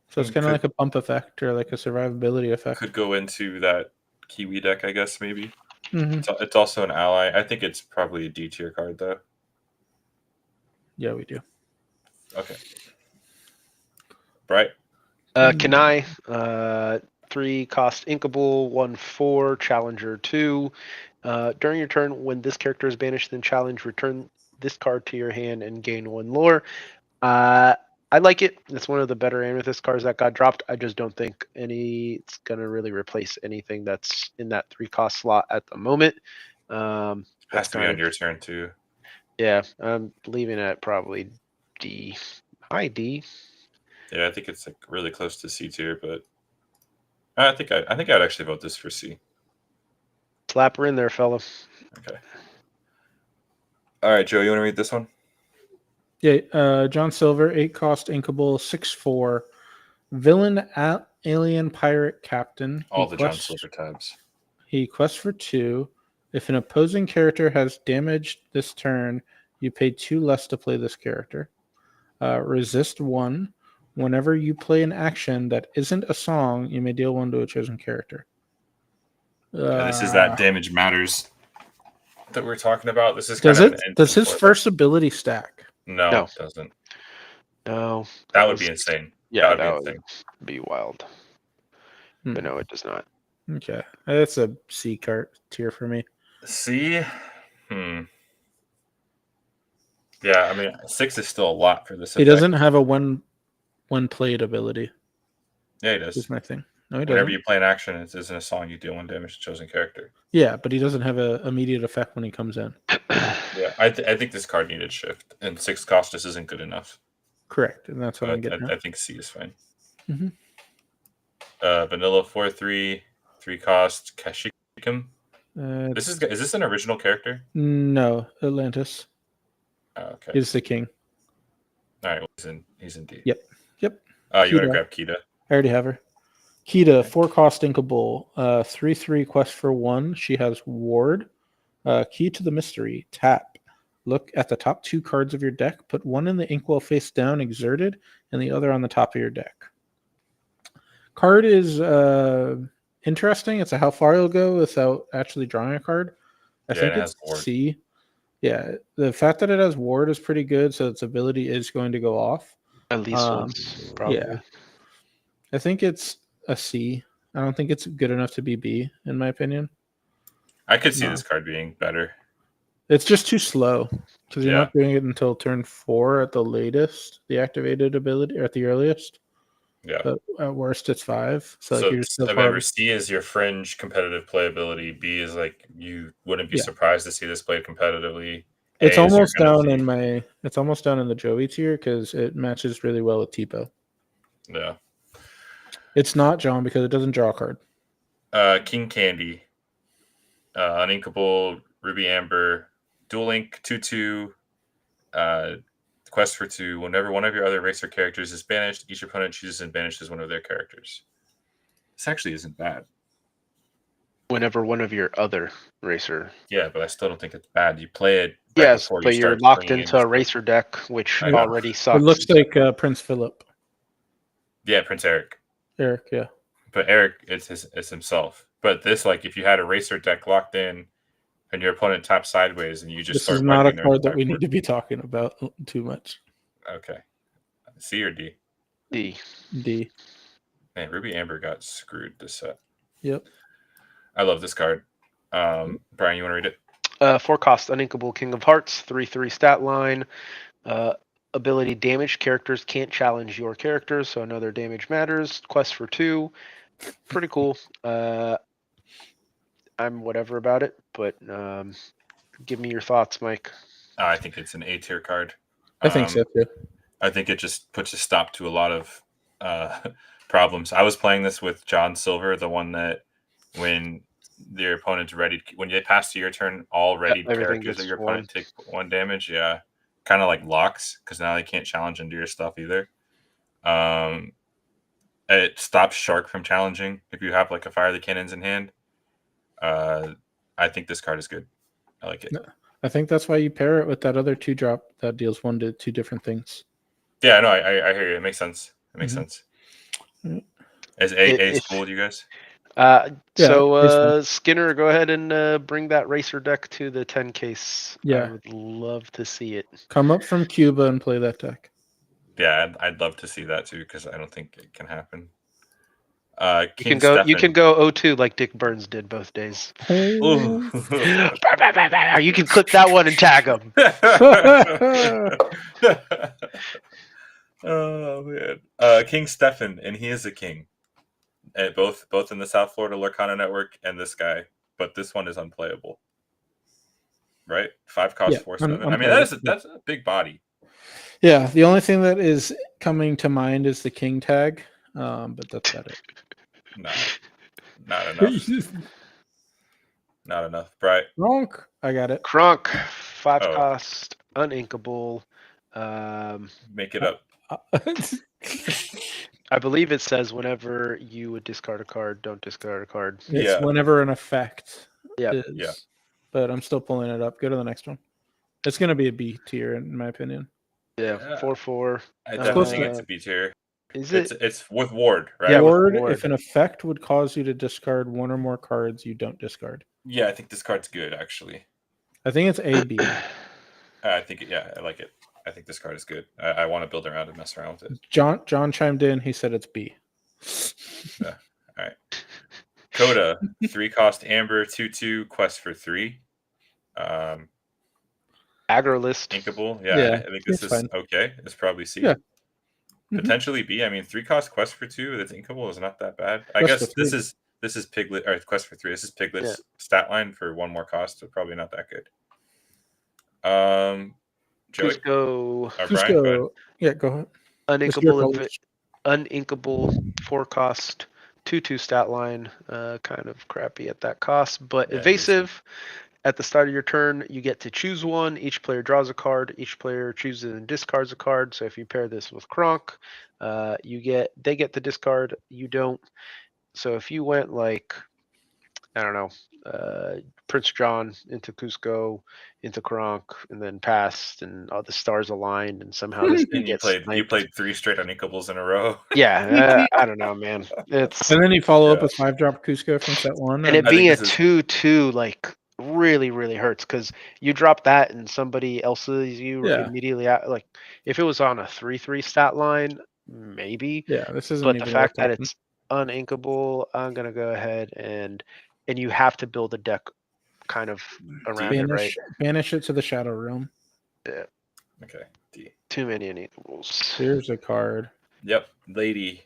So it's kind of Could- like a bump effect or like a survivability effect. Could go into that Kiwi deck, I guess, maybe. Mm-hmm. It's also an ally. I think it's probably a D tier card, though. Yeah, we do. Okay. Right. Kanai, 3 cost inkable, 1/4, challenger 2. During your turn, when this character is banished, then challenge, return this card to your hand and gain 1 lore. I like it. It's one of the better Amethyst cards that got dropped. I just don't think it's gonna really replace anything that's in that 3 cost slot at the moment. Has to be on your turn too. Yeah, I'm leaving it at probably D. High D. Yeah, I think it's like really close to C tier, but I think I'd actually vote this for C. Slap her in there, fella. Okay. All right, Joe, you want to read this one? Yeah, John Silver, 8 cost inkable, 6/4. Villain alien pirate captain. All the John Silver tabs. He quests for 2. If an opposing character has damaged this turn, you pay 2 less to play this character. Resist 1. Whenever you play an action that isn't a song, you may deal 1 to a chosen character. Yeah, this is that damage matters that we're talking about. This is does kind of it? an Does his first ability stack? No, No. it doesn't. No. That would be insane. Yeah, that would be insane. be wild. But no, it does not. Okay, that's a C card tier for me. C. Yeah, I mean 6 is still a lot for this. He doesn't have a when played ability. Yeah, he does. Is my thing. No, he doesn't. Whenever you play an action, it isn't a song. You deal 1 damage to chosen character. Yeah, but he doesn't have an immediate effect when he comes in. Yeah, I think this card needed shift, and 6 cost just isn't good enough. Correct, and that's what I'm getting at. I think C is fine. Mm-hmm. Vanilla 4/3, 3 cost Kashikim. Is this an original character? No, Atlantis. Oh, okay. He's the king. All right, well, he's in D. Yep. You want to Kita. grab Kita? I already have her. Kita, 4 cost inkable, 3/3 quest for 1. She has ward. Key to the mystery. Tap. Look at the top 2 cards of your deck. Put 1 in the inkwell face down, exerted, and the other on the top of your deck. Card is interesting. It's a how far you'll go without actually drawing a card. I think it's C. Yeah, the fact that it has ward is pretty good, so its ability is going to go off. At least once, probably. Yeah. I think it's a C. I don't think it's good enough to be B, in my opinion. I could see this card being better. It's just too slow because you're not doing it until turn 4 at the latest, the activated ability, or at the earliest. Yeah. But at worst, it's 5. So So like you're still remember, C is your fringe competitive playability. B is like you wouldn't be surprised to see this played competitively. It's almost down in the Joey tier because it matches really well with Tipo. Yeah. It's not John because it doesn't draw a card. King Candy, Uninkable, Ruby Amber, Dual Link 2/2, quest for 2. Whenever one of your other racer characters is banished, each opponent chooses and banishes one of their characters. This actually isn't bad. Whenever one of your other racer. Yeah, but I still don't think it's bad. You play it. Yes, but you're locked into a racer deck, which already sucks. It looks like Prince Philip. Yeah, Prince Eric. Eric, yeah. But Eric is himself. But this, like, if you had a racer deck locked in, and your opponent taps sideways, and you just This start is not a wiping their card that entire we board. need to be talking about too much. Okay, C or D? D. D. Man, Ruby Amber got screwed this set. Yep. I love this card. Brian, you want to read it? 4 cost, Uninkable King of Hearts, 3/3 stat line. Ability damage. Characters can't challenge your characters, so another damage matters. Quest for 2. Pretty cool. I'm whatever about it, but give me your thoughts, Mike. I think it's an A tier card. I think so too. I think it just puts a stop to a lot of problems. I was playing this with John Silver, the one that when their opponent's ready, when they pass to your turn, all ready everything characters of gets your one. opponent take 1 damage. Yeah, kind of like locks, because now they can't challenge and do your stuff either. It stops Shark from challenging if you have like a Fire the Cannons in hand. I think this card is good. I like it. I think that's why you pair it with that other 2-drop that deals 1 to 2 different things. Yeah, no, I hear you. It makes sense. It makes sense. Mhm. Is A cool with you guys? So Skinner, go ahead and bring that racer deck to the 10 case. Yeah. I would love to see it. Come up from Cuba and play that deck. Yeah, I'd love to see that too, because I don't think it can happen. You can go. You can go 0-2 like Dick Burns did both days. Ooh. You can clip that one and tag him. Oh man, King Stefan, and he is a king. Both in the South Florida Lorcana network and this guy, but this one is unplayable. Right, 5 cost 4/7. I mean, that's a big body. Yeah, the only thing that is coming to mind is the king tag, but that's about it. No, not enough. Not enough. Right. Kronk, I got it. Kronk, 5 cost, uninkable. Make it up. I believe it says whenever you would discard a card, don't discard a card. It's whenever an effect Yeah. is. But I'm still pulling it up. Go to the next one. It's going to be a B tier, in my opinion. Yeah, 4/4. I definitely think it's a B tier. Is it? It's with Ward, right? Yeah, Ward, with Ward. if an effect would cause you to discard 1 or more cards, you don't discard. Yeah, I think this card's good, actually. I think it's A, B. I think, I like it. I think this card is good. I want to build around and mess around with it. John chimed in. He said it's B. Yeah. All right. Coda, 3 cost Amber, 2/2, quest for 3. Aggro list. Inkable. Yeah, I think this is fine. Okay. It's probably C. Yeah. Potentially B. I mean, 3 cost quest for 2 that's inkable is not that bad. I guess this is Piglet, or quest for 3. This is Piglet's stat line for 1 more cost, so probably not that good. Joey? Cusco. Brian, go ahead. Yeah, go ahead. Uninkable 4 cost, 2/2 stat line. Kind of crappy at that cost, but evasive. At the start of your turn, you get to choose one. Each player draws a card. Each player chooses and discards a card. So if you pair this with Kronk, they get the discard. You don't. So if you went like, I don't know, Prince John into Cusco, into Kronk, and then passed, and all the stars aligned, and somehow this thing you played 3 straight uninkables in a row. Yeah, I don't know, man. And then you follow up with 5-drop Cusco from set 1, and it being a 2/2, like really, really hurts because you drop that and somebody else sees you immediately. Like if it was on a 3/3 stat line, maybe. Yeah, this isn't. But even the fact that it's uninkable, I'm gonna go ahead and you have to build a deck kind of around it, right? Banish it to the Shadow Realm. Yeah. Okay. D. Too many uninkables. Here's a card. Yep, Lady.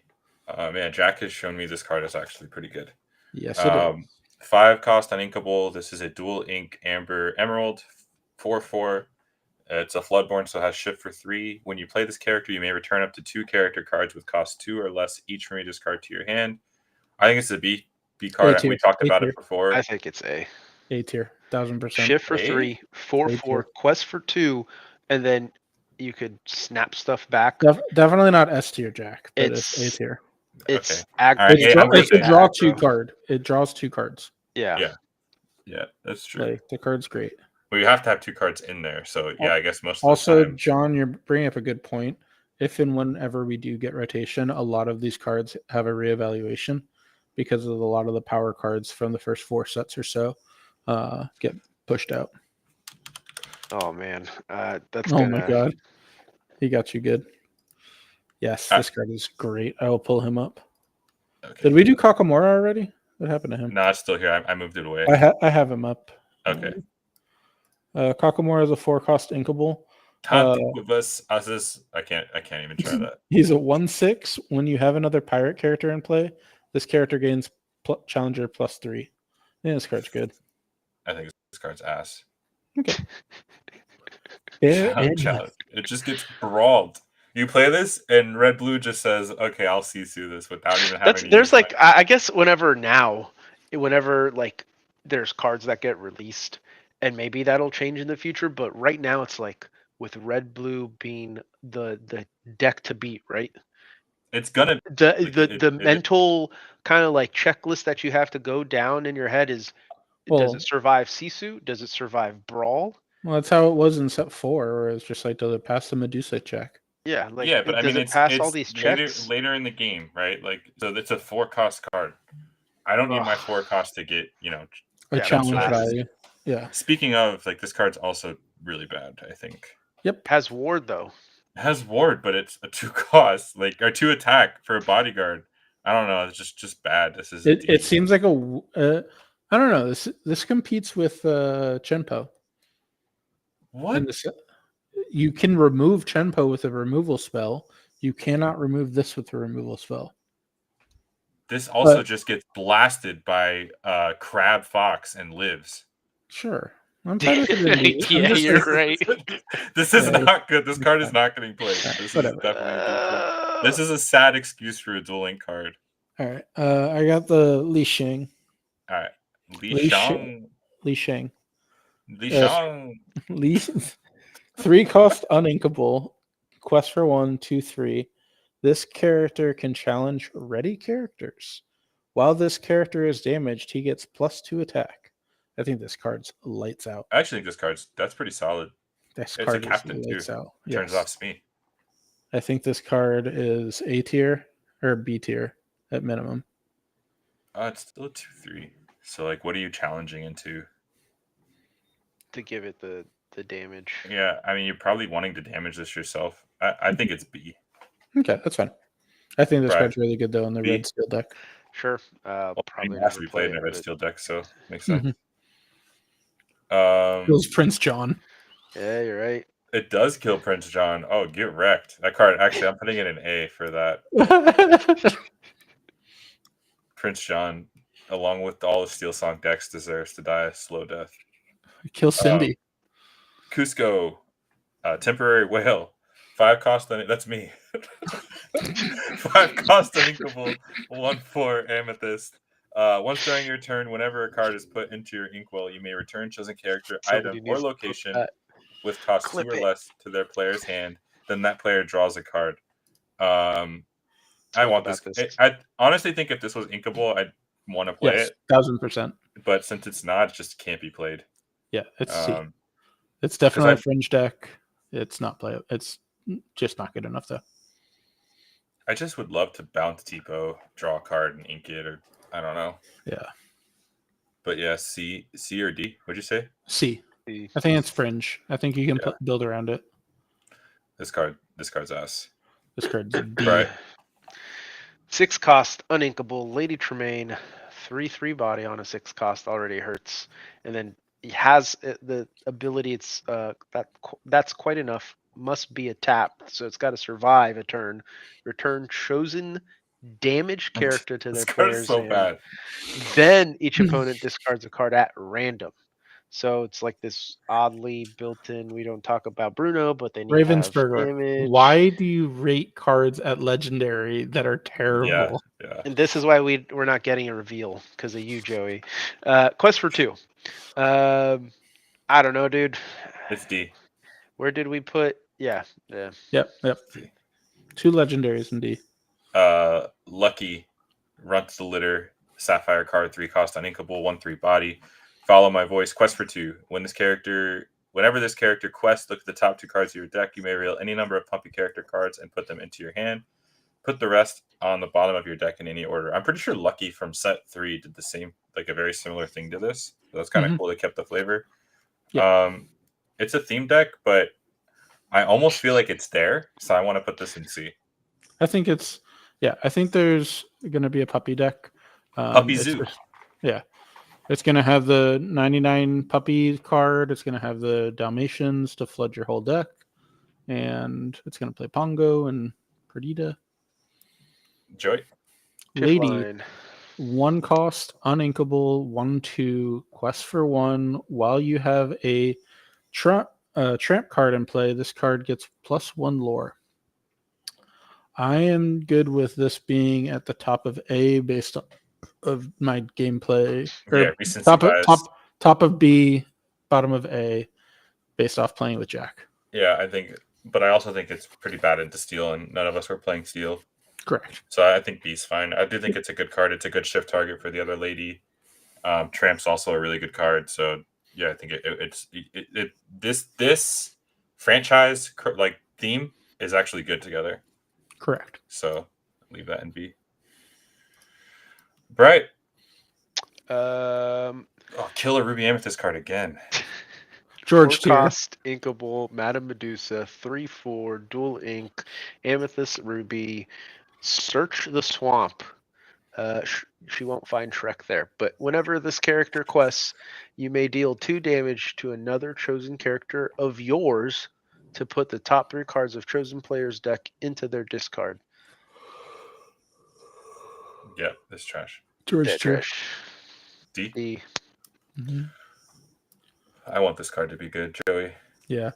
Man, Jack has shown me this card is actually pretty good. Yes, it is. 5 cost uninkable. This is a dual ink Amber Emerald, 4/4. It's a Floodborn, so it has shift for 3. When you play this character, you may return up to 2 character cards with cost 2 or less each from your discard to your hand. I think it's a B card. We talked about it before. I think it's A. A tier, 1000%. Shift for 3, 4/4, quest for 2, and then you could snap stuff back. Definitely not S tier, Jack. But it's A tier. It's aggro. It's a draw 2 card. It draws 2 cards. Yeah, that's true. Like, the card's great. Well, you have to have 2 cards in there, so I guess most. Also, of the time... John, you're bringing up a good point. If and whenever we do get rotation, a lot of these cards have a reevaluation because of a lot of the power cards from the first 4 sets or so get pushed out. Oh man, that's Oh gonna. my god, he got you good. Yes, this card is great. I will pull him up. Okay. Did we do Kakamora already? What happened to him? No, it's still here. I moved it away. I have him up. Okay. Kakamora is a 4-cost inkable. Tanticubus Azus. I can't even try that. He's a 1/6. When you have another pirate character in play, this character gains Challenger +3. Yeah, this card's good. I think this card's ass. Okay. Challenge. It just gets brawled. You play this, and Red Blue just says, "Okay, I'll see through this" without even having. There's like I guess whenever like there's cards that get released, and maybe that'll change in the future. But right now it's like with Red Blue being the deck to beat, right? It's gonna the mental kind of like checklist that you have to go down in your head is: does it survive Sisu? Does it survive Brawl? Well, that's how it was in set 4, where it's just like, does it pass the Medusa check? Yeah, like but I mean, it pass all these checks later in the game, right? Like, so it's a 4-cost card. I don't need my 4-cost to get a challenge value. Yeah. Speaking of, like, this card's also really bad. I think. Yep. Has Ward though. It has Ward, but it's a 2-cost, like, or 2 attack for a bodyguard. I don't know. It's just bad. This is. It seems like a. I don't know. This competes with Chenpo. What? You can remove Chenpo with a removal spell. You cannot remove this with a removal spell. This also just gets blasted by Crab Fox and lives. Sure. I'm fine with it. You're right. This is not good. This card is not getting played. This is definitely this is a sad excuse for a Duel Link card. All right. I got the Li Shang. All right. Li Shang. Li Shang. Li Shang. 3-cost uninkable. Quest for 1, 2, 3. This character can challenge ready characters. While this character is damaged, he gets +2 attack. I think this card's lights out. I actually think that's pretty solid. This card is lights out. Turns off me. I think this card is A tier or B tier at minimum. It's still a 2/3. So, like, what are you challenging into? To give it the damage. Yeah, I mean, you're probably wanting to damage this yourself. I think it's B. Okay, that's fine. I think this card's really good though in the red steel deck. Sure. Probably has to be played in a red steel deck, so makes sense. Kills Prince John. Yeah, you're right. It does kill Prince John. Oh, get wrecked. That card, actually, I'm putting it in A for that. Prince John, along with all the Steel Song decks, deserves to die a slow death. Kill Cindy. Cusco, temporary whale. 5-cost, that's me. 5-cost uninkable, 1/4 amethyst. Once during your turn, whenever a card is put into your inkwell, you may return chosen character, item, or location with cost 2 or less to their player's hand. Then that player draws a card. I want this. I honestly think if this was inkable, I'd want to play it. 1000%. But since it's not, it just can't be played. Yeah, it's C. It's definitely a fringe deck. It's not playable. It's just not good enough, though. I just would love to bounce Tipo, draw a card, and ink it, or I don't know. Yeah. But yeah, C or D? What'd you say? C. I think it's fringe. I think you can build around it. This card's ass. This card's D. Right. 6-cost uninkable Lady Tremaine, 3/3 body on a 6-cost already hurts, and then he has the ability. It's that's quite enough. Must be a tap, so it's got to survive a turn. Return chosen damaged character to their player's hand. Bad. Then each opponent discards a card at random. So it's like this oddly built-in. We don't talk about Bruno, but they need Ravensburger. Why do you rate cards at legendary that are terrible? Yeah. And this is why we're not getting a reveal because of you, Joey. Quest for 2. I don't know, dude. It's D. Where did we put? Yeah. Yep. 2 legendaries in D. Lucky, runs the litter, sapphire card, 3-cost uninkable, 1/3 body. Follow my voice. Quest for 2. Whenever this character quests, look at the top 2 cards of your deck. You may reveal any number of pumpy character cards and put them into your hand. Put the rest on the bottom of your deck in any order. I'm pretty sure Lucky from set 3 did the same, like a very similar thing to this. So that's kind of cool. They kept the flavor. It's a theme deck, but I almost feel like it's there, so I want to put this in C. I think it's I think there's going to be a puppy deck. Puppy Zoo. It's going to have the 99 puppy card. It's going to have the Dalmatians to flood your whole deck, and it's going to play Pongo and Perdita. Joy. Lady, line. 1 cost, uninkable, 1/2, quest for 1. While you have a tramp card in play, this card gets +1 lore. I am good with this being at the top of A based on of my gameplay. Recency top bias. top of B, bottom of A, based off playing with Jack. Yeah, I think, but I also think it's pretty bad into Steel, and none of us were playing Steel. Correct. So I think B's fine. I do think it's a good card. It's a good shift target for the other lady. Tramp's also a really good card. So yeah, I think this franchise like theme is actually good together. Correct. So leave that in B. Bright. Killer Ruby Amethyst card again. George 4 cost, inkable, Madame Medusa, 3/4, dual ink, Amethyst Ruby, search the swamp. She won't find Shrek there, but whenever this character quests, you may deal 2 damage to another chosen character of yours to put the top 3 cards of chosen player's deck into their discard. Yeah, this trash. George trash. D. Mm-hmm. I want this card to be good, Joey. Yeah.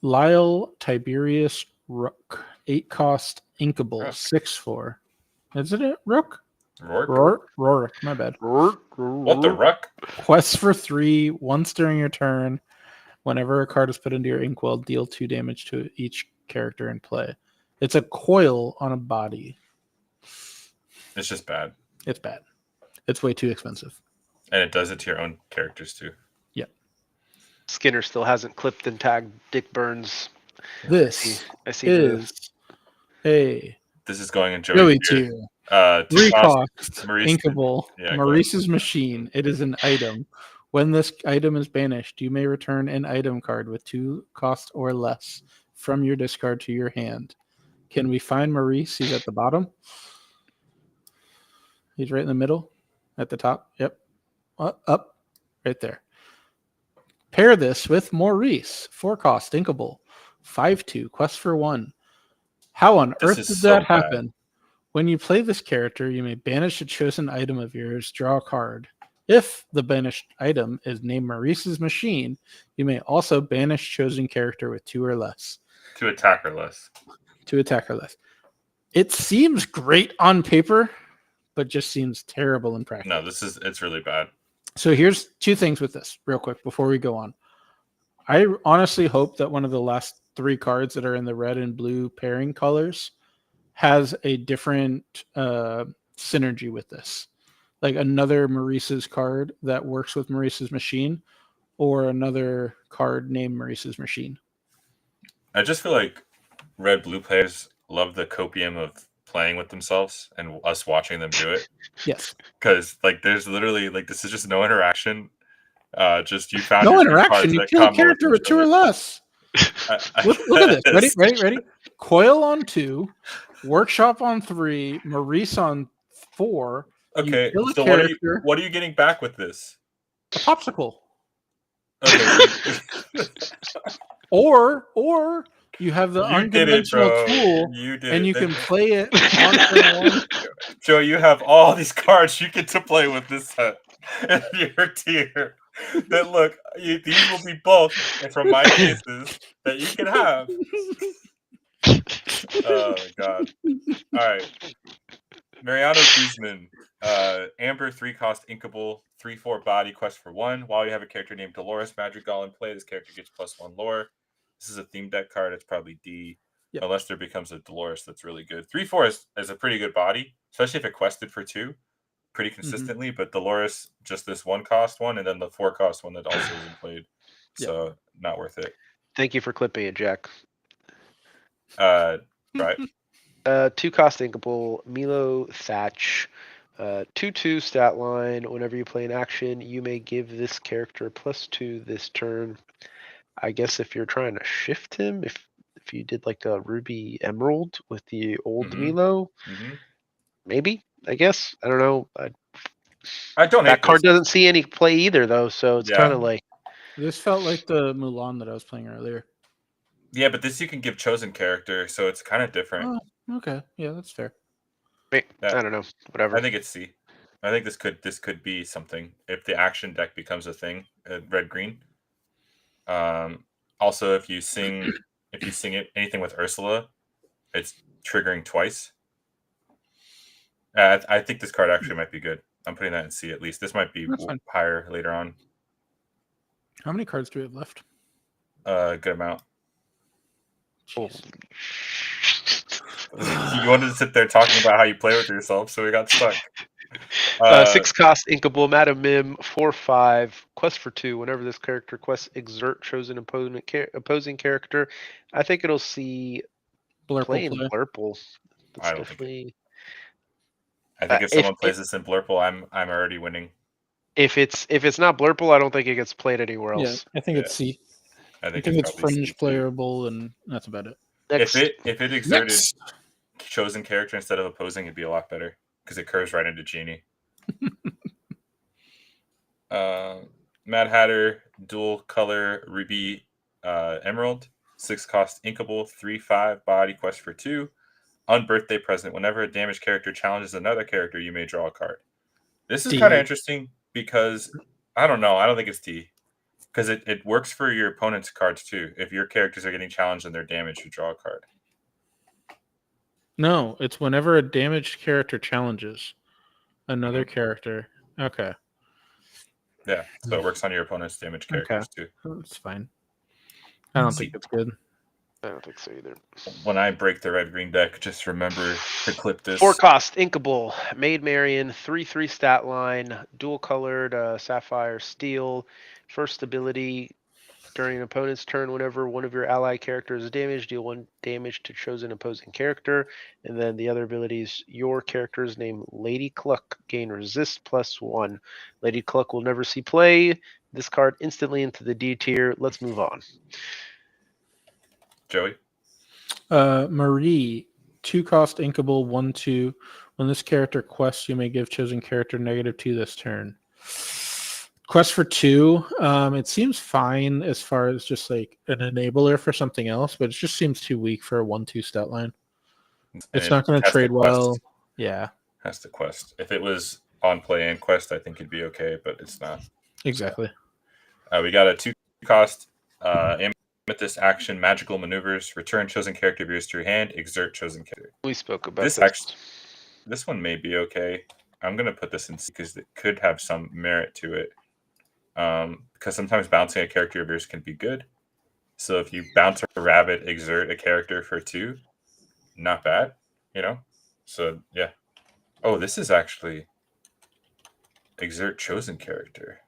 Lyle Tiberius Rook, 8 cost, inkable, 6/4. Isn't it Rook? Rourke. My bad. What the ruck? Quest for 3. Once during your turn, whenever a card is put into your inkwell, deal 2 damage to each character in play. It's a coil on a body. It's just bad. It's bad. It's way too expensive. And it does it to your own characters too. Yeah. Skinner still hasn't clipped and tagged Dick Burns. This I see is this is going in Joey tier. 3 cost, inkable, Maurice's Machine. It is an item. When this item is banished, you may return an item card with 2 cost or less from your discard to your hand. Can we find Maurice? He's at the bottom. He's right in the middle, at the top. Yep. Up, right there. Pair this with Maurice. 4 cost, inkable, 5/2, quest for 1. How on earth did that happen? When you play this character, you may banish a chosen item of yours, draw a card. If the banished item is named Maurice's Machine, you may also banish chosen character with 2 or less. 2 attack or less. 2 attack or less. It seems great on paper, but just seems terrible in practice. No, it's really bad. So here's 2 things with this real quick before we go on. I honestly hope that one of the last 3 cards that are in the red and blue pairing colors has a different synergy with this. Like another Maurice's card that works with Maurice's Machine, or another card named Maurice's Machine. I just feel like red-blue players love the copium of playing with themselves and us watching them do it. Yes. Because there's literally this is just no interaction. Just you found no interaction. You kill a character with 2 or less. Look at this. Ready? Coil on 2, Workshop on 3, Maurice on 4. Okay, so what are you getting back with this? A popsicle. Okay. or you have the unconventional tool, and you can play it on turn 1. Joe, you have all these cards you get to play with this set in your tier. That look, these will be bulk from my cases that you can have. Oh my god! All right, Mariano Guzman, Amber, 3 cost, inkable, 3/4 body, quest for 1. While you have a character named Dolores Madrigal in play, this character gets +1 lore. This is a theme deck card. It's probably D, unless there becomes a Dolores that's really good. 3/4 is a pretty good body, especially if it quested for 2. Pretty consistently, but Dolores just this 1 cost one, and then the 4 cost one that also isn't played, so not worth it. Thank you for clipping it, Jack. Right. 2 cost inkable, Milo Thatch, 2/2 stat line. Whenever you play an action, you may give this character +2 this turn. I guess if you're trying to shift him, if you did like a Ruby Emerald with the old Mhm. Milo, Mhm. maybe. I guess I don't know. I don't That hate card this. doesn't see any play either, though, so it's kind Yeah. of like This felt like the Mulan that I was playing earlier. Yeah, but this you can give chosen character, so it's kind of different. Oh, okay. Yeah, that's fair. I Yeah. don't know. Whatever. I think it's C. I think this could be something if the action deck becomes a thing, red green. Also, if you sing it anything with Ursula, it's triggering twice. I think this card actually might be good. I'm putting that in C at least. This might be That's fine. higher later on. How many cards do we have left? Good amount. Jeez. You wanted to sit there talking about how you play with yourself, so we got stuck. 6 cost Inkable, Madam Mim, 4/5, quest for 2. Whenever this character quests exert chosen opposing character, I think it'll see play in Blurple. Blurple. That's I don't think definitely. I think if someone plays this in Blurple, I'm already winning. If it's not Blurple, I don't think it gets played anywhere Yeah, else. I think it's C. I I think think it's probably C fringe too. playable, and that's about it. Next, If it exerted Next. chosen character instead of opposing, it'd be a lot better because it curves right into Genie. Mad Hatter, dual color Ruby Emerald, 6 cost Inkable, 3/5 body quest for 2. On birthday present, whenever a damaged character challenges another character, you may draw a card. This is D. kind of interesting because I don't know. I don't think it's D because it works for your opponent's cards too. If your characters are getting challenged and they're damaged, you draw a card. No, it's whenever a damaged character challenges another character. Okay. Yeah, so it works on your opponent's damaged characters too. That's fine. I don't think it's good. I don't think so either. When I break the red-green deck, just remember to clip this. 4 cost Inkable, Maid Marian, 3/3 stat line, dual colored Sapphire Steel. First ability during an opponent's turn, whenever one of your ally characters is damaged, deal 1 damage to chosen opposing character. And then the other abilities, your character's name Lady Cluck, gain resist +1. Lady Cluck will never see play. This card instantly into the D tier. Let's move on. Joey? Marie, 2 cost Inkable, 1/2. When this character quests, you may give chosen character -2 this turn. Quest for 2, it seems fine as far as just like an enabler for something else, but it just seems too weak for a 1/2 stat line. It's not going to trade well. Yeah. Has to quest. If it was on play and quest, I think it'd be okay, but it's not. Exactly. We got a 2 cost Amethyst action, magical maneuvers, return chosen character of yours to your hand, exert chosen character. We spoke about this. This one may be okay. I'm going to put this in C because it could have some merit to it. Because sometimes bouncing a character of yours can be good. So if you bounce a rabbit, exert a character for 2, not bad, you know? So, yeah. Oh, this is actually exert chosen character.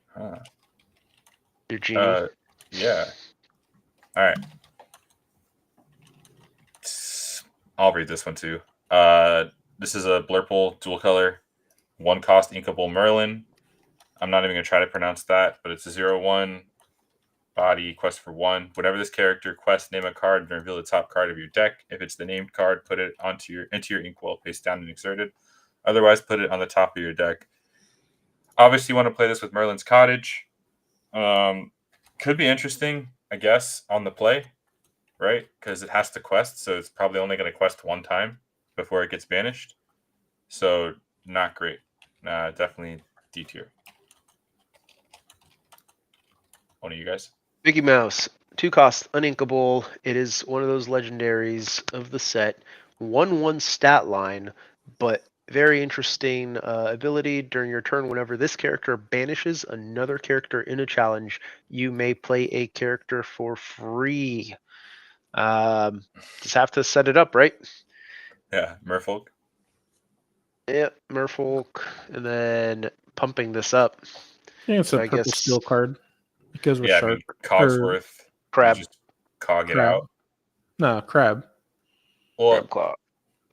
Huh. Your Genie. Yeah. All right. I'll read this one too. This is a Blurple dual color, 1 cost Inkable Merlin. I'm not even going to try to pronounce that, but it's a 0/1 body quest for 1. Whenever this character quests, name a card and reveal the top card of your deck. If it's the named card, put it into your inkwell face down and exerted. Otherwise, put it on the top of your deck. Obviously, you want to play this with Merlin's Cottage. Could be interesting, I guess, on the play, right? Because it has to quest, so it's probably only going to quest 1 time before it gets banished. So, not great. Definitely D tier. One of you guys? Mickey Mouse, 2 cost Uninkable. It is one of those legendaries of the set. 1/1 stat line, but very interesting ability. During your turn, whenever this character banishes another character in a challenge, you may play a character for free. Just have to set it up, right? Yeah, Merfolk. Yeah, Merfolk, and then pumping this up. I think it's a purple steel card because we're sharp. Cogsworth. Crab. You just cog it Crab. out. No, crab. Well, Crab Claw.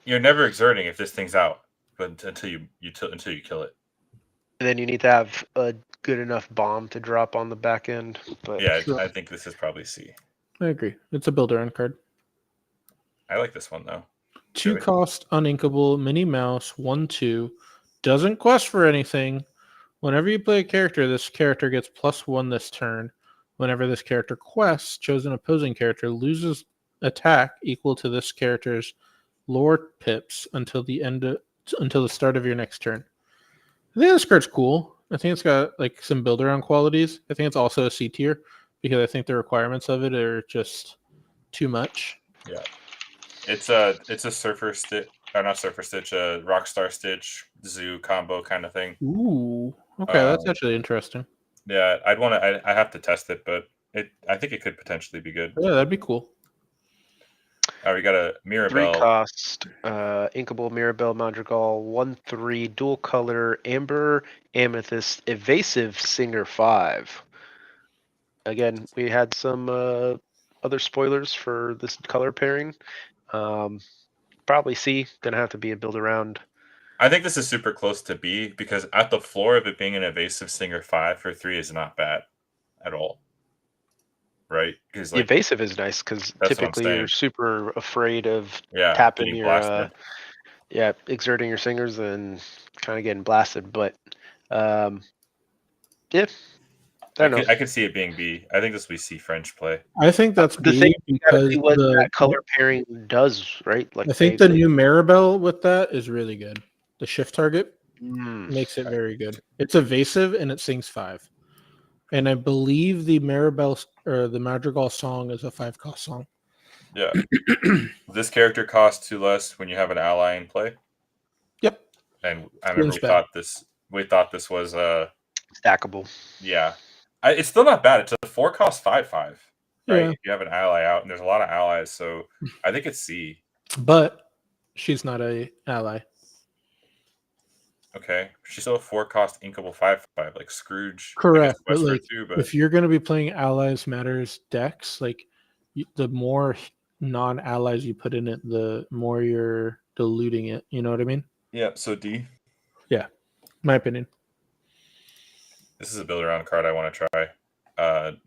you're never exerting if this thing's out. but until you kill it. And then you need to have a good enough bomb to drop on the back end. But Yeah, Sure. I think this is probably C. I agree. It's a builder end card. I like this one though. 2 Really? cost, uninkable, Minnie Mouse, 1/2. Doesn't quest for anything. Whenever you play a character, this character gets +1 this turn. Whenever this character quests, chosen opposing character loses attack equal to this character's lore pips until the start of your next turn. I think this card's cool. I think it's got like some build around qualities. I think it's also a C tier because I think the requirements of it are just too much. Yeah. It's a Surfer Stitch, or not Surfer Stitch, a Rockstar Stitch Zoo combo kind of thing. Ooh, okay, that's actually interesting. Yeah, I have to test it, but I think it could potentially be good. Yeah, that'd be cool. We got a 3 Mirabelle. cost, Inkable Mirabelle Madrigal, 1/3, dual color, Amber, Amethyst, Evasive Singer 5. Again, we had some other spoilers for this color pairing. Probably C, gonna have to be a build around. I think this is super close to B because at the floor of it being an Evasive Singer 5 for 3 is not bad at all. Right? Because The evasive is nice because what I'm typically saying. you're super afraid of Yeah, tapping getting your blasted. exerting your singers and kind of getting blasted. But yeah, I don't know. I could see it being B. I think this will be C French play. I think that's The B thing you gotta because see what that color pairing does, right? Like I think the new Maribel with that is really good. The shift target makes it very good. It's evasive and it sings 5. And I believe the Maribel or the Madrigal song is a 5 cost song. Yeah. This character costs 2 less when you have an ally in play. Yep. And I remember we thought this was stackable. Yeah. It's still not bad. It's a 4 cost 5/5. Right? Yeah. If you have an ally out, and there's a lot of allies, so I think it's C. But she's not a ally. Okay. She's still a 4 cost inkable 5/5, like Scrooge. Correct. But Quest for like, two, but if you're going to be playing allies matters decks, like the more non-allies you put in it, the more you're diluting it. You know what I mean? yeah, so D. My opinion. This is a build around card I want to try.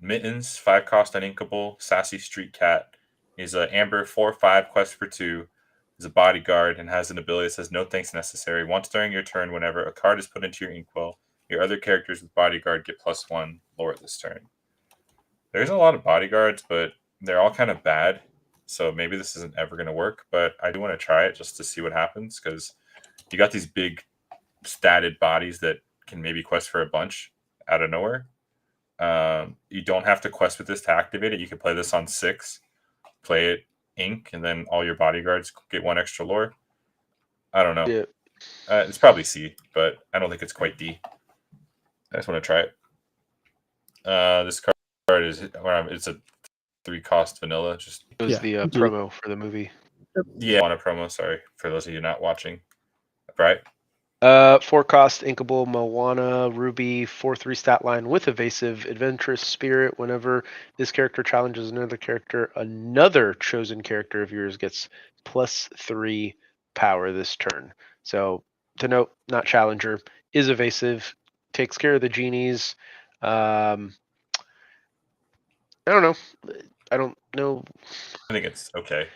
Mittens, 5 cost uninkable, Sassy Street Cat. He's an Amber 4/5 quest for 2. He's a bodyguard and has an ability that says no thanks necessary. Once during your turn, whenever a card is put into your inkwell, your other characters with bodyguard get +1 lore this turn. There's a lot of bodyguards, but they're all kind of bad. So maybe this isn't ever going to work, but I do want to try it just to see what happens because you got these big statted bodies that can maybe quest for a bunch out of nowhere. You don't have to quest with this to activate it. You can play this on 6, play it ink, and then all your bodyguards get 1 extra lore. I don't know. Yeah. It's probably C, but I don't think it's quite D. I just want to try it. This card is it's a 3 cost vanilla. Just It was the promo for the movie. Yeah, on a promo. Sorry for those of you not watching. Right. 4 cost inkable Moana Ruby 4/3 stat line with evasive adventurous spirit. Whenever this character challenges another character, another chosen character of yours gets +3 power this turn. So to note, not challenger, is evasive, takes care of the genies. I don't know. I don't know. I think it's okay.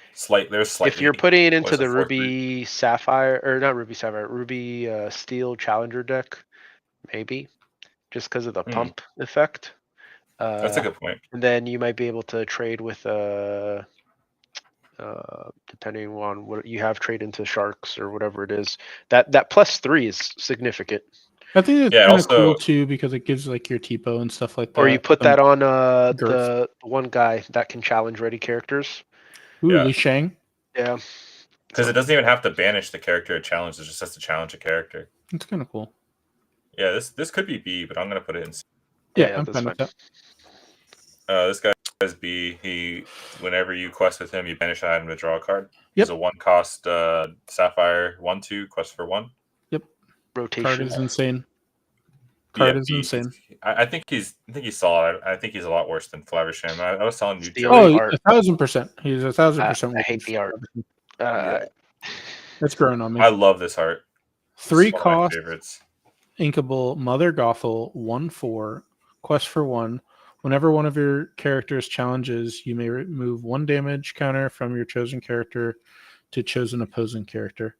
There's slightly. If you're putting it into What's the the 4/3? Ruby Sapphire, or not Ruby Sapphire, Ruby Steel Challenger deck, maybe, just because of the pump effect. That's a good point. And then you might be able to trade with, depending on what you have, trade into Sharks or whatever it is. That +3 is significant. I think it's Yeah, kind of cool also- too because it gives like your TPO and stuff like that. Or you put that on girth. the one guy that can challenge ready characters. Ooh, Yeah. Li Shang. Yeah. Because it doesn't even have to banish the character it challenges; it just has to challenge a character. It's kind of cool. Yeah, this could be B, but I'm gonna put it in C. Yeah, I'm that's fine with fine. that. This guy is B. Whenever you quest with him, you banish an item to draw a card. Yep. He's a 1 cost Sapphire 1/2 quest for 1. Rotation. Card is insane. Card is B. insane. I think he's solid. I think he's a lot worse than Flaversham. I was telling you, The Joe. only Oh, art. 1,000%. He's 1,000%. I hate the art. It's growing on me. I love this art. 3 is one of my cost favorites. inkable Mother Gothel 1/4 quest for 1. Whenever one of your characters challenges, you may remove 1 damage counter from your chosen character to chosen opposing character.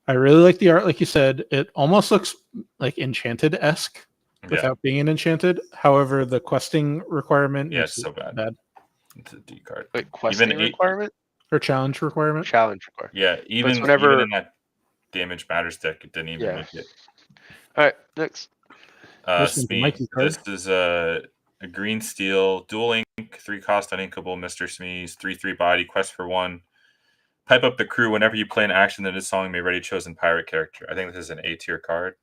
I really like the art, like you said. It almost looks like Enchanted-esque without being an Enchanted. However, the questing requirement Yeah, makes it's so it bad. It's a D card. Wait, questing requirement? Or challenge requirement. Challenge requirement. Yeah, But even it's whenever. in that damage matters deck, it didn't even Yeah. make it. All right, next. This one's a Smee. Mikey card. This is a green steel, dual ink, 3 cost uninkable, Mr. Smee's, 3/3 body, quest for 1. Pipe up the crew whenever you play an action that is song may ready chosen pirate character. I think this is an A tier card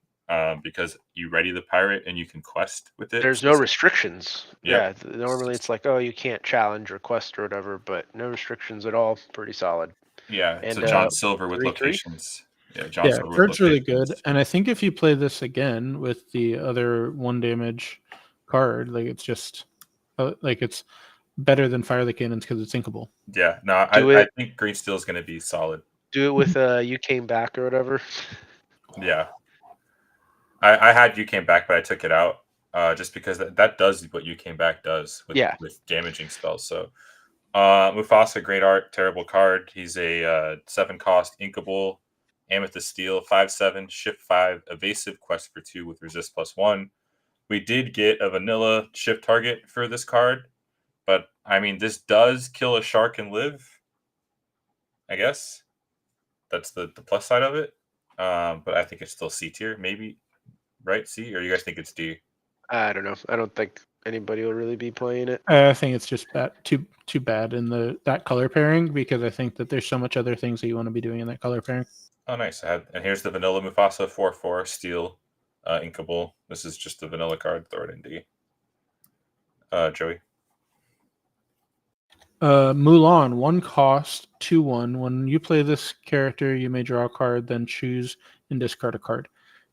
because you ready the pirate and you can quest with it. There's no restrictions. Yep. Yeah, normally it's like, oh, you can't challenge or quest or whatever, but no restrictions at all. Pretty solid. Yeah, And, so John Silver with 3/3? locations. Yeah, John Yeah, Silver with card's really locations. good. And I think if you play this again with the other 1 damage card, like it's just like it's better than Fire the Cannons because it's inkable. Yeah, no, I think green steel is going to be solid. Do it with You Came Back or whatever. Yeah. I had You Came Back, but I took it out just because that does what You Came Back does with damaging spells. So Mufasa, great art, terrible card. He's a 7 cost inkable, Amethyst Steel, 5/7, shift 5, evasive, quest for 2 with resist +1. We did get a vanilla shift target for this card, but I mean, this does kill a shark and live. I guess that's the plus side of it. But I think it's still C tier, maybe, right? C, or you guys think it's D? I don't know. I don't think anybody will really be playing it. I think it's just too bad in that color pairing because I think that there's so much other things that you want to be doing in that color pairing. Oh, nice. And here's the vanilla Mufasa 4/4 steel inkable. This is just the vanilla card. Throw it in D. Joey. Mulan, 1 cost, 2/1. When you play this character, you may draw a card, then choose and discard a card.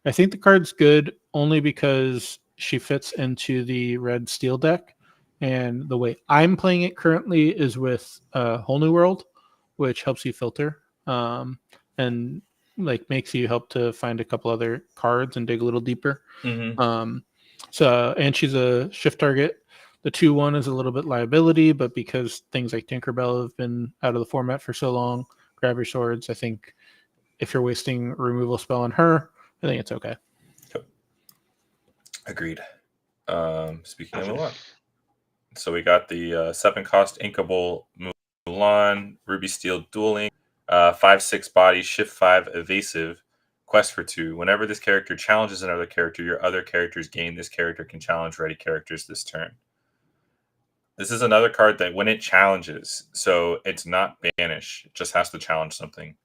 I think the card's good only because she fits into the red steel deck. And the way I'm playing it currently is with Whole New World, which helps you filter and like makes you help to find a couple other cards and dig a little deeper. Mm-hmm. And she's a shift target. The 2/1 is a little bit liability, but because things like Tinkerbell have been out of the format for so long, grab your swords. I think if you're wasting a removal spell on her, I think it's okay. Cool. Agreed. Speaking of Mulan, so we got the 7 cost inkable Mulan, Ruby Steel dueling, 5/6 body, shift 5, evasive, quest for 2. Whenever this character challenges another character, your other characters gain. This character can challenge ready characters this turn. This is another card that when it challenges, so it's not banish, it just has to challenge something.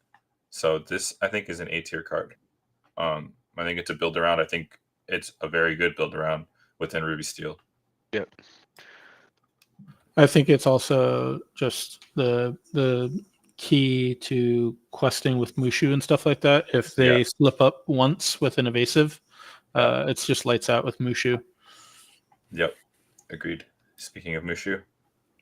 So this, I think, is an A tier card. I think it's a build around. I think it's a very good build around within Ruby Steel. Yep. I think it's also just the key to questing with Mushu and stuff like that. If they slip up once with an evasive, it's just lights out with Mushu. Yep. Agreed. Speaking of Mushu.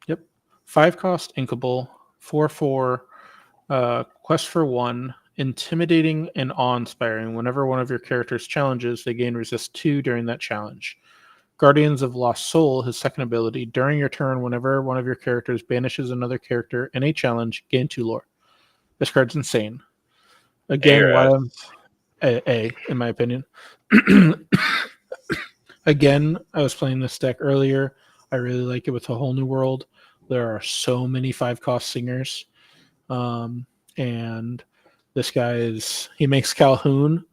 Yep. 5 cost inkable, 4/4, quest for 1, intimidating and awe-inspiring. Whenever one of your characters challenges, they gain resist 2 during that challenge. Guardians of Lost Soul, his second ability. During your turn, whenever one of your characters banishes another character in a challenge, gain 2 lore. This card's insane. Again, A, in my opinion. Again, I was playing this deck earlier. I really like it with A Whole New World. There are so many 5 cost singers. And this guy he makes Calhoun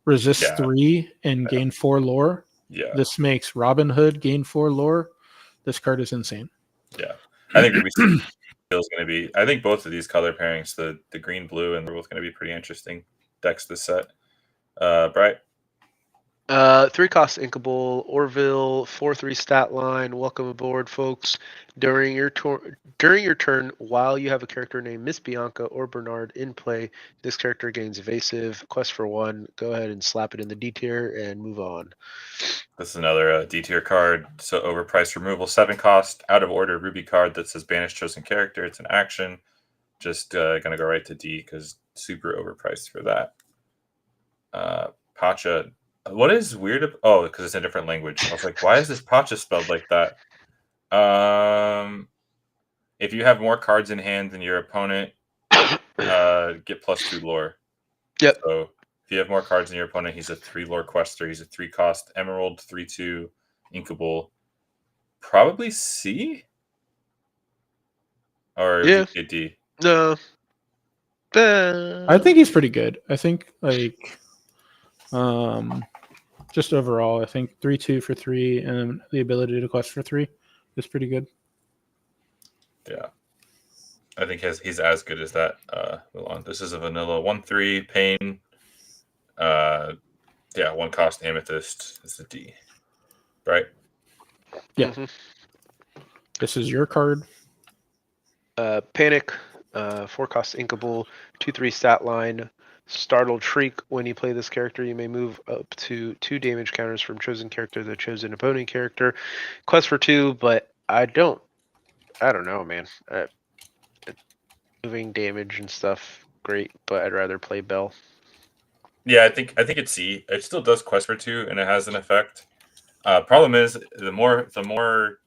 resist 3 and gain 4 lore. Yeah. This makes Robin Hood gain 4 lore. This card is insane. Yeah. I think Ruby Steel is going to be, I think both of these color pairings, the green, blue, and they're both going to be pretty interesting decks this set. Bright. 3 cost inkable, Orville, 4/3 stat line. Welcome aboard, folks. During your turn, while you have a character named Miss Bianca or Bernard in play, this character gains evasive. Quest for 1. Go ahead and slap it in the D tier and move on. This is another D tier card. So overpriced removal, 7 cost, out of order Ruby card that says banish chosen character. It's an action. Just gonna go right to D because super overpriced for that. Pacha. What is weird? Oh, because it's in a different language. I was like, why is this Pacha spelled like that? If you have more cards in hand than your opponent, get +2 lore. Yep. So if you have more cards than your opponent, he's a 3 lore quester. He's a 3-cost emerald, 3/2 inkable. Probably C? Or Yeah. D? No. I think he's pretty good. I think like just overall, I think 3/2 for 3 and the ability to quest for 3 is pretty good. Yeah. I think he's as good as that. Milan. This is a vanilla 1/3 pain. 1-cost amethyst is the D. Right? Yeah. Mm-hmm. This is your card. Panic, 4-cost inkable, 2/3 stat line. Startled Shriek. When you play this character, you may move up to 2 damage counters from chosen character to the chosen opponent character. Quest for 2, but I don't know, man. Moving damage and stuff, great, but I'd rather play Bell. Yeah, I think it's C. It still does quest for 2, and it has an effect. Problem is, the more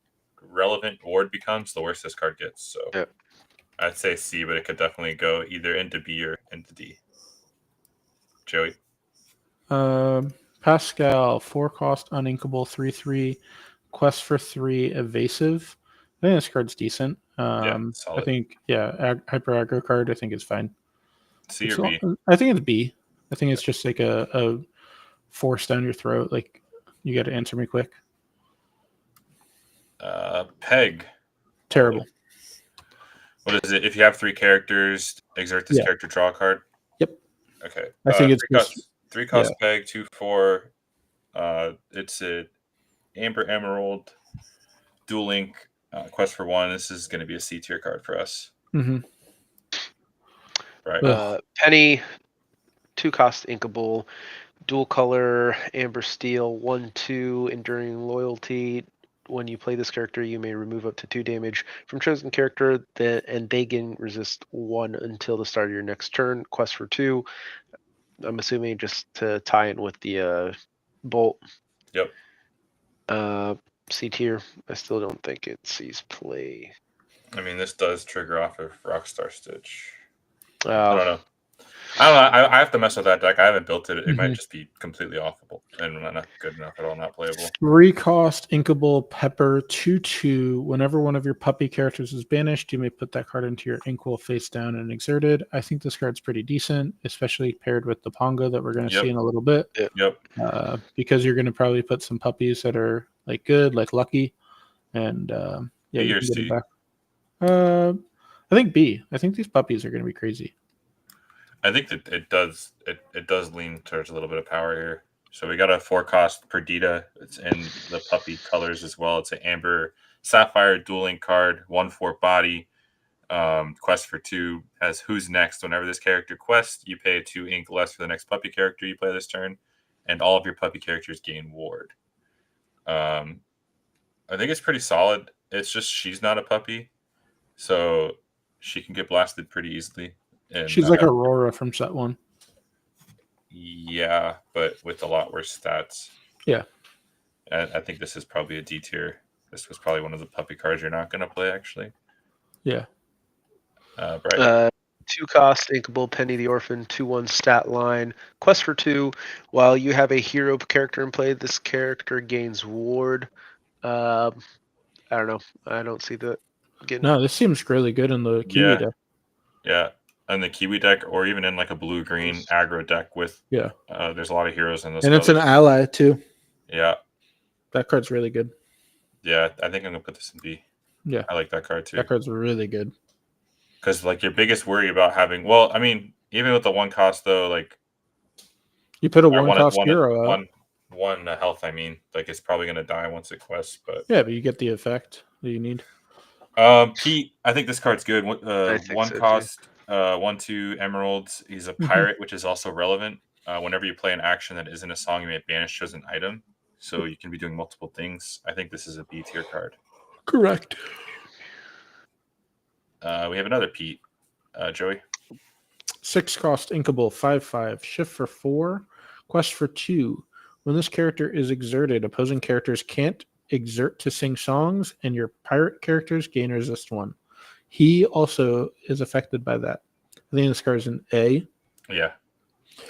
relevant ward becomes, the worse this card gets. So Yep. I'd say C, but it could definitely go either into B or into D. Joey? Pascal, 4-cost uninkable, 3/3, quest for 3, evasive. I think this card's decent. Solid. I think hyper aggro card. I think it's fine. C or B? I think it's B. I think it's just like a force down your throat. Like you got to answer me quick. Peg. Terrible. What is it? If you have 3 characters, exert this character, draw a card. Yep. Okay. I think it's just 3-cost Peg, 2/4. It's a Amber Emerald, Dual Link, quest for 1. This is going to be a C tier card for us. Mm-hmm. Right. Penny, 2-cost inkable, dual color, Amber Steel, 1/2, enduring loyalty. When you play this character, you may remove up to 2 damage from chosen character, and they can resist 1 until the start of your next turn. Quest for 2. I'm assuming just to tie in with the bolt. Yep. C tier. I still don't think it sees play. I mean, this does trigger off of Rockstar Stitch. I don't know. I have to mess with that deck. I haven't built it. It might just be completely offable and not good enough at all, not playable. 3-cost inkable pepper 2/2. Whenever one of your puppy characters is banished, you may put that card into your inkwell face down and exerted. I think this card's pretty decent, especially paired with the Pongo that we're going to see in a little bit. Yep. Because you're going to probably put some puppies that are like good, like Lucky, and B you or can get C? it back. I think B. I think these puppies are going to be crazy. I think that it does lean towards a little bit of power here. So we got a 4-cost Perdita. It's in the puppy colors as well. It's an Amber Sapphire Dual Link card, 1/4 body. Quest for 2 has Who's Next. Whenever this character quests, you pay 2 ink less for the next puppy character you play this turn, and all of your puppy characters gain ward. I think it's pretty solid. It's just she's not a puppy, so she can get blasted pretty easily. And she's like Aurora from set 1. Yeah, but with a lot worse stats. Yeah. I think this is probably a D tier. This was probably one of the puppy cards you're not going to play, actually. Yeah. Right. 2-cost inkable Penny the Orphan, 2/1 stat line. Quest for 2. While you have a hero character in play, this character gains ward. I don't know. I don't see that. No, this seems really good in the Kiwi deck. Yeah. And the Kiwi deck, or even in like a blue-green aggro deck with there's a lot of heroes in this. And it's an ally too. Yeah. That card's really good. Yeah, I think I'm gonna put this in B. Yeah. I like that card too. That card's really good. Because like your biggest worry about having even with the 1-cost though, like you put a 1-cost hero out. One health, like it's probably gonna die once it quests, but you get the effect that you need. Pete, I think this card's good. 1-cost, 1/2 emeralds. He's a pirate, which is also relevant. Whenever you play an action that isn't a song, you may banish chosen item. So you can be doing multiple things. I think this is a B tier card. Correct. We have another Pete. Joey? 6-cost inkable, 5/5, shift for 4. Quest for 2. When this character is exerted, opposing characters can't exert to sing songs, and your pirate characters gain resist 1. He also is affected by that. I think this card is an A. Yeah.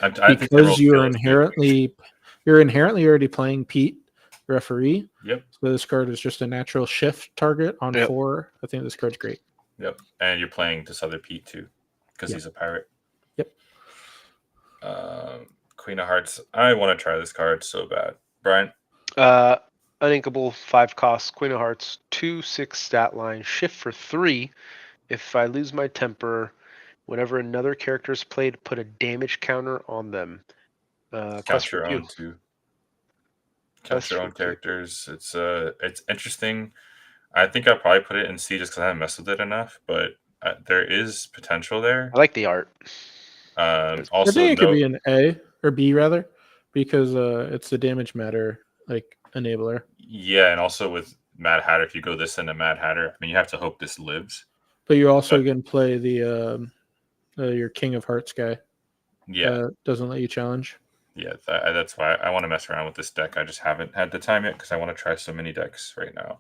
I think the Because roll is good. you're inherently already playing Pete, referee. Yep. So this card is just a natural shift target on Yep. 4. I think this card's great. Yep. And you're playing this other Pete too, because he's a pirate. Yep. Queen of Hearts. I want to try this card so bad. Brian? Uninkable, 5 cost, Queen of Hearts, 2/6 stat line, shift for 3. If I lose my temper, whenever another character is played, put a damage counter on them. Count your own too. Count your own characters. It's interesting. I think I'll probably put it in C just because I haven't messed with it enough, but there is potential there. I like the art. Also, I think it could be an A or B rather, because it's the damage matter enabler. Yeah, and also with Mad Hatter, if you go this into Mad Hatter, I mean, you have to hope this lives. But you also can play the your King of Hearts guy. Yeah, doesn't let you challenge. Yeah, that's why I want to mess around with this deck. I just haven't had the time yet because I want to try so many decks right now.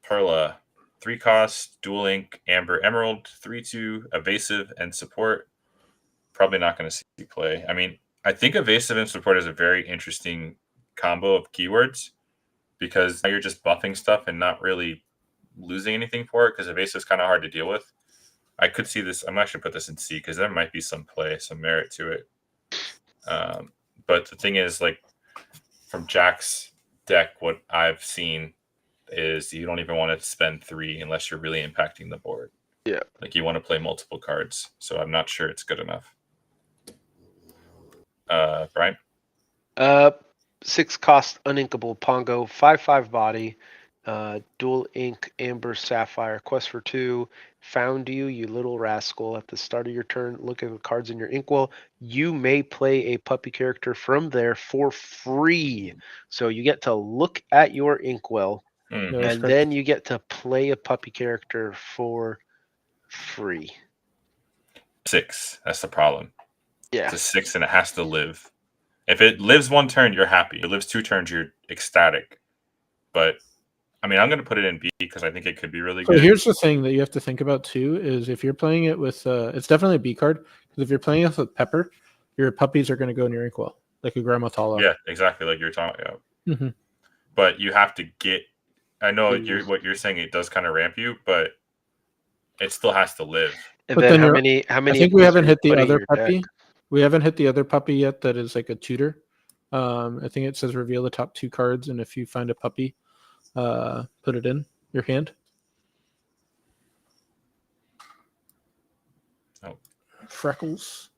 Perla, 3 cost, Dual Ink, Amber, Emerald, 3/2, evasive and support. Probably not going to see play. I mean, I think evasive and support is a very interesting combo of keywords because now you're just buffing stuff and not really losing anything for it because evasive is kind of hard to deal with. I could see this. I'm actually put this in C because there might be some play, some merit to it. But the thing is, like, from Jack's deck, what I've seen is you don't even want to spend 3 unless you're really impacting the board. Yeah. Like, you want to play multiple cards. So I'm not sure it's good enough. Brian? 6 cost, uninkable, Pongo, 5/5 body, Dual Ink, Amber, Sapphire, Quest for 2. Found you little rascal. At the start of your turn, look at the cards in your inkwell. You may play a puppy character from there for free. So you get to look at your inkwell, and then you get to play a puppy character for free. 6. That's the problem. Yeah. It's a 6 and it has to live. If it lives 1 turn, you're happy. If it lives 2 turns, you're ecstatic. But I mean, I'm going to put it in B because I think it could be really good. So here's the thing that you have to think about too: is if you're playing it with, it's definitely a B card because if you're playing it with Pepper, your puppies are going to go in your inkwell like a Grandma Tala. Yeah, exactly, like you're talking about. Mm-hmm. But you have to get. I know what you're saying. It does kind of ramp you, but it still has to live. And but then how many? I think we haven't hit the other puppy. Deck? We haven't hit the other puppy yet. That is like a tutor. I think it says reveal the top 2 cards, and if you find a puppy, put it in your hand. Oh, Freckles.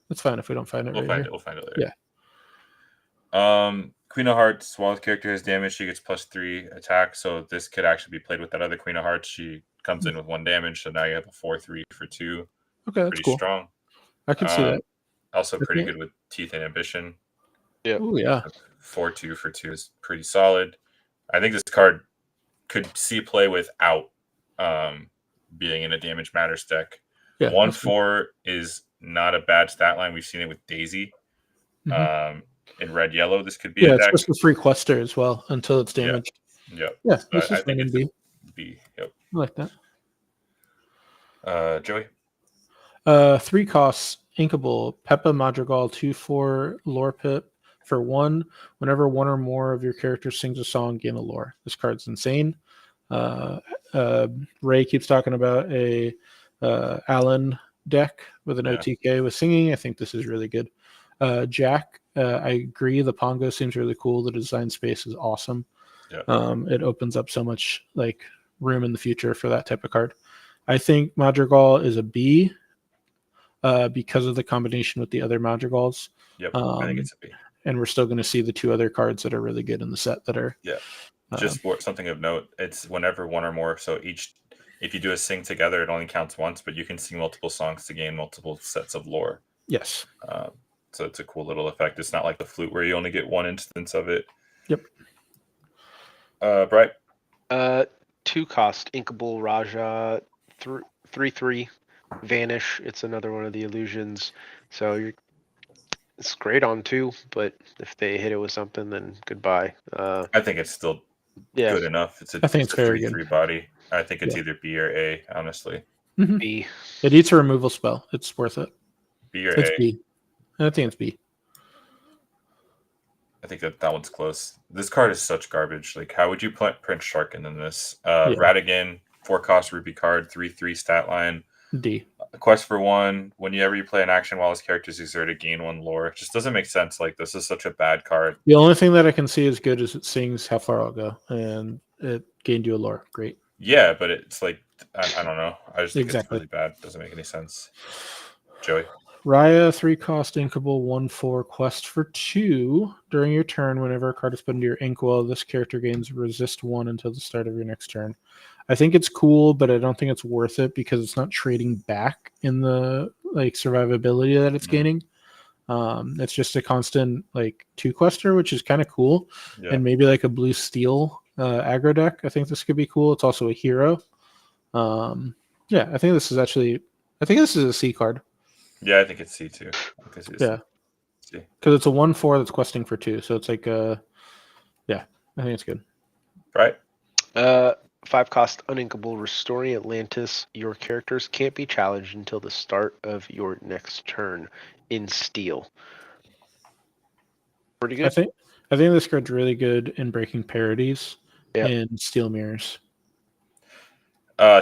That's fine if we don't find it. We'll find it later. Yeah. Queen of Hearts. While the character has damage, she gets +3 attack. So this could actually be played with that other Queen of Hearts. She comes in with 1 damage, so now you have a 4/3 for 2. Okay, that's pretty cool. Strong. I can see that. Also pretty good with Teeth and Ambition. Yeah. Oh yeah. 4/2 for 2 is pretty solid. I think this card could see play without being in a Damage Matters deck. Yeah, 1/4 is not a bad stat line. We've seen it with Daisy. In red yellow, this could be a it's deck. just a free cluster as well until it's damaged. Yeah. Yeah. So I think it's B. Yep. I like that. Joey? 3 costs, inkable, Peppa Madrigal, 2/4 lore pip for 1. Whenever 1 or more of your characters sings a song, gain a lore. This card's insane. Ray keeps talking about a Allen deck with an OTK with singing. I think this is really good. Jack, I agree. The Pongo seems really cool. The design space is awesome. Yeah. It opens up so much like room in the future for that type of card. I think Madrigal is a B. Because of the combination with the other Madrigals. Yep, I think it's a B. And we're still going to see the 2 other cards that are really good in the set that are. Yeah. Just something of note, it's whenever 1 or more. So if you do a sing together, it only counts once, but you can sing multiple songs to gain multiple sets of lore. Yes. So it's a cool little effect. It's not like the flute where you only get 1 instance of it. Yep. Bright? 2 cost, inkable, Raja, 3/3. Vanish. It's another one of the illusions. So it's great on 2, but if they hit it with something, then goodbye. I think it's still Yeah, good enough. It's I think it's a very 3/3 good. body. I think it's Yeah. either B or A, honestly. B. It eats a removal spell. It's worth it. B or It's A. B. I think it's B. I think that one's close. This card is such garbage. Like, how would you print Sharkin in this? Yeah. Radigan, 4-cost Ruby card, 3/3 stat line. D. A quest for 1. Whenever you play an action while his character is exerted, gain 1 lore. It just doesn't make sense. Like, this is such a bad card. The only thing that I can see is good is it sings How Far I'll Go, and it gained you a lore. Great. Yeah, but it's like, I don't know. I just think Exactly. it's really bad. Doesn't make any sense. Joey? Raya, 3-cost Inkable, 1/4 quest for 2. During your turn, whenever a card is put into your inkwell, this character gains resist 1 until the start of your next turn. I think it's cool, but I don't think it's worth it because it's not trading back in the like survivability that it's gaining. It's just a constant like 2-quester, which is kind of cool. Yeah. And maybe like a blue steel aggro deck. I think this could be cool. It's also a hero. Yeah, I think this is a C card. Yeah, I think it's C too. Yeah. C. Because it's a 1/4 that's questing for 2. So it's like yeah, I think it's good. Right? 5-cost uninkable restoring Atlantis. Your characters can't be challenged until the start of your next turn in steel. Pretty good. I think this card's really good in breaking parodies Yep. and steel mirrors.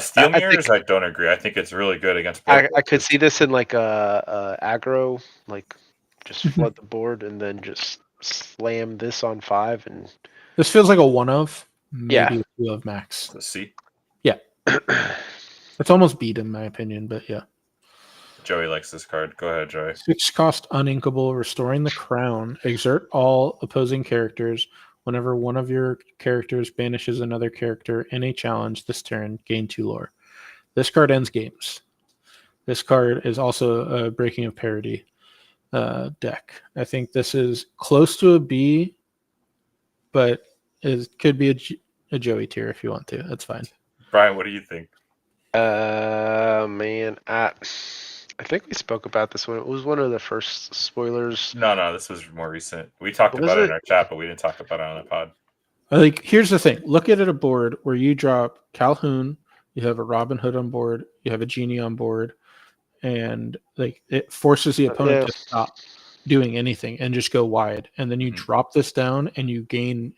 Steel mirrors, I don't agree. I think it's really good against. I could see this in like a aggro, like just flood the board and then just slam this on 5 and. This feels like a 1 of, maybe Yeah. a 2 of max. The C. Yeah. It's almost beat in my opinion, but yeah. Joey likes this card. Go ahead, Joey. 6-cost uninkable, restoring the crown. Exert all opposing characters. Whenever one of your characters banishes another character in a challenge this turn, gain 2 lore. This card ends games. This card is also a breaking of parity deck. I think this is close to a B, but it could be a Joey tier if you want to. That's fine. Brian, what do you think? Man, I think we spoke about this one. It was one of the first spoilers. No, this was more recent. We talked Was about it in it? our chat, but we didn't talk about it on the pod. Like, here's the thing. Look at it a board where you drop Calhoun, you have a Robin Hood on board, you have a Genie on board, and like it forces the opponent to stop doing anything and just go wide. And then you drop this down and you gain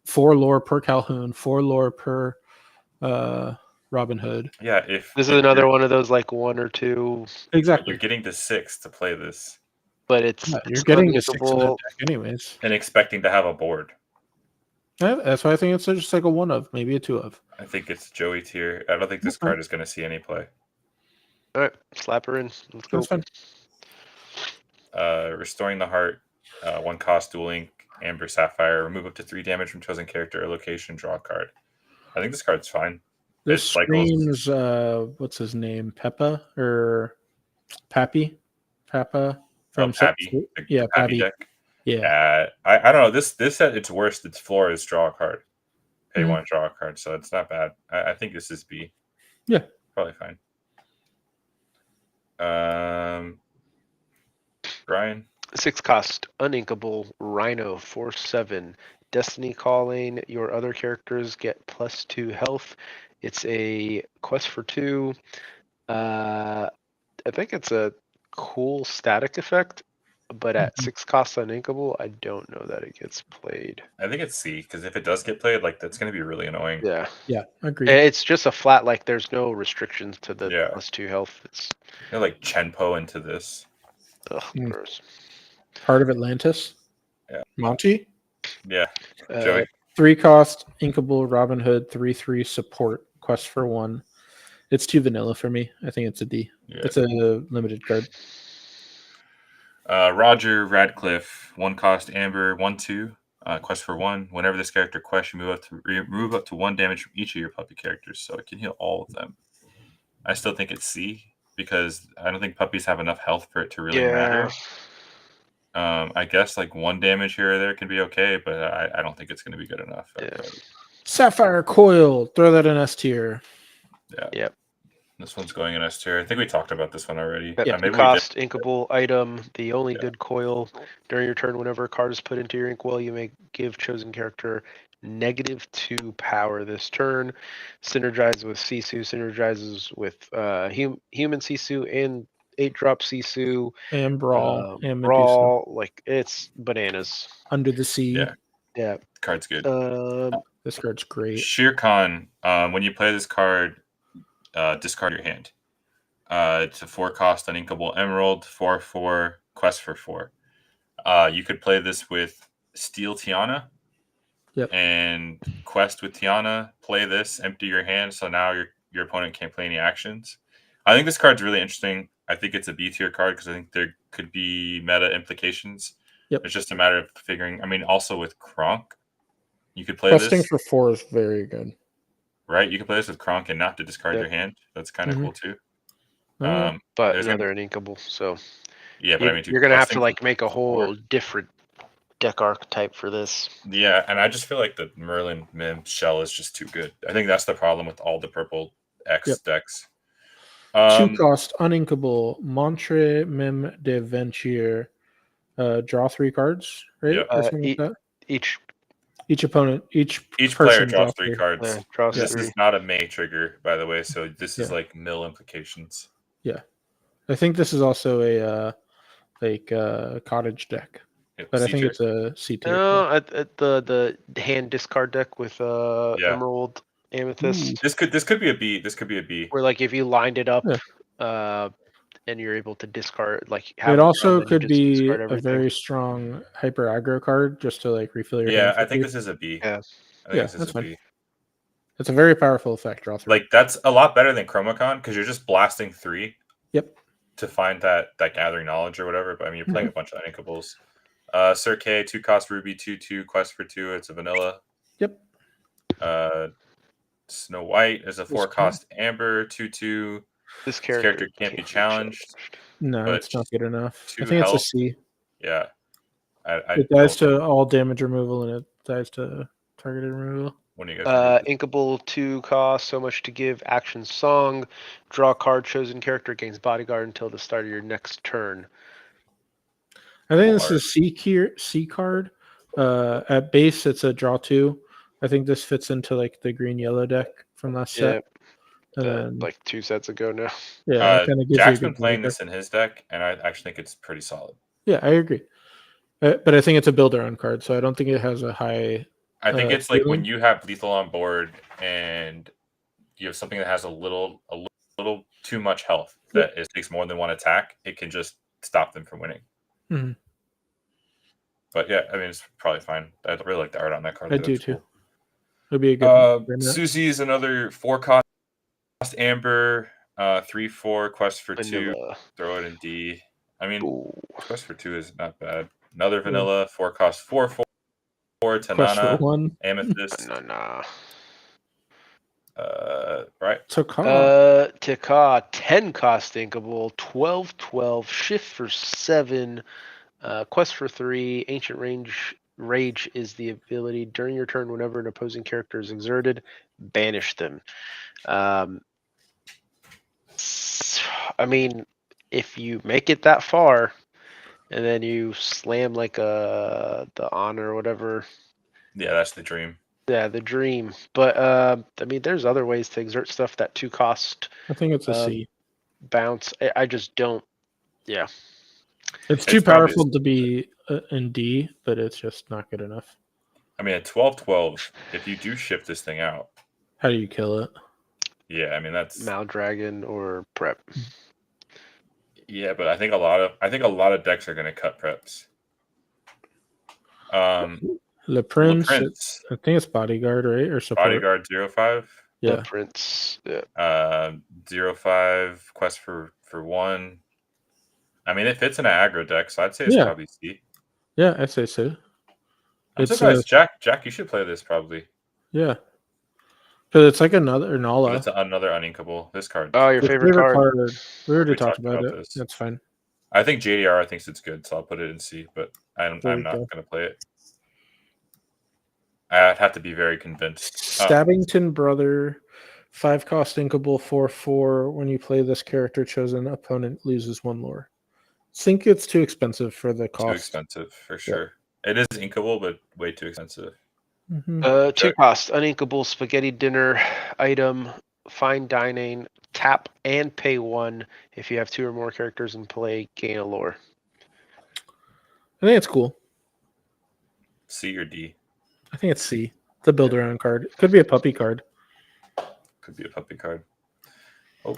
4 lore per Calhoun, 4 lore per Robin Hood. Yeah, this is another one of those like 1 or 2. Exactly. You're getting to 6 to play this, But it's you're getting to 6 in that deck anyways, and expecting to have a board. Yeah, that's why I think it's just like a 1 of, maybe a 2 of. I think it's Joey tier. I don't think this card is going to see any play. All right, slap her in. Let's go. That's fine. Restoring the Heart, 1-cost Dual Link, Amber Sapphire. Remove up to 3 damage from chosen character or location. Draw a card. I think this card's fine. This It cycles. screams, what's his name? Peppa or Pappy? Peppa from Pappy. Yeah, Pappy Pappy. deck. Yeah. I don't know. This at its worst, its floor is draw a card. Pay Mhm. 1, draw a card, so it's not bad. I think this is B. Yeah. Probably fine. Brian? 6-cost uninkable Rhino 4/7. Destiny Calling. Your other characters get +2 health. It's a quest for 2. I think it's a cool static effect, but at 6 costs uninkable, I don't know that it gets played. I think it's C, because if it does get played, like that's going to be really annoying. Yeah, agreed. It's just a flat, like there's no restrictions to the +2 health. It's like Chenpo into this. gross. Heart of Atlantis. Yeah. Monty. Yeah. Joey. 3-cost inkable Robin Hood 3/3 support quest for 1. It's too vanilla for me. I think it's a D. Yeah. It's a limited card. Roger Radcliffe, 1-cost Amber 1/2. Quest for 1. Whenever this character quests, you move up to 1 damage from each of your puppy characters, so it can heal all of them. I still think it's C because I don't think puppies have enough health for it to really matter. I guess like 1 damage here or there can be okay, but I don't think it's going to be good enough. Yeah. Sapphire Coil. Throw that in S tier. Yeah. Yep. This one's going in S tier. I think we talked about this one already. Yep, Yeah, maybe we did. cost inkable item. The only good coil during your turn. Whenever a card is put into your inkwell, you may give chosen character -2 power this turn. Synergizes with Sisu. Synergizes with human Sisu and 8-drop Sisu. and Brawl and Medusa. Brawl, like it's bananas. Under the Sea. Yeah. Yeah. Card's good. This card's great. Sheer Khan. When you play this card, discard your hand. It's a 4-cost uninkable emerald, 4/4, quest for 4. You could play this with Steel Tiana. Yep. And quest with Tiana. Play this, empty your hand, so now your opponent can't play any actions. I think this card's really interesting. I think it's a B tier card because I think there could be meta implications. Yep. It's just a matter of figuring. I mean, also with Kronk, you could play Questing this. for 4 is very good. Right? You can play this with Kronk and not to discard Yep. your hand. That's kind of cool too. But there's another uninkable. So Yeah, but I mean, you're gonna have to questing like make a whole for- different deck archetype for this. Yeah, and I just feel like the Merlin Mim shell is just too good. I think that's the problem with all the purple X decks. 2-cost uninkable Montre Mem de Venture. Draw 3 cards, right? Yep. Or something like that. Each opponent, each player person draws 3 cards. draws This 3. is not a May trigger, by the way, so this is like mill implications. Yeah, I think this is also a cottage deck, but I think it's a C tier. No, at the hand discard deck with Emerald Amethyst. This could be a B. This could be a B. Where like if you lined it up, and you're able to discard like. It also could be a very strong hyper aggro card just to like refill your hand. I think this is a B. Yeah, that's fine. It's a very powerful effect. Draw 3. Like that's a lot better than Chromacon because you're just blasting 3. Yep. To find that gathering knowledge or whatever, but I mean you're playing a bunch of uninkables. Sir K, 2-cost Ruby, 2/2, quest for 2. It's a vanilla. Yep. Snow White is a 4-cost Amber, 2/2. This character can't be challenged. No, it's not good enough. I think health. it's a C. Yeah. It dies to all damage removal and it dies to targeted removal. When you guys inkable 2-cost, so much to give. Action song. Draw a card. Chosen character gains bodyguard until the start of your next turn. I think this is C card. At base, it's a draw 2. I think this fits into like the green yellow deck from last set. Like 2 sets ago now. Yeah, kind of gives Jack's you been playing this in his deck, and I actually think it's pretty solid. Yeah, I agree. But I think it's a builder on card, so I don't think it has a high. I think it's like when you have lethal on board and you have something that has a little too much health that it takes more than one attack, it can just stop them from winning. Mm-hmm. But yeah, I mean it's probably fine. I really like the art on that card. I do too. It'd be a good. Susie is another 4-cost Amber, 3/4 quest for 2. Throw it in D. I mean, quest for 2 is not bad. Another vanilla 4-cost 4/4 Tanana Amethyst. Nah. Right. Taka 10-cost inkable 12/12 shift for 7. Quest for 3. Ancient Rage is the ability during your turn. Whenever an opposing character is exerted, banish them. I mean, if you make it that far, and then you slam like the honor or whatever. Yeah, that's the dream. Yeah, the dream. But I mean, there's other ways to exert stuff. That 2-cost. I think it's a C. Bounce. I just don't. Yeah. It's too powerful to be in D, but it's just not good enough. I mean, at 12/12, if you do shift this thing out, how do you kill it? Yeah, I mean that's Maldragon or prep. Yeah, but I think a lot of decks are going to cut preps. Le Prince. I think it's bodyguard, right? Or support. Bodyguard 0/5. Yeah. Le Prince. Yeah. 0/5 quest for 1. I mean, it fits in an aggro deck, so I'd say it's probably C. Yeah, I'd say so. I'm surprised, Jack. You should play this probably. Yeah. Because it's like another Nala. It's another uninkable. This card. Oh, your favorite card. We already talked about it. This. That's fine. I think JDR thinks it's good, so I'll put it in C. But I'm not going to play it. I'd have to be very convinced. Stabbington Brother 5 cost inkable 4/4. When you play this character, chosen opponent loses 1 lore. Think it's too expensive for the cost. Too expensive for sure. It is inkable, but way too expensive. 2 cost uninkable spaghetti dinner item, fine dining, tap and pay 1 if you have 2 or more characters in play, gain a lore. I think it's cool. C or D? I think it's C. The build around card. It could be a puppy card. Could be a puppy card. Oh.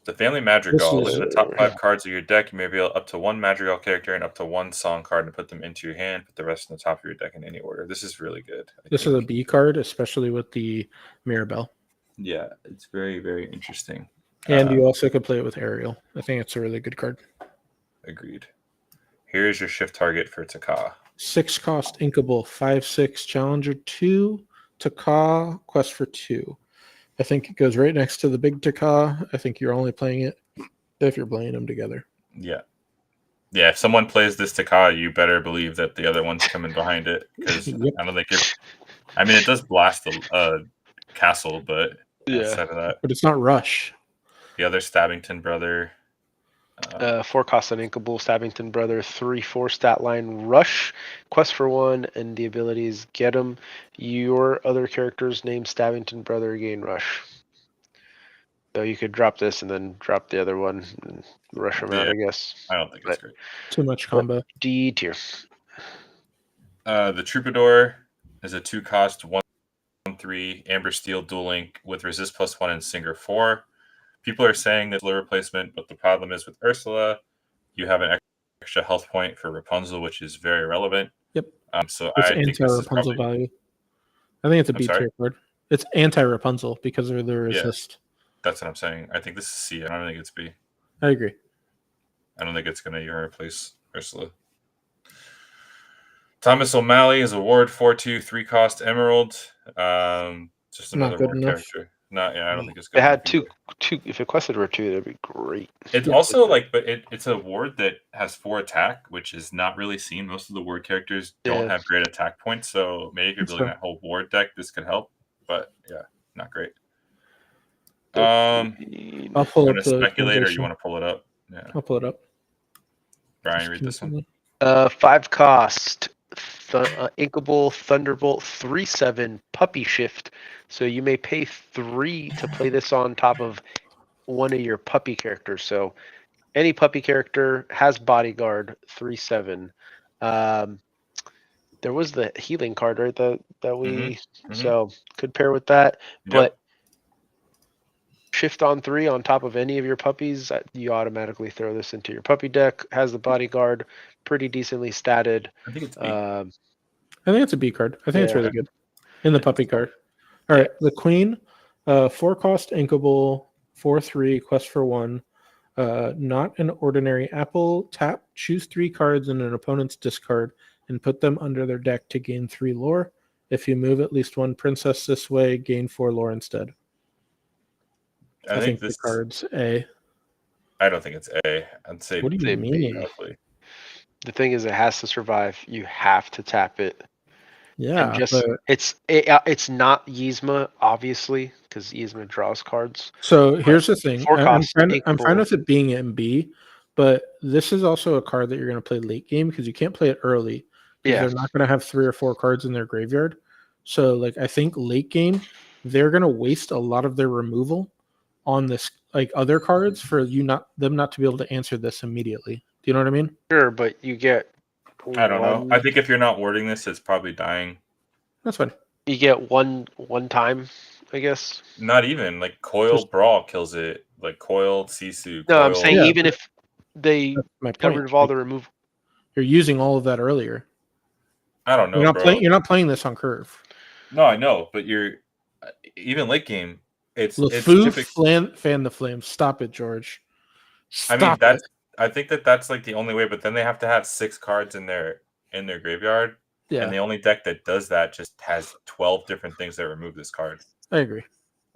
The Family Madrigal. Look at the top 5 cards of your deck. You may reveal up to 1 Madrigal character and up to 1 song card and put them into your hand. Put the rest in the top of your deck in any order. This is really good. This is a B card, especially with the Mirabelle. Yeah, it's very, very interesting. And you also could play it with Ariel. I think it's a really good card. Agreed. Here's your shift target for Taka. 6 cost inkable 5/6 challenger 2 Taka quest for 2. I think it goes right next to the big Taka. I think you're only playing it if you're playing them together. Yeah. Yeah, if someone plays this Taka, you better believe that the other one's coming behind it. Because I don't think it... I mean, it does blast the castle, but outside of that... But it's not Rush. The other Stabbington brother... 4 cost uninkable Stabbington brother, 3/4 stat line rush, quest for 1, and the abilities get him. Your other characters named Stabbington brother gain rush. So you could drop this and then drop the other one and rush them out, I guess. I don't think it's great. Too much combo. D tier. The Troubadour is a 2 cost 1/3 Amber Steel dual link with resist +1 and Singer 4. People are saying there's low replacement, but the problem is with Ursula, you have an extra health point for Rapunzel, which is very relevant. Yep. So it's I think anti-Rapunzel value. I think it's a B tier card. It's anti-Rapunzel because of the resist. Yeah, that's what I'm saying. I think this is C. I don't think it's B. I agree. I don't think it's going to even replace Ursula. Thomas O'Malley is a ward 4/2 3 cost Emerald. Just another ward character. I don't think it's good. It had two. If it quested for 2, that'd be great. It's also but it's a ward that has 4 attack, which is not really seen. Most of the ward characters don't have great attack points, so maybe if you're building that whole ward deck, this could help. But yeah, not great. I'll pull up the speculate, or you want to pull it up? Yeah, I'll pull it up. Brian, read this one. 5 cost. Inkable Thunderbolt 3/7 Puppy Shift. So you may pay 3 to play this on top of one of your puppy characters. So any puppy character has Bodyguard 3/7. There was the healing card, right? That we so could pair with that. But shift on 3 on top of any of your puppies, you automatically throw this into your puppy deck. Has the Bodyguard, pretty decently statted. I think it's B. I think it's a B card. I think it's really good. In the puppy card. All right. The Queen, 4 cost inkable, 4/3, quest for 1. Not an ordinary apple. Tap, choose 3 cards in an opponent's discard and put them under their deck to gain 3 lore. If you move at least 1 princess this way, gain 4 lore instead. I think this card's A. I don't think it's A. I'd say what do you mean? Roughly. The thing is, it has to survive. You have to tap it. Yeah, it's not Yzma, obviously, because Yzma draws cards. So here's the thing: I'm fine with it being in B, but this is also a card that you're going to play late game because you can't play it early. Because they're not going to have 3 or 4 cards in their graveyard. So, I think late game they're going to waste a lot of their removal on this, other cards for them not to be able to answer this immediately. Do you know what I mean? Sure, but you get. I don't know. I think if you're not wording this, it's probably dying. That's fine. You get one time, I guess. Not even Coil Brawl kills it. Coil Sisu. No, I'm saying even if they got rid of all the removal, you're using all of that earlier. I don't know. You're not playing this on curve. No, I know, but you're even late game. It's fan the flames. Stop it, George. I think that's the only way, but then they have to have 6 cards in their graveyard. Yeah. And the only deck that does that just has 12 different things that remove this card. I agree.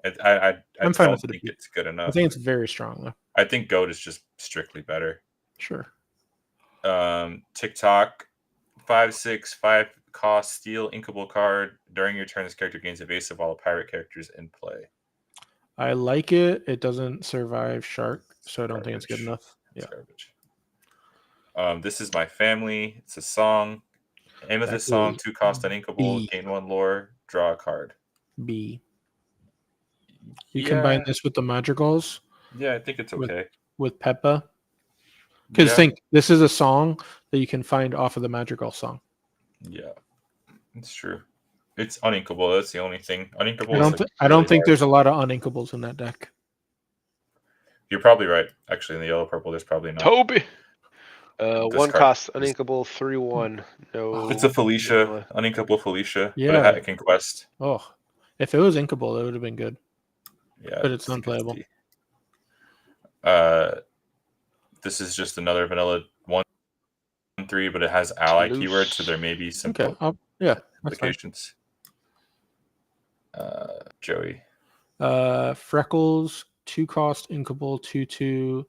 I'm fine with it. I think it's good enough. I think it's very strong though. I think Goat is just strictly better. Sure. TikTok 5/6 5 cost steel inkable card. During your turn, this character gains evasive while pirate characters in play. I like it. It doesn't survive shark, so I don't think it's good Garbage. enough. It's Yeah. garbage. This is my family. It's a song. Name of That this song: is 2 cost uninkable. B. Gain 1 lore. Draw a card. B. You Yeah, combine this with the madrigals yeah, I think it's okay. with Peppa. Because think, this is a song that you can find off of the madrigal song. Yeah, it's true. It's uninkable. That's the only thing. Uninkable. I don't think there's a lot of uninkables in that deck. You're probably right. Actually, in the yellow purple, there's probably not. Toby. This One card cost is- uninkable 3/1. No. It's a Felicia, uninkable Felicia. Yeah. But it can quest. Oh, if it was inkable, it would have been good. Yeah, But it's unplayable. This is just another vanilla 1/3, but it has ally Loose. keyword, so there may be some Okay. Yeah. That's fine. implications. Joey. Freckles, 2 cost, inkable, 2/2.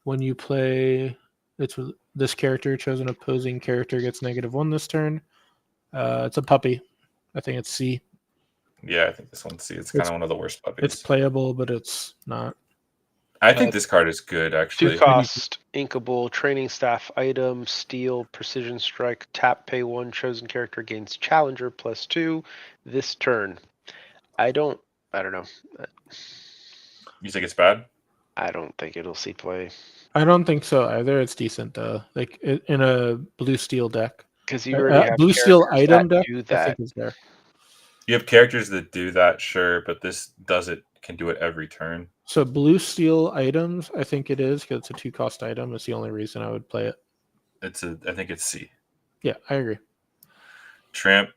When you play, it's with this character, chosen opposing character gets -1 this turn. It's a puppy. I think it's C. Yeah, I think this one's C. It's kind of one of the worst puppies. It's playable, but it's not. I think this card is good, actually. 2 cost, inkable, training staff item, steel, precision strike, tap, pay 1, chosen character gains challenger +2 this turn. I don't know. You think it's bad? I don't think it'll see play. I don't think so either. It's decent though. Like in a blue steel deck. Because you already have blue steel characters item that deck. do I that. think is there. You have characters that do that, sure, but this can do it every turn. So blue steel items, I think it is because it's a 2 cost item. It's the only reason I would play it. I think it's C. Yeah, I agree. Tramp.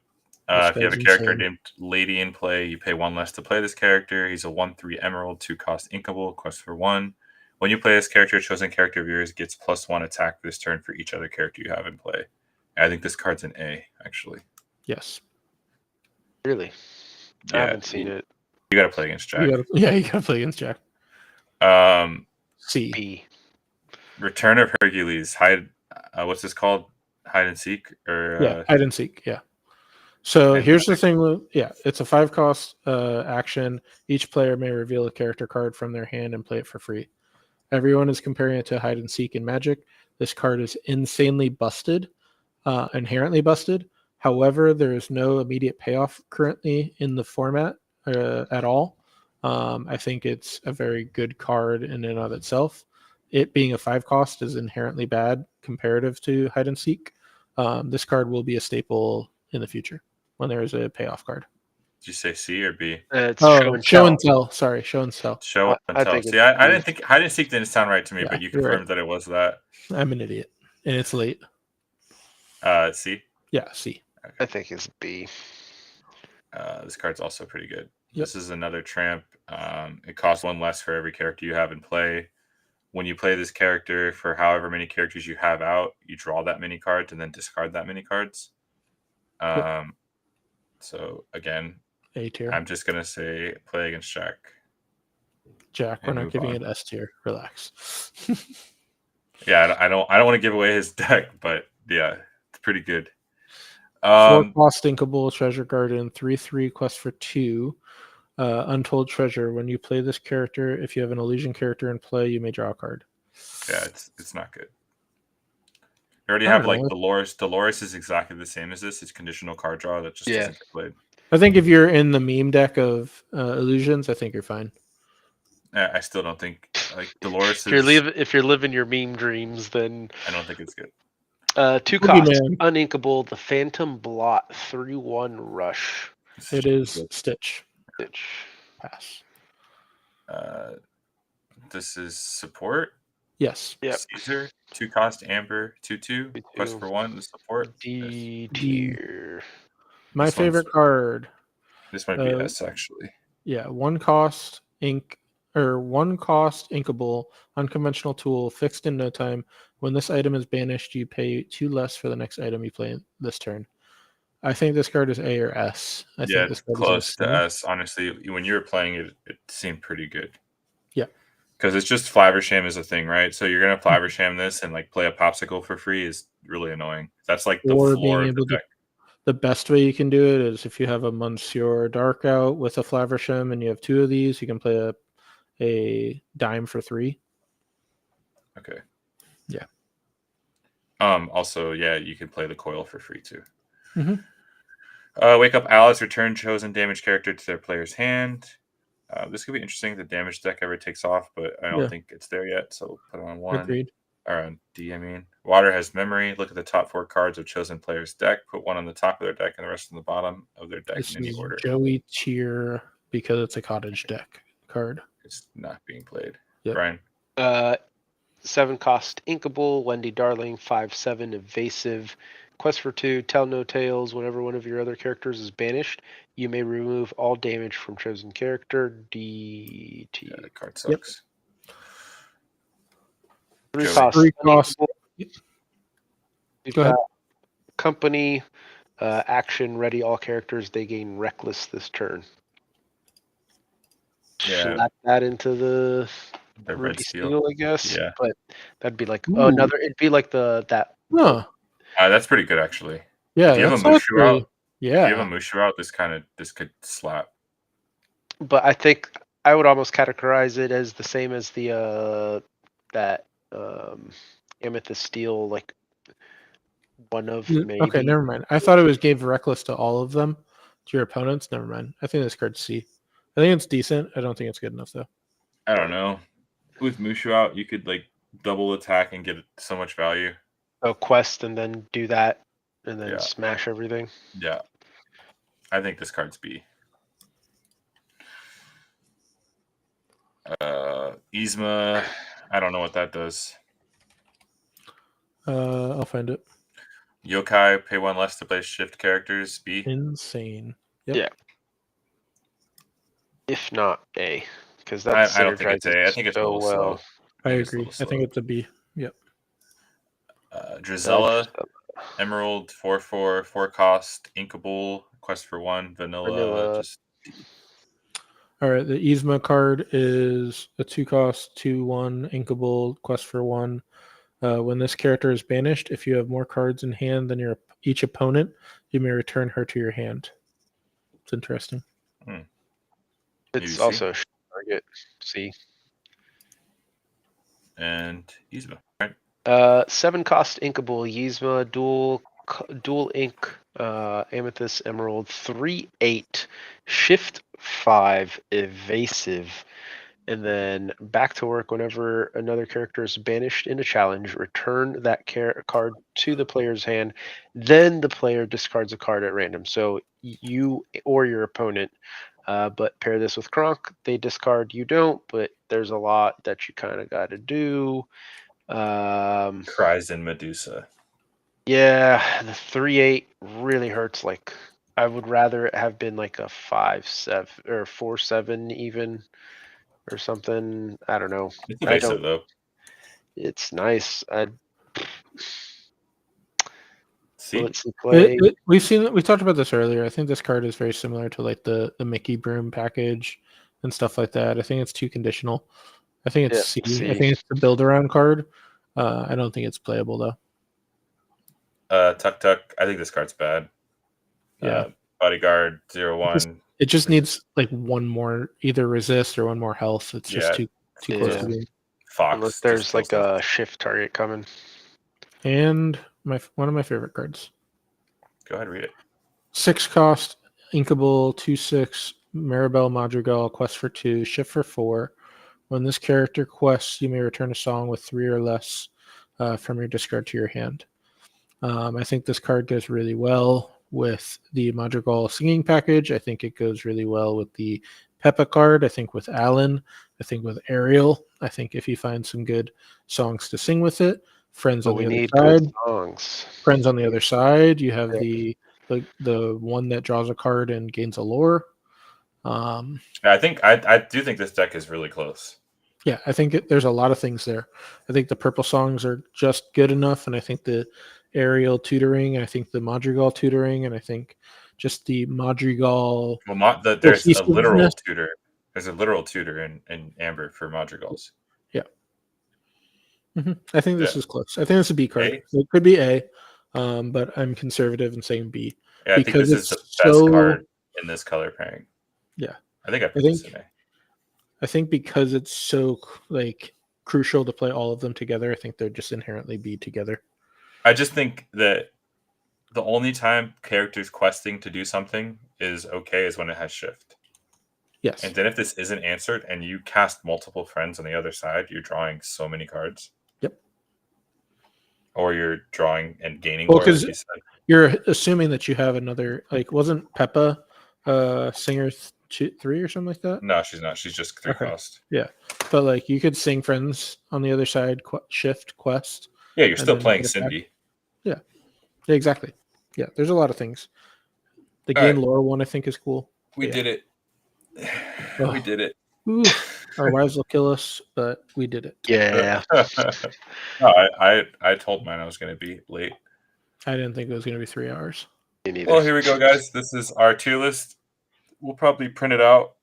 If you have a guy's character insane. named Lady in play, you pay 1 less to play this character. He's a 1/3 emerald, 2 cost inkable, quest for 1. When you play this character, a chosen character of yours gets +1 attack this turn for each other character you have in play. I think this card's an A, actually. Yes. Really? I Yeah, haven't seen it. You got to play against Jack. You gotta play against Jack. C. B. Return of Hercules. What's this called? Hide and seek, or hide and seek. Yeah. So and here's the thing with it's a 5 cost action. Each player may reveal a character card from their hand and play it for free. Everyone is comparing it to hide and seek in Magic. This card is insanely busted, inherently busted. However, there is no immediate payoff currently in the format at all. I think it's a very good card in and of itself. It being a 5 cost is inherently bad comparative to hide and seek. This card will be a staple in the future when there is a payoff card. Did you say C or B? It's show and tell. Sorry, show and tell. Show and I tell. think See, it's I B. didn't think hide and seek didn't sound right to me, Yeah, but you you're confirmed right. that it was that. I'm an idiot, and it's late. C. Yeah, C. I think it's B. This card's also pretty good. Yep. This is another tramp. It costs 1 less for every character you have in play. When you play this character, for however many characters you have out, you draw that many cards and then discard that many cards. So again, A tier. I'm just gonna say play against Jack. Jack, we're and not move giving on. it S tier. Relax. Yeah, I don't want to give away his deck, but yeah, it's pretty good. 4 cost inkable treasure garden, 3/3 quest for 2. Untold treasure. When you play this character, if you have an illusion character in play, you may draw a card. Yeah, it's not good. You already I have don't like know. Dolores. Dolores is exactly the same as this. It's conditional card draw that just Yeah. doesn't get played. I think if you're in the meme deck of illusions, I think you're fine. I still don't think like Dolores If you're living your meme dreams, then I don't think it's good. 2 cost, Boogeyman. uninkable, the Phantom Blot 3/1 rush. It is Stitch. Bitch. Pass. This is support. Yes. Yep. Caesar, 2 cost Amber, 2/2. 2/2. Quest for 1. The support. D D. tier. My This favorite one's- card. This might be Uh, S actually. Yeah, 1 cost ink or 1 cost inkable unconventional tool fixed in no time. When this item is banished, you pay 2 less for the next item you play this turn. I think this card is A or S. I Yeah, think it's this card close is to insane. S. Honestly, when you were playing it, it seemed pretty good. Yeah. Because it's just Flabbersham is a thing, right? So you're gonna Flabbersham this and like play a popsicle for free is really annoying. That's like the Or floor being of the able to deck. the best way you can do it is if you have a Monsieur Dark out with a Flaversham and you have 2 of these, you can play a dime for 3. Okay. Yeah. Also, yeah, you can play the coil for free too. Mhm. Wake Up Alice, return chosen damage character to their player's hand. This could be interesting if the damage deck ever takes off, but I don't Yeah. think it's there yet, so we'll put it on 1. Agreed. Or on D, I mean. Water has memory. Look at the top 4 cards of chosen player's deck. Put 1 on the top of their deck and the rest on the bottom of their deck This in any is order. Joey Cheer because it's a cottage deck card. It's not being played. Yep. Brian? 7 cost Inkable, Wendy Darling, 5/7 evasive. Quest for 2, tell no tales. Whenever one of your other characters is banished, you may remove all damage from chosen character. DT. Yeah, the card sucks. 3 Joey. cost. 3 cost. We've Go ahead. got company action ready all characters. They gain reckless this turn. Yeah. Slap that into the The Ruby red steel. Steel, I guess. Yeah. But that'd be like Ooh. another. It'd be like that. Huh. That's pretty good, actually. Yeah, If you have a that's Mushu out, yeah. if you have a Mushu out, this could slap. But I think I would almost categorize it as the same as the that Amethyst Steel, like one of maybe. Okay, never mind. I thought it was gave reckless to all of them, to your opponents. Never mind. I think this card's C. I think it's decent. I don't think it's good enough though. I don't know. With Mushu out, you could like double attack and get so much value. Oh, quest and then do that and then Yeah. smash everything. Yeah. I think this card's B. Yzma, I don't know what that does. I'll find it. Yokai, pay 1 less to play shift characters. B. Insane. Yep. Yeah. If not A, because that I don't think it's A. I think it's a so little slow. well. I think it's a agree. little I think slow. it's a B. Yep. Drizella, Emerald, 4/4, 4 cost, Inkable, quest for 1, vanilla. Just All right. The Yzma card is a 2 cost, 2/1, inkable, quest for 1. When this character is banished, if you have more cards in hand than each opponent, you may return her to your hand. It's interesting. It's UC. also a target. See. And Yzma. Right. 7 cost Inkable, Yzma, dual ink, Amethyst, Emerald, 3/8, shift 5, evasive, and then back to work whenever another character is banished in a challenge. Return that card to the player's hand. Then the player discards a card at random. So you or your opponent. But pair this with Kronk. They discard, you don't. But there's a lot that you kind of got to do. Cries in Medusa. Yeah, the 3/8 really hurts. Like I would rather it have been like a 5/7 or 4/7 even or something. I don't know. It's evasive though. It's nice. See, Let's play. We talked about this earlier. I think this card is very similar to like the Mickey Broom package and stuff like that. I think it's too conditional. I think it's C. C. I think it's the build around card. I don't think it's playable though. Tuk Tuk. I think this card's bad. Yeah. Bodyguard 0/1. It just needs like one more either resist or one more health. It's just too close to being. Fox. Unless there's like a shift target coming. And one of my favorite cards. Go ahead, read it. 6 cost, inkable, 2/6, Maribel Madrigal, quest for 2, shift for 4. When this character quests, you may return a song with 3 or less from your discard to your hand. I think this card goes really well with the Madrigal singing package. I think it goes really well with the Peppa card. I think with Alan. I think with Ariel. I think if you find some good songs to sing with it. Friends on the other side. Songs. Friends on the other side. You have the one that draws a card and gains a lore. I do think this deck is really close. Yeah, I think there's a lot of things there. I think the purple songs are just good enough, and I think the Ariel tutoring, and I think the Madrigal tutoring, and I think just the Madrigal. Well, there's a literal tutor. There's a literal tutor in Amber for Madrigals. Yeah. I think this is close. I think it's a B card. A? It could be A, but I'm conservative and saying B. Yeah, I think because this is the it's best so card in this color pairing. yeah. I think I put I this think in A. I think because it's so like crucial to play all of them together, I think they'd just inherently be together. I just think that the only time characters questing to do something is okay is when it has shift. Yes. And then if this isn't answered and you cast multiple friends on the other side, you're drawing so many cards. Yep. Or you're drawing and gaining Well, more, like because you said. you're assuming that you have another, like, wasn't Peppa Singer 3 or something like that? No, she's not. She's just 3 Okay. cost. Yeah. But, like, you could sing friends on the other side, shift, quest. Yeah, you're and still then playing get it back. Cindy. Yeah, exactly. Yeah, there's a lot of things. The All gain right. lore one, I think, is cool. We Yeah. did it. Oh. We did it. Oof. Our wives will kill us, but we did it. Yeah. No, I told mine I was going to be late. I didn't think it was going to be 3 hours. Me neither. Well, here we go, guys. This is our tier list. We'll probably print it out.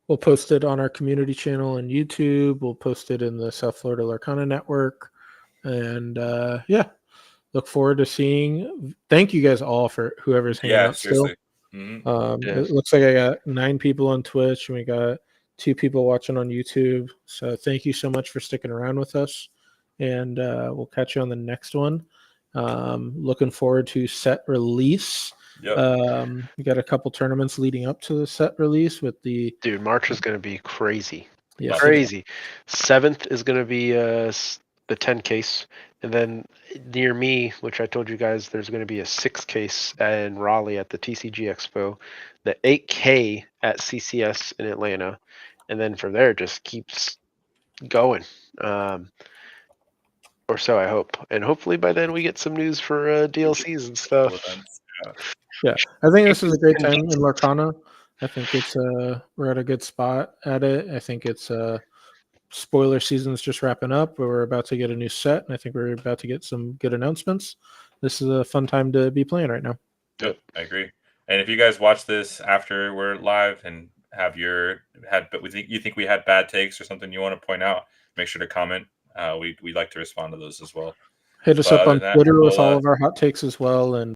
We'll post it on our community channel and YouTube. We'll post it in the South Florida Larcana Network. And yeah, look forward to seeing. Thank you guys all for whoever's hanging out seriously. still. Mm-hmm. Yeah. It looks like I got 9 people on Twitch and we got 2 people watching on YouTube. So thank you so much for sticking around with us. And we'll catch you on the next one. Looking forward to set release. Yep. We got a couple tournaments leading up to the set release with the Dude, March is going to be crazy. yes, Crazy. 7th is going to be the 10 case. And then near me, which I told you guys, there's going to be a 6 case in Raleigh at the TCG Expo, the 8K at CCS in Atlanta. And then from there, it just keeps going. Or so I hope. And hopefully by then we get some news for DLCs and stuff. Yeah, I think this is a great time in Larcana. I think it's we're at a good spot at it. I think it's spoiler season's just wrapping up. We're about to get a new set, and I think we're about to get some good announcements. This is a fun time to be playing right now. Yep, I agree. And if you guys watch this after we're live and have you think we had bad takes or something you want to point out, make sure to comment. We'd like to respond to those as well. Hit us But up other on than that, Twitter with we'll, all of our hot takes as well, and